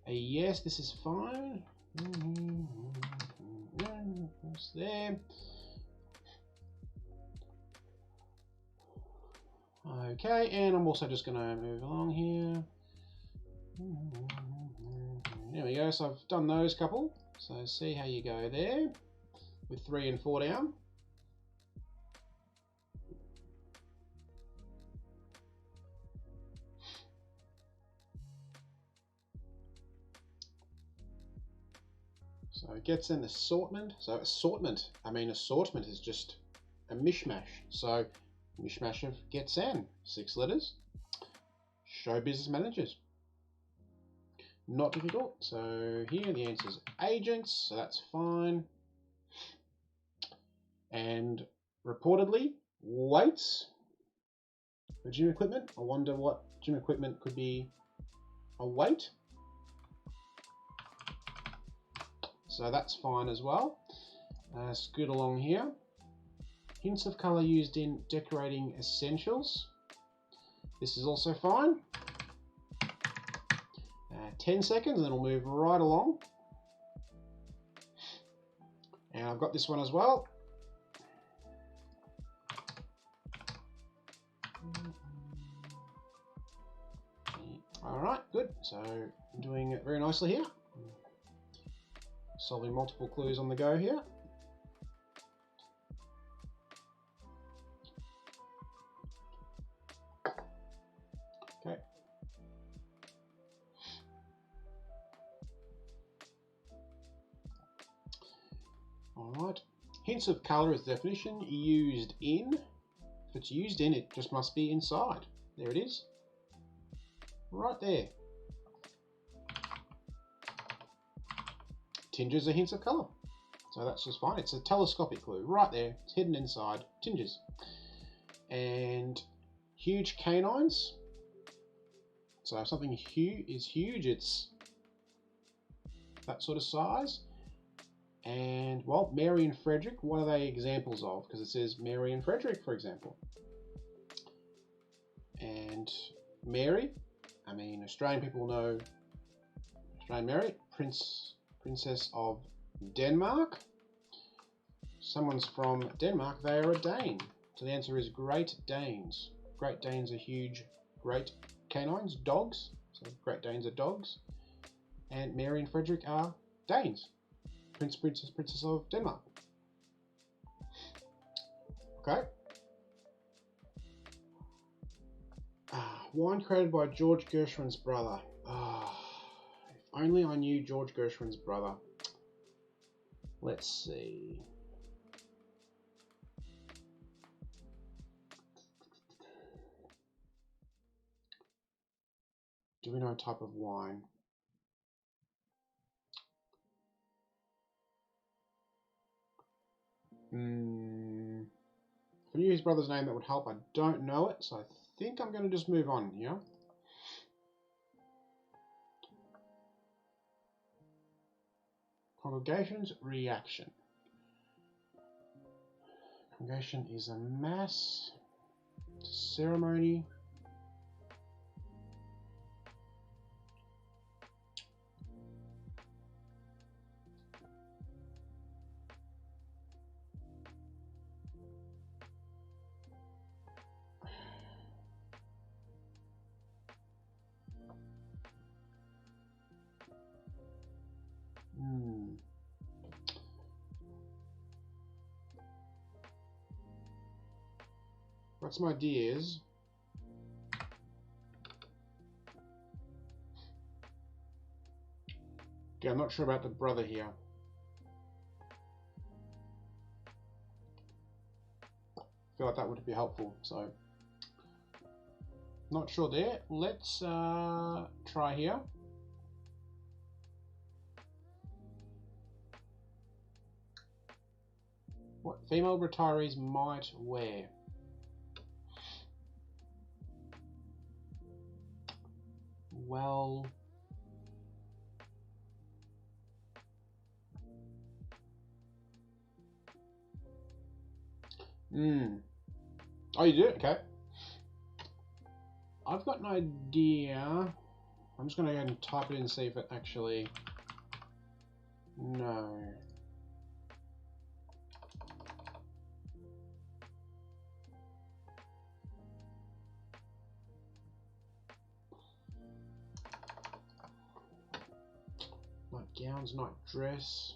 Yes, this is fine. That's there. Okay, and I'm also just going to move along here. There we go. So I've done those couple. So see how you go there with 3 and 4 down. So it gets an assortment. So assortment, I mean assortment is just a mishmash. So mishmash of gets an, 6 letters. Show business managers. Not difficult. So here the answer is agents, so that's fine. And reportedly, weights for gym equipment. I wonder what gym equipment could be a weight. So that's fine as well. Scoot along here. Hints of color used in decorating essentials. This is also fine. 10 seconds and then we'll move right along. And I've got this one as well. All right, good. So I'm doing it very nicely here. Solving multiple clues on the go here. Okay. All right. Hints of color is the definition. Used in. If it's used in, it just must be inside. There it is. Right there. Tinges are hints of colour. So that's just fine. It's a telescopic clue. Right there. It's hidden inside. Tinges. And huge canines. So if something is huge, it's that sort of size. And, well, Mary and Frederick, what are they examples of? Because it says Mary and Frederick, for example. And Mary, I mean, Australian people know Australian Mary, Princess of Denmark. Someone's from Denmark, they are a Dane. So the answer is Great Danes. Great Danes are huge, great canines, dogs. So Great Danes are dogs. And Mary and Frederick are Danes. Princess of Denmark. Okay. Wine created by George Gershwin's brother. If only I knew George Gershwin's brother. Let's see. Do we know a type of wine? If I knew his brother's name, that would help. I don't know it, so I think I'm going to just move on here. Congregation's reaction. Congregation is a mass, ceremony. Got some ideas. Okay, I'm not sure about the brother here. I feel like that would be helpful. So Not sure there. Let's try here. What female retirees might wear. Well, oh, you do? Okay. I've got an idea. I'm just going to go ahead and type it in and see if it actually... No. Night gowns, night dress.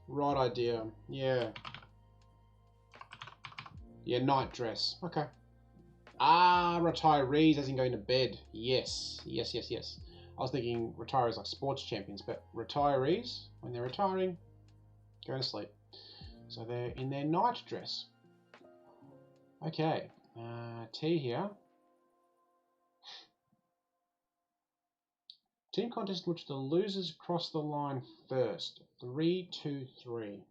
Right idea. Yeah. Yeah, night dress. Okay. Ah, retirees as in going to bed. Yes. Yes, yes, yes. I was thinking retirees like sports champions, but retirees, when they're retiring, going to sleep. So they're in their night dress. Okay. T here. Team contest in which the losers cross the line first. 3, 2, 3.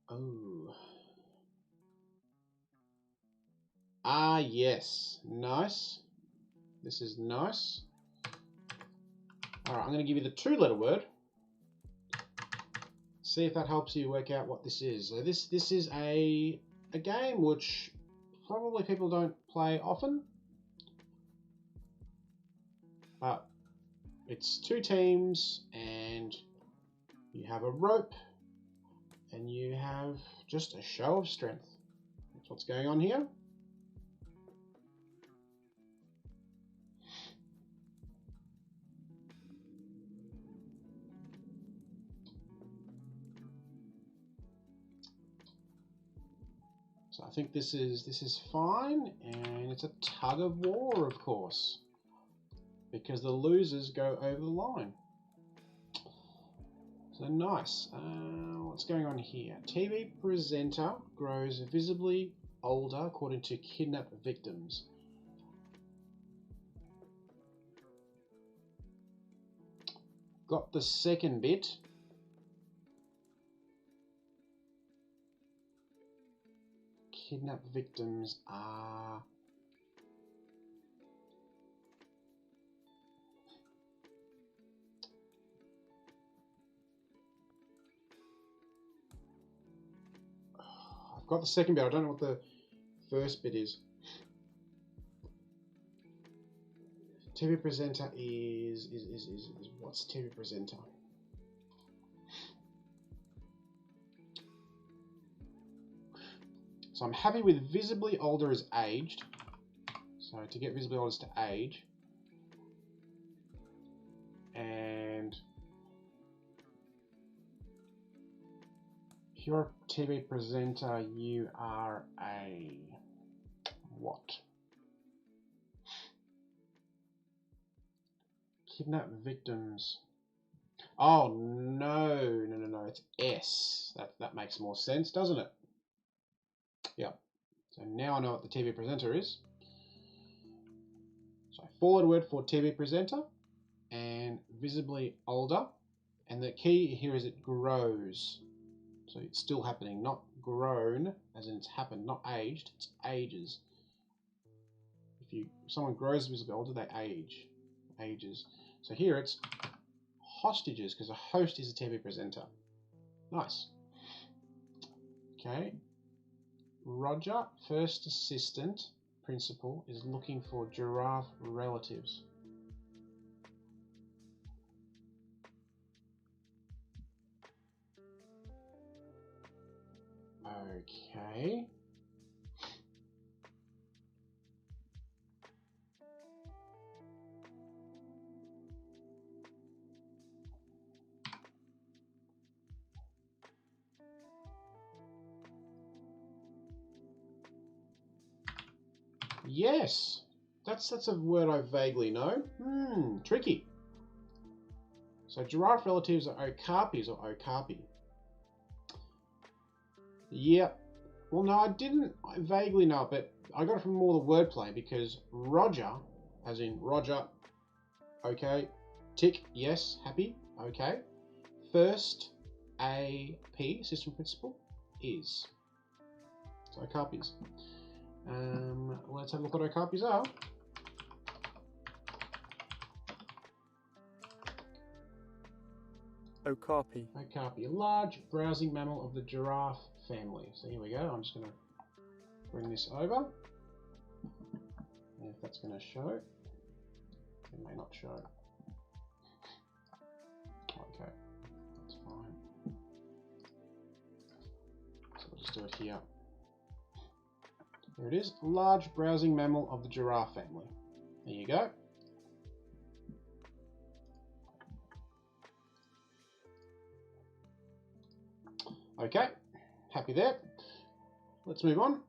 Oh. Ah, yes. Nice. This is nice. Alright, I'm going to give you the 2-letter word. See if that helps you work out what this is. So this is a game which probably people don't play often. But it's 2 teams and you have a rope and you have just a show of strength. That's what's going on here. So I think this is fine, and it's a tug of war, of course, because the losers go over the line. So nice. What's going on here? TV presenter grows visibly older according to kidnap victims. Got the second bit. Kidnap victims are... I've got the second bit. I don't know what the first bit is. TV presenter is what's TV presenter? So I'm happy with visibly older is aged. So to get visibly older is to age. And if you're a TV presenter, you are a what? Kidnap victims. Oh no, it's S. That makes more sense, doesn't it? Yeah. So now I know what the TV presenter is. So 4-letter word for TV presenter and visibly older. And the key here is it grows. So it's still happening, not grown, as in it's happened, not aged, it's ages. If someone grows visibly older, they ages. So here it's hostages, because a host is a TV presenter. Nice. Okay. Roger, first assistant principal, is looking for giraffe relatives. Okay. Yes, that's a word I vaguely know. Tricky. So giraffe relatives are okapis or okapi. Yep. Well, no, I didn't. I vaguely know it, but I got it from more the wordplay because Roger, as in Roger, okay. Tick, yes, happy, okay. First AP, system principle, is. So okapis. Let's have a look at what okapis are. Okapi. Okapi, a large browsing mammal of the giraffe family. So here we go. I'm just going to bring this over. And if that's going to show, it may not show. Okay, that's fine. So we'll just do it here. There it is. A large browsing mammal of the giraffe family. There you go. Okay, happy there. Let's move on.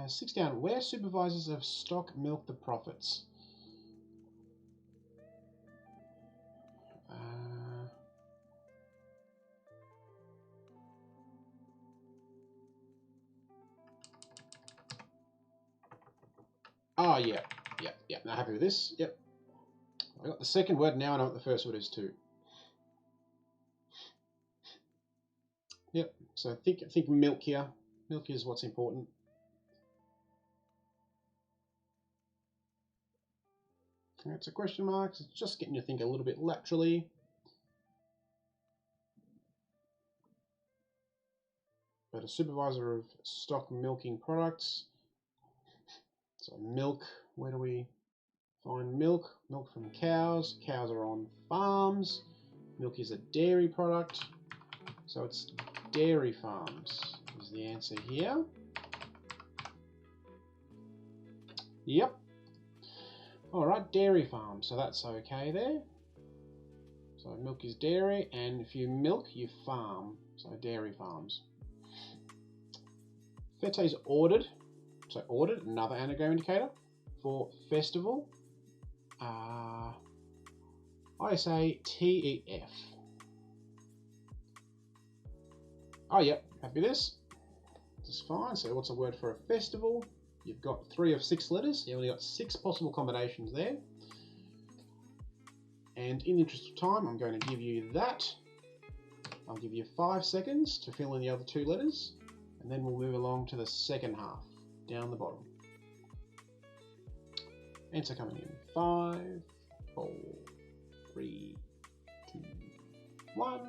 6 down. Where supervisors of stock milk the profits? Oh, yeah. Now happy with this. Yep. I got the second word. Now I know what the first word is too. Yep. So think milk here. Milk is what's important. It's a question mark. It's just getting you to think a little bit laterally. But a supervisor of stock milking products. So milk, where do we find milk? Milk from cows. Cows are on farms. Milk is a dairy product. So it's dairy farms is the answer here. Yep. Alright, dairy farms. So that's okay there. So milk is dairy, and if you milk, you farm. So dairy farms. Fete is ordered. So ordered, another anagram indicator for festival. I say TEF. Oh, yep, happy with this. This is fine. So what's a word for a festival? You've got 3 of 6 letters. You've only got 6 possible combinations there. And in the interest of time, I'm going to give you that. I'll give you 5 seconds to fill in the other 2 letters. And then we'll move along to the second half, down the bottom. Answer coming in. 5, 4, 3, 2, 1.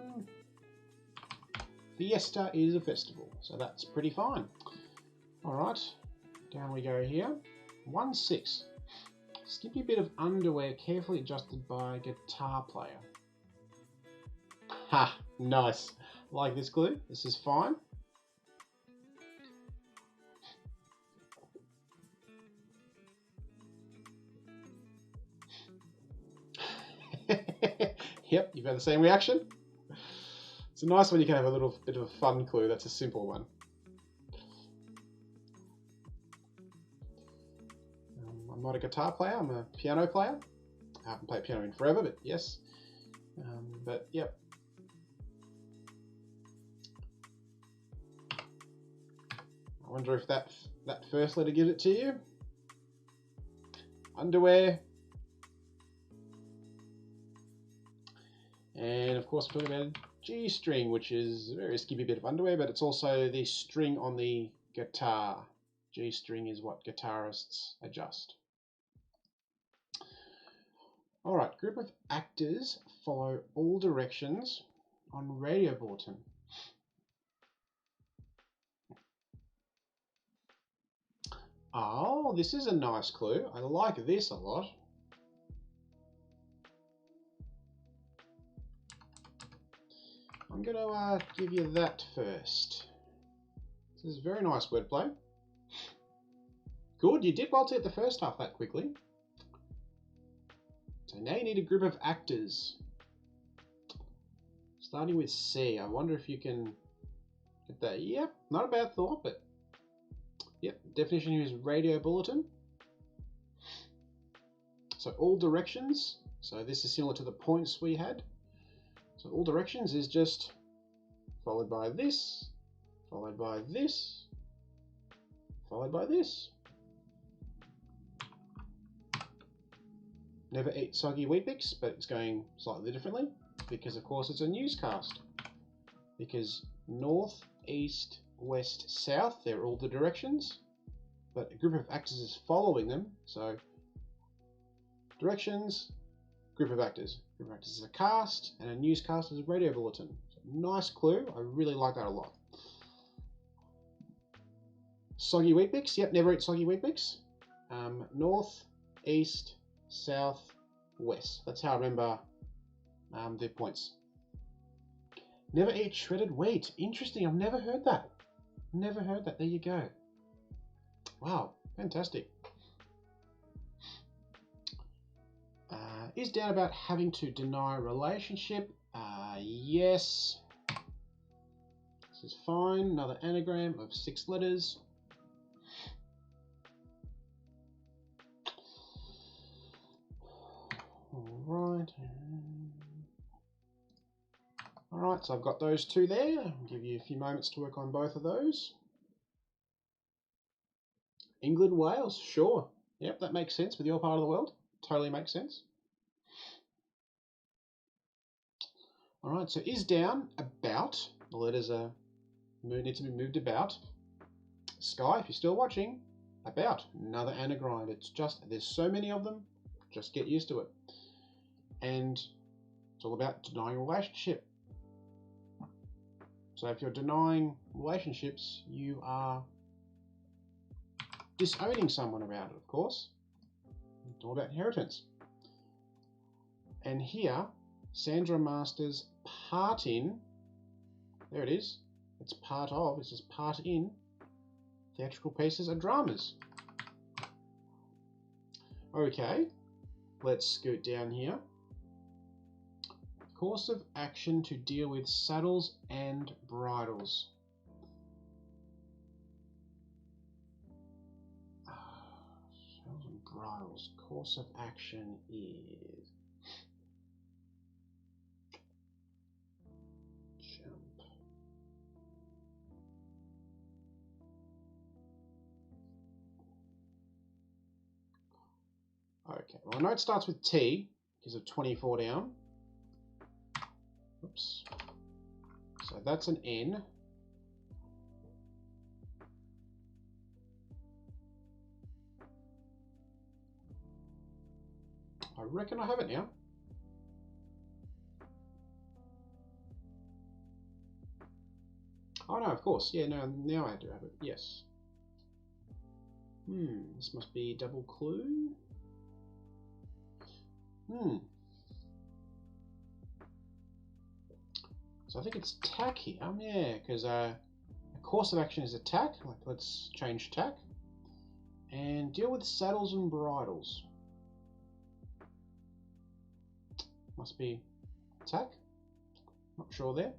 Fiesta is a festival, so that's pretty fine. Alright, down we go here. 1-6. Skimpy bit of underwear carefully adjusted by guitar player. Ha! Nice. Like this clue. This is fine. Yep, you've had the same reaction. It's a nice one. You can have a little bit of a fun clue. That's a simple one. I'm not a guitar player. I'm a piano player. I haven't played piano in forever, but yes. But yep. I wonder if that first letter gives it to you. Underwear. And of course we're talking about a G string, which is a very skimpy bit of underwear, but it's also the string on the guitar. G string is what guitarists adjust. Alright, group of actors follow all directions on radio bulletin. Oh, this is a nice clue. I like this a lot. I'm going to give you that first. This is very nice wordplay. Good, you did well to get the first half that quickly. So now you need a group of actors. Starting with C. I wonder if you can get that. Yep, not a bad thought, but yep, definition here is radio bulletin. So all directions. So this is similar to the points we had. So all directions is just followed by this, followed by this, followed by this. Never eat soggy Weet-Bix, but it's going slightly differently because, of course, it's a newscast. Because north, east, west, south, they're all the directions, but a group of actors is following them. So directions, group of actors. Group of actors is a cast, and a newscast is a radio bulletin. So nice clue. I really like that a lot. Soggy Weet-Bix. Yep, never eat soggy Weet-Bix. North, east, south, west. That's how I remember the points. Never eat shredded wheat. Interesting. I've never heard that. Never heard that. There you go. Wow. Fantastic. Is down about having to deny a relationship? Yes. This is fine. Another anagram of 6 letters. Alright. Alright, so I've got those 2 there. I'll give you a few moments to work on both of those. England, Wales, sure. Yep, that makes sense with your part of the world. Totally makes sense. Alright, so is down about. The letters need to be moved about. Sky, if you're still watching, about. Another anagram. It's just, there's so many of them, just get used to it. And it's all about denying a relationship. So if you're denying relationships, you are disowning someone about it, of course. It's all about inheritance. And here, Sandra Masters' part in, there it is, it's part of, it says part in, theatrical pieces and dramas. Okay, let's scoot down here. Course of action to deal with saddles and bridles. Saddles and bridles. Course of action is jump. Okay, well I know it starts with T because of 24 down. Oops. So that's an N. I reckon I have it now. Oh no, of course. Yeah, no, now I do have it. Yes. This must be double clue. So I think it's tack here, yeah, because a course of action is attack. Like, let's change tack. And deal with saddles and bridles. Must be attack. Not sure there.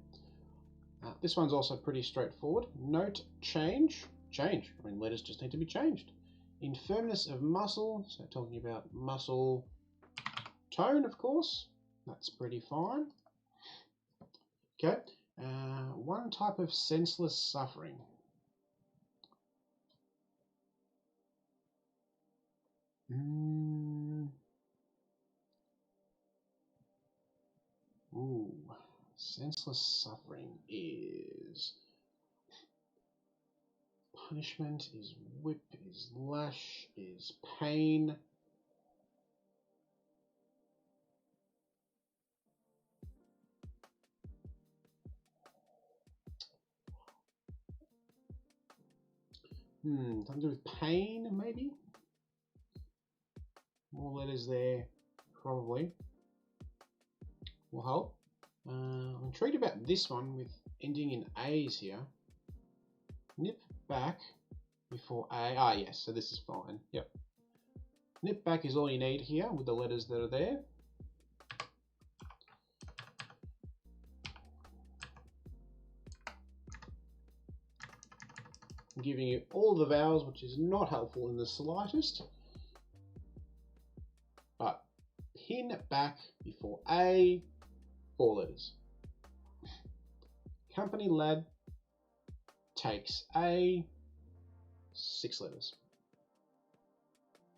This one's also pretty straightforward. Note change. Change. I mean, letters just need to be changed. Infirmness of muscle. So talking about muscle tone, of course. That's pretty fine. Okay, one type of senseless suffering. Ooh, senseless suffering is punishment, is whip, is lash, is pain. Something to do with pain, maybe? More letters there, probably. Will help. I'm intrigued about this one with ending in A's here. Nip back before A. Ah, yes, so this is fine. Yep. Nip back is all you need here with the letters that are there. I'm giving you all the vowels, which is not helpful in the slightest. But pin back before A, 4 letters. Company lad takes A, 6 letters.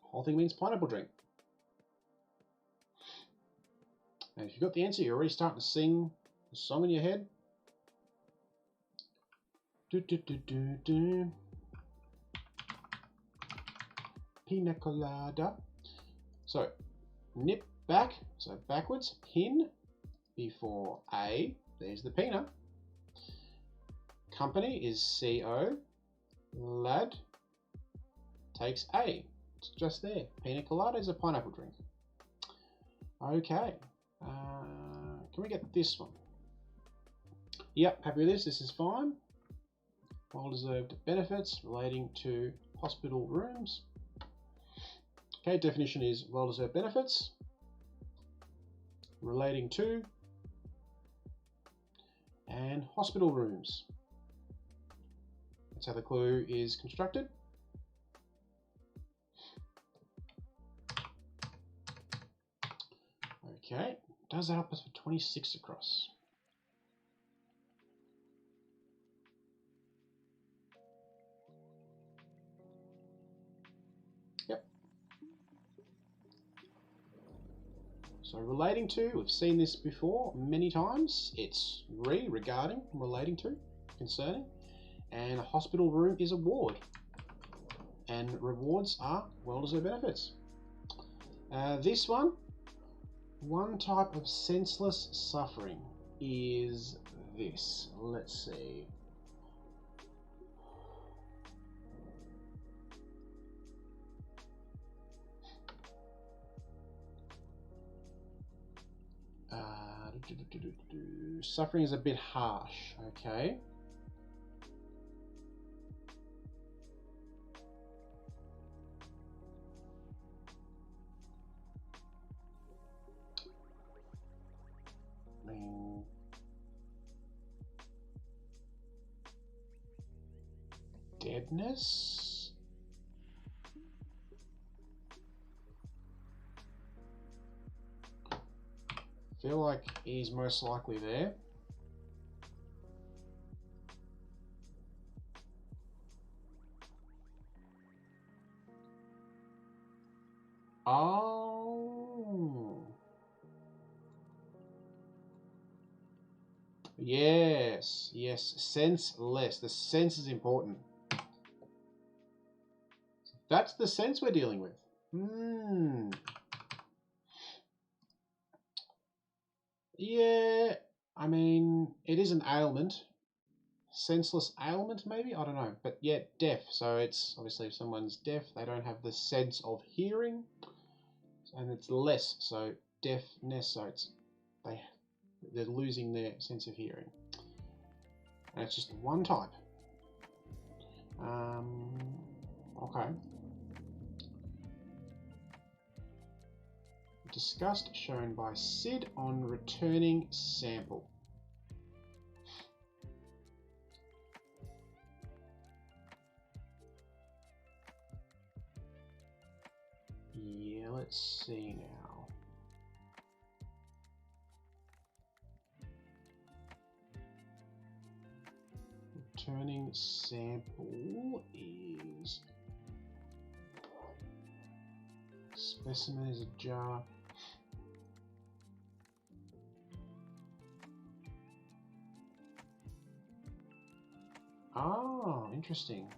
Whole thing means pineapple drink. And if you've got the answer, you're already starting to sing the song in your head. Do, do, do, do, do. Pina colada. So, nip back, so backwards, pin before A, there's the pina. Company is CO, lad takes A. It's just there. Pina colada is a pineapple drink. Okay, can we get this one? Yep, happy with this. This is fine. Well-deserved benefits relating to hospital rooms. Okay, definition is well-deserved benefits relating to and hospital rooms. That's how the clue is constructed. Okay, does that help us for 26 across? Yep. So relating to, we've seen this before many times. It's regarding, relating to, concerning. And a hospital room is a ward. And rewards are well-deserved benefits. This one type of senseless suffering is this. Let's see. Suffering is a bit harsh, okay. Deadness? Feel like he's most likely there. Oh. Yes, yes, senseless. The sense is important. That's the sense we're dealing with. Yeah, I mean, it is an ailment. Senseless ailment, maybe? I don't know. But yeah, deaf. So it's obviously if someone's deaf, they don't have the sense of hearing. And it's less, so deafness, so it's they're losing their sense of hearing. And it's just one type. Okay. Disgust shown by Sid on returning sample. Yeah, let's see now. Returning sample is specimen is a jar. Oh, interesting.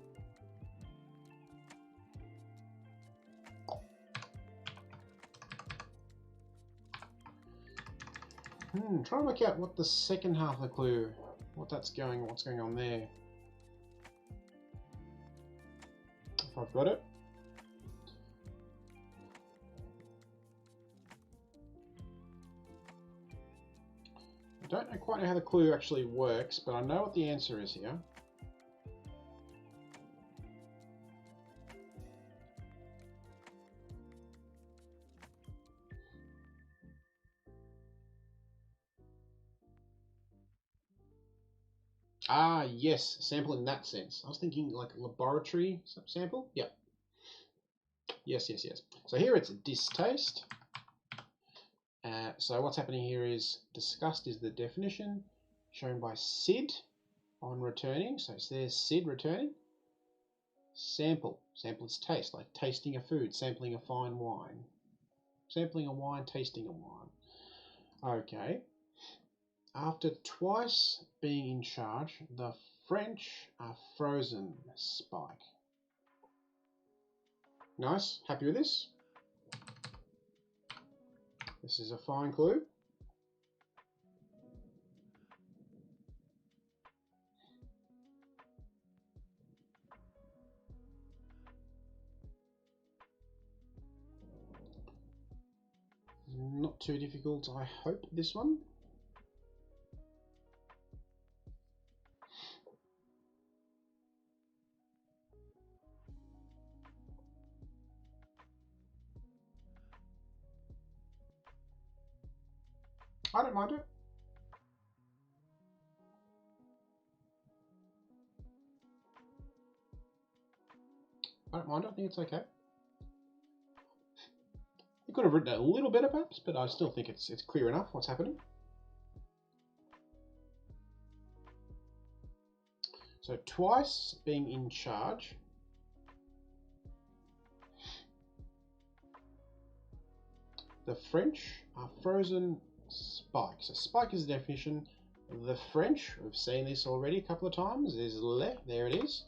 Try to work out what the second half of the clue, what's going on there. If I've got it. I don't quite know how the clue actually works, but I know what the answer is here. Ah, yes, sample in that sense. I was thinking like laboratory sample. Yeah. Yes, yes, yes. So here it's distaste. So what's happening here is disgust is the definition, shown by Sid on returning. So there's Sid returning. Sample. Sample its taste, like tasting a food, sampling a fine wine. Sampling a wine, tasting a wine. Okay. After twice being in charge, the French are frozen. Spike. Nice. Happy with this? This is a fine clue. Not too difficult, I hope, this one. I don't mind it. I don't mind it. I think it's okay. You could have written it a little better, perhaps, but I still think it's clear enough what's happening. So twice being in charge. The French are frozen. Spike. So spike is the definition. The French, we've seen this already a couple of times, is le, there it is.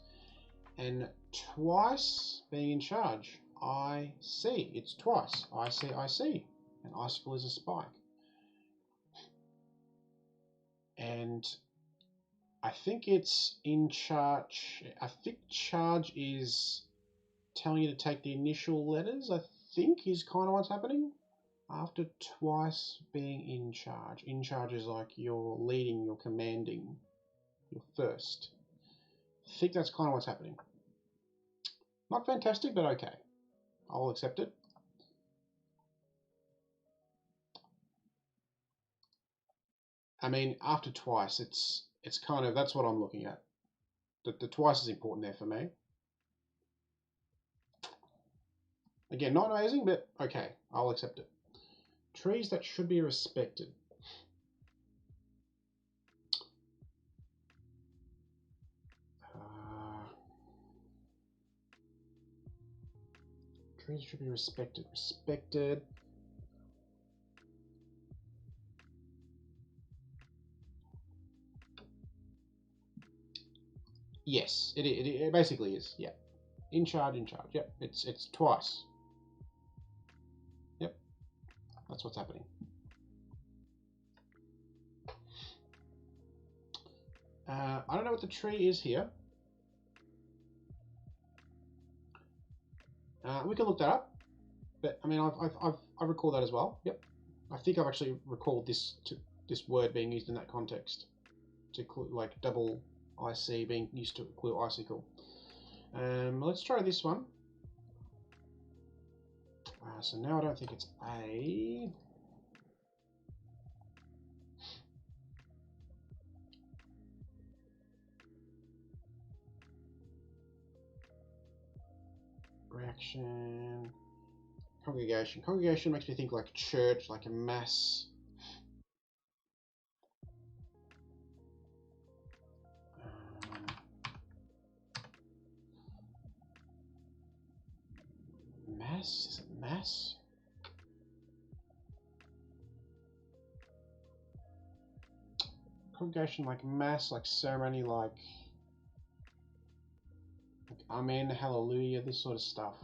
And twice being in charge. I see, it's twice. I see. An icicle is a spike. And I think it's in charge. I think charge is telling you to take the initial letters, I think, is kind of what's happening. After twice being in charge. In charge is like you're leading, you're commanding, you're first. I think that's kind of what's happening. Not fantastic, but okay. I'll accept it. I mean, after twice, it's kind of, that's what I'm looking at. The twice is important there for me. Again, not amazing, but okay, I'll accept it. Trees that should be respected. Trees should be respected. Respected. Yes, it basically is. Yeah, in charge. Yep, it's twice. Yep, that's what's happening. I don't know what the tree is here. We can look that up, but I mean, I recall that as well. Yep, I think I've actually recalled this word being used in that context, to like double IC being used to include icicle. Let's try this one. So now I don't think it's A. Reaction. Congregation. Congregation makes me think like church, like a mass. Mass? Is it mass? Congregation, like mass, like ceremony, like amen, hallelujah, this sort of stuff.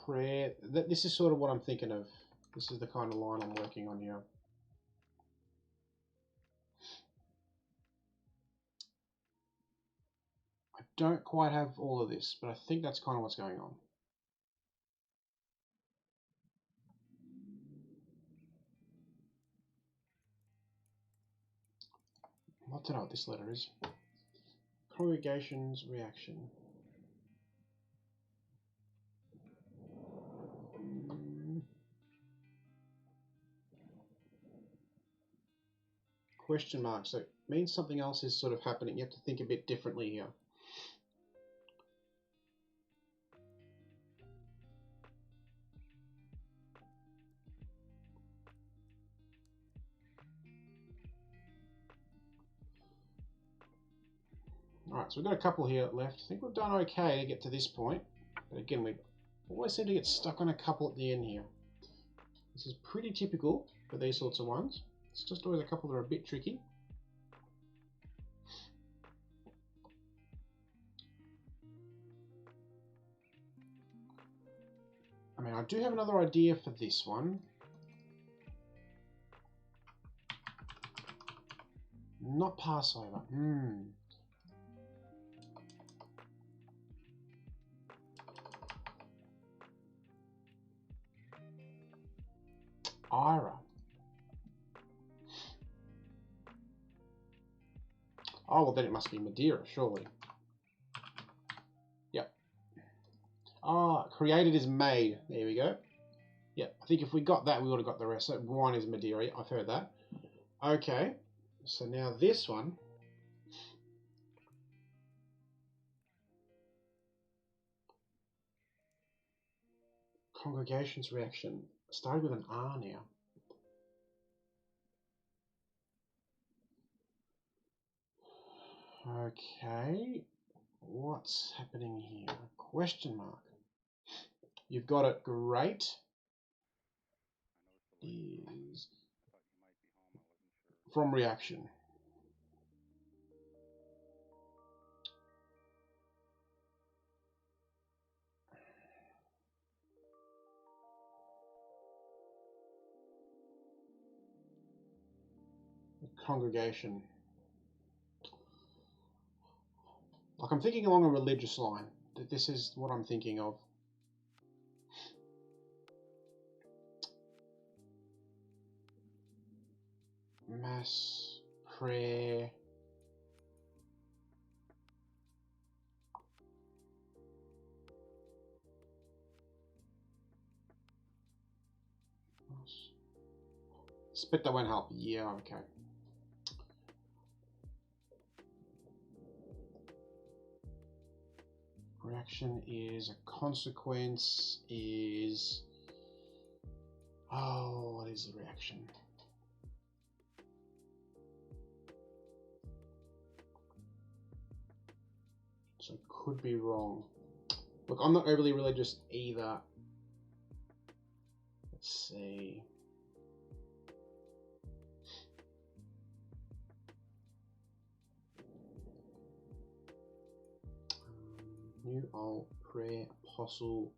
Prayer. This is sort of what I'm thinking of. This is the kind of line I'm working on here. I don't quite have all of this, but I think that's kind of what's going on. I don't know what this letter is. Congregation's reaction. Question mark. So it means something else is sort of happening. You have to think a bit differently here. Alright, so we've got a couple here left. I think we've done okay to get to this point. But again, we always seem to get stuck on a couple at the end here. This is pretty typical for these sorts of ones. It's just always a couple that are a bit tricky. I mean, I do have another idea for this one. Not Passover. Ira. Oh, well then it must be Madeira, surely. Yep. Ah, created is made. There we go. Yep, I think if we got that, we would have got the rest. So wine is Madeira. I've heard that. Okay. So now this one. Congregation's reaction. Started with an R now. Okay. What's happening here? Question mark. You've got it great. Is from reaction. Congregation. Like I'm thinking along a religious line. This is what I'm thinking of. Mass, prayer. Expect that won't help. Yeah, okay. Reaction is a consequence is... Oh, what is the reaction? So could be wrong. Look, I'm not overly religious either. Let's see. New old prayer apostle.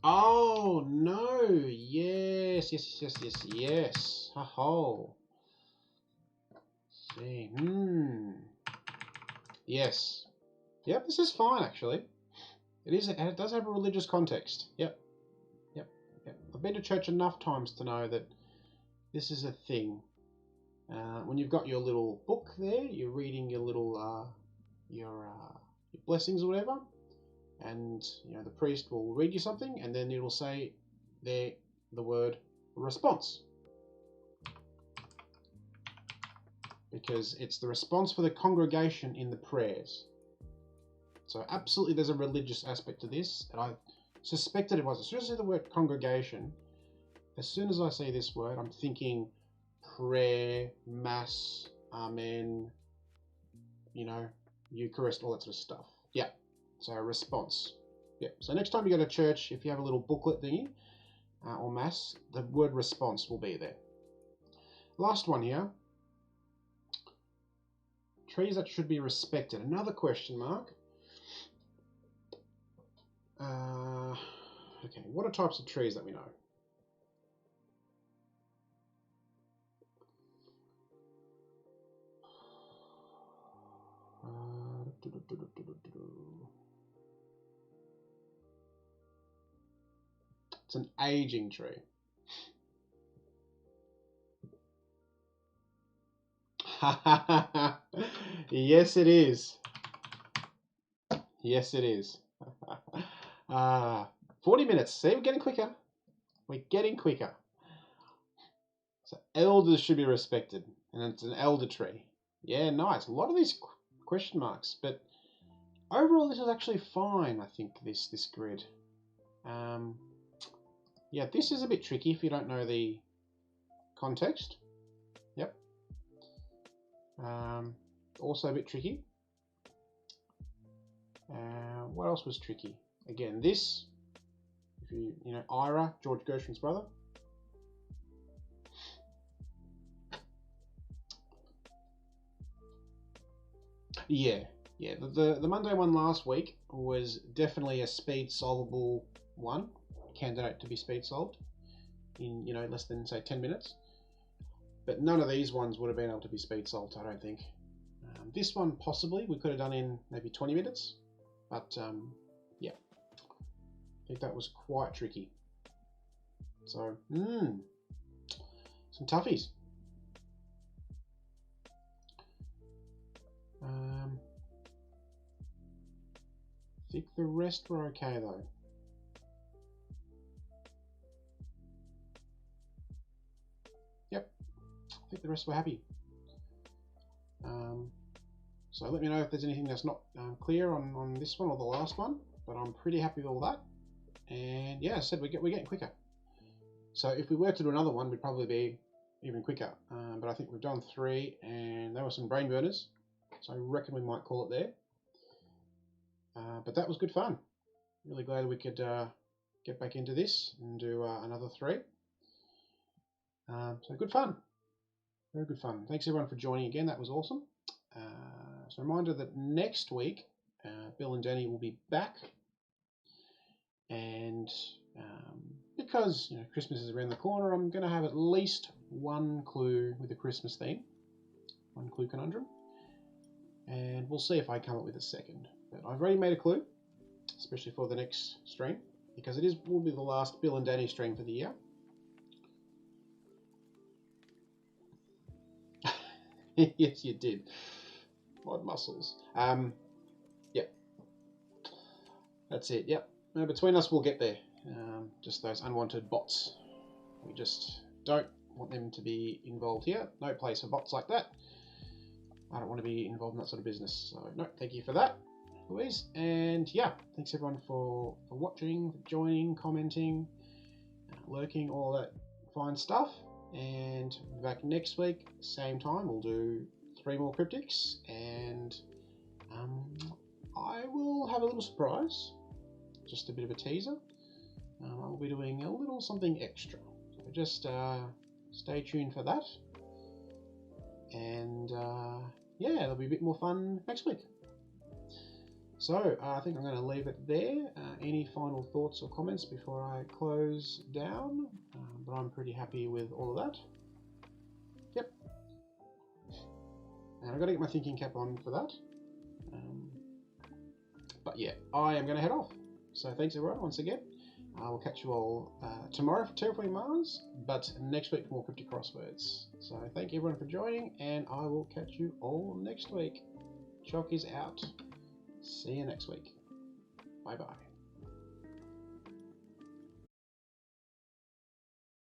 Oh no! Yes, yes, yes, yes, yes. Ha ho. See. Yes. Yep, this is fine actually. It is. It does have a religious context. Yep. Yep. Yep. I've been to church enough times to know that this is a thing. When you've got your little book there, you're reading your little your blessings or whatever, and you know the priest will read you something, and then it'll say there the word response, because it's the response for the congregation in the prayers. So absolutely, there's a religious aspect to this, and I suspected it was. As soon as I see the word congregation, as soon as I see this word, I'm thinking prayer, mass, amen, you know, Eucharist, all that sort of stuff. Yeah, so a response. Yeah, so next time you go to church, if you have a little booklet thingy, or mass, the word response will be there. Last one here. Trees that should be respected. Another question mark. Okay, what are types of trees that we know? It's an aging tree. Yes, it is. Yes, it is. 40 minutes. See, we're getting quicker. We're getting quicker. So elders should be respected, and it's an elder tree. Yeah, nice. A lot of these question marks, but overall, this is actually fine. I think this grid. Yeah, this is a bit tricky if you don't know the context. Yep. Also a bit tricky. What else was tricky? Again, this, if you know Ira, George Gershwin's brother. Yeah. The Monday one last week was definitely a speed solvable one, candidate to be speed solved in less than say 10 minutes. But none of these ones would have been able to be speed solved, I don't think. This one possibly we could have done in maybe 20 minutes, but yeah, I think that was quite tricky. So some toughies. I think the rest were okay though. Yep, I think the rest were happy. So let me know if there's anything that's not clear on this one or the last one, but I'm pretty happy with all that. And yeah, as I said, we're getting quicker. So if we were to do another one, we'd probably be even quicker. But I think we've done 3, and there were some brain burners, so I reckon we might call it there. But that was good fun. Really glad we could get back into this and do another 3. So good fun. Very good fun. Thanks everyone for joining again. That was awesome. So a reminder that next week, Bill and Danny will be back. And because Christmas is around the corner, I'm going to have at least one clue with a Christmas theme. One clue conundrum. And we'll see if I come up with a second. But I've already made a clue, especially for the next stream, because will be the last Bill and Danny stream for the year. Yes, you did. Mod muscles. Yep. That's it. Yep. Between us, we'll get there. Just those unwanted bots. We just don't want them to be involved here. No place for bots like that. I don't want to be involved in that sort of business. So no, thank you for that, Louise. And yeah, thanks everyone for watching, for joining, commenting, lurking, all that fine stuff. And we'll be back next week, same time. We'll do 3 more cryptics, and I will have a little surprise, just a bit of a teaser. I'll be doing a little something extra, so just stay tuned for that. And yeah, it'll be a bit more fun next week. So I think I'm going to leave it there. Any final thoughts or comments before I close down? But I'm pretty happy with all of that. Yep. And I've got to get my thinking cap on for that. But yeah, I am going to head off. So thanks everyone once again. I will catch you all tomorrow for Terraforming Mars, but next week for more Cryptic Crosswords. So thank you everyone for joining, and I will catch you all next week. Choc is out. See you next week. Bye bye.